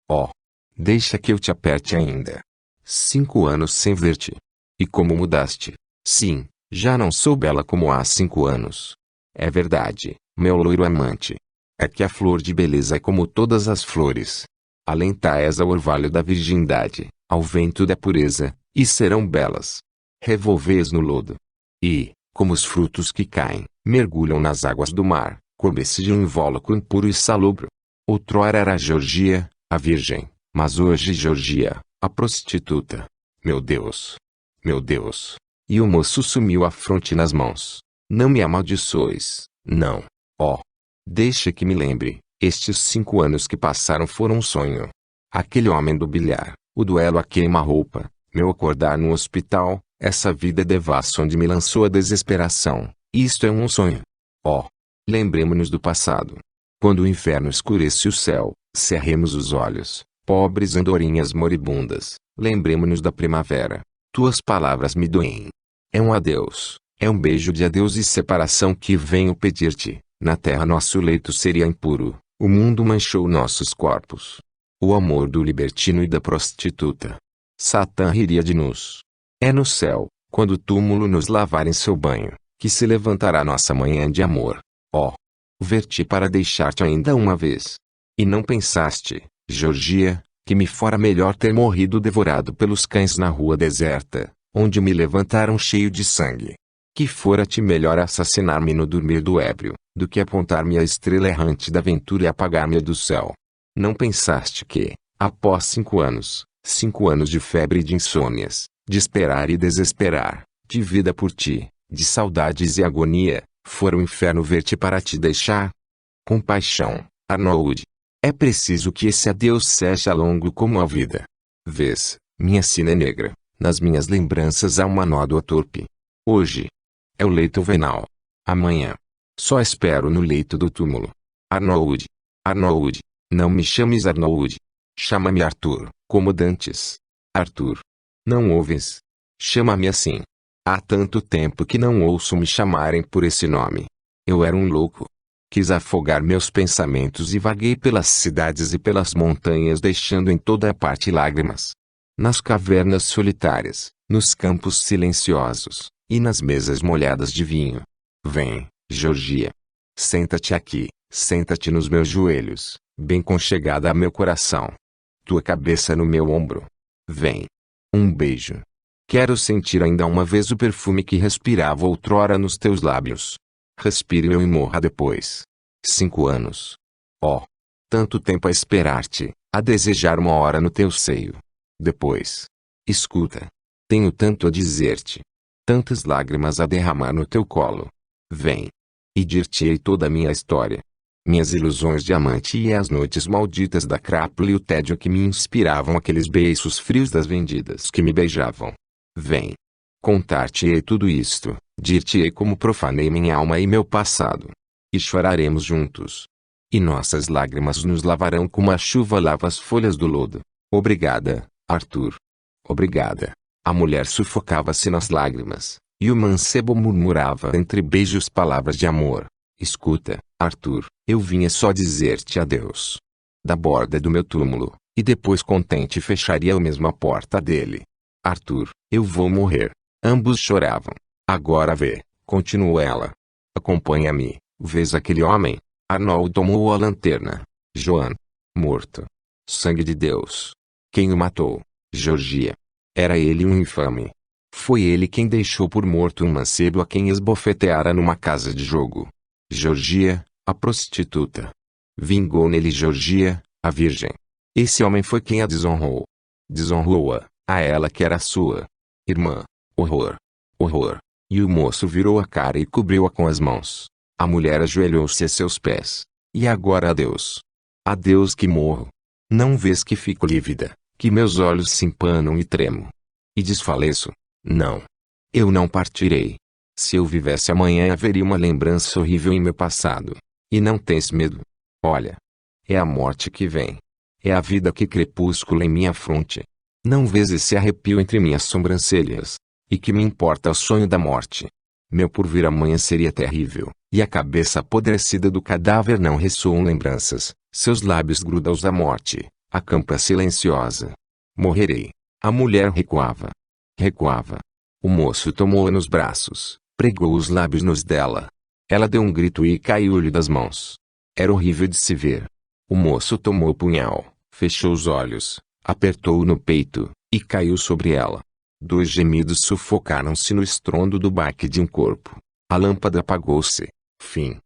Oh. Deixa que eu te aperte ainda. 5 anos sem ver-te. E como mudaste. Sim, já não sou bela como há 5 anos. É verdade, meu loiro amante. É que a flor de beleza é como todas as flores. Alentai-as ao orvalho da virgindade, ao vento da pureza, e serão belas. Revolvei-as no lodo. E, como os frutos que caem, mergulham nas águas do mar, cobre-se de um invólucro impuro e salobro. Outrora era Georgia, a virgem, mas hoje Georgia, a prostituta. Meu Deus! Meu Deus! E o moço sumiu a fronte nas mãos. Não me amaldiçoes, não. Oh! Deixa que me lembre, estes 5 anos que passaram foram um sonho. Aquele homem do bilhar, o duelo a queima-roupa, meu acordar no hospital, essa vida devassa onde me lançou a desesperação, isto é um sonho. Oh! Lembremo-nos do passado. Quando o inferno escurece o céu, cerremos os olhos, pobres andorinhas moribundas, lembremo-nos da primavera. Tuas palavras me doem. É um adeus, é um beijo de adeus e separação que venho pedir-te. Na terra nosso leito seria impuro, o mundo manchou nossos corpos. O amor do libertino e da prostituta. Satã riria de nós. É no céu, quando o túmulo nos lavar em seu banho, que se levantará nossa manhã de amor. Oh! Ver-te para deixar-te ainda uma vez. E não pensaste, Georgia, que me fora melhor ter morrido devorado pelos cães na rua deserta, onde me levantaram cheio de sangue. Que fora-te melhor assassinar-me no dormir do ébrio, do que apontar-me a estrela errante da aventura e apagar-me do céu. Não pensaste que, após 5 anos, 5 anos de febre e de insônias, de esperar e desesperar, de vida por ti, de saudades e agonia, fora o inferno ver-te para te deixar. Compaixão, Arnold. É preciso que esse adeus seja longo como a vida. Vês, minha sina é negra, nas minhas lembranças há uma nódoa torpe. Hoje é o leito venal. Amanhã só espero no leito do túmulo. Arnold. Arnold. Não me chames Arnold. Chama-me Arthur, como dantes. Arthur. Não ouves? Chama-me assim. Há tanto tempo que não ouço me chamarem por esse nome. Eu era um louco. Quis afogar meus pensamentos e vaguei pelas cidades e pelas montanhas deixando em toda a parte lágrimas. Nas cavernas solitárias, nos campos silenciosos, e nas mesas molhadas de vinho. Vem, Georgia. Senta-te aqui, senta-te nos meus joelhos, bem conchegada a meu coração. Tua cabeça no meu ombro. Vem. Um beijo. Quero sentir ainda uma vez o perfume que respirava outrora nos teus lábios. Respire eu e morra depois. 5 anos. Oh! Tanto tempo a esperar-te, a desejar uma hora no teu seio. Depois. Escuta. Tenho tanto a dizer-te. Tantas lágrimas a derramar no teu colo. Vem. E dir-te-ei toda a minha história. Minhas ilusões de amante e as noites malditas da crápula e o tédio que me inspiravam aqueles beiços frios das vendidas que me beijavam. Vem. Contar-te-ei tudo isto, dir-te-ei como profanei minha alma e meu passado. E choraremos juntos. E nossas lágrimas nos lavarão como a chuva lava as folhas do lodo. Obrigada, Arthur. Obrigada. A mulher sufocava-se nas lágrimas, e o mancebo murmurava entre beijos palavras de amor. Escuta, Arthur, eu vinha só dizer-te adeus. Da borda do meu túmulo, e depois contente fecharia eu mesmo a porta dele. Arthur, eu vou morrer. Ambos choravam. Agora vê, continuou ela. Acompanha-me, vês aquele homem? Arnold tomou a lanterna. Joan. Morto. Sangue de Deus. Quem o matou? Georgia. Era ele um infame. Foi ele quem deixou por morto um mancebo a quem esbofeteara numa casa de jogo. Georgia, a prostituta. Vingou nele Georgia, a virgem. Esse homem foi quem a desonrou. Desonrou-a, a ela que era sua irmã. Horror. Horror. E o moço virou a cara e cobriu-a com as mãos. A mulher ajoelhou-se a seus pés. E agora adeus. Adeus que morro. Não vês que fico lívida, que meus olhos se empanam e tremo. E desfaleço. Não. Eu não partirei. Se eu vivesse amanhã haveria uma lembrança horrível em meu passado. E não tens medo. Olha. É a morte que vem. É a vida que crepúscula em minha fronte. Não vês esse arrepio entre minhas sobrancelhas? E que me importa o sonho da morte? Meu porvir amanhã seria terrível, e a cabeça apodrecida do cadáver não ressoam lembranças, seus lábios grudados à morte, a campa silenciosa. Morrerei. A mulher recuava. Recuava. O moço tomou-a nos braços, pregou os lábios nos dela. Ela deu um grito e caiu-lhe das mãos. Era horrível de se ver. O moço tomou o punhal, fechou os olhos, apertou-o no peito, e caiu sobre ela. 2 gemidos sufocaram-se no estrondo do baque de um corpo. A lâmpada apagou-se. Fim.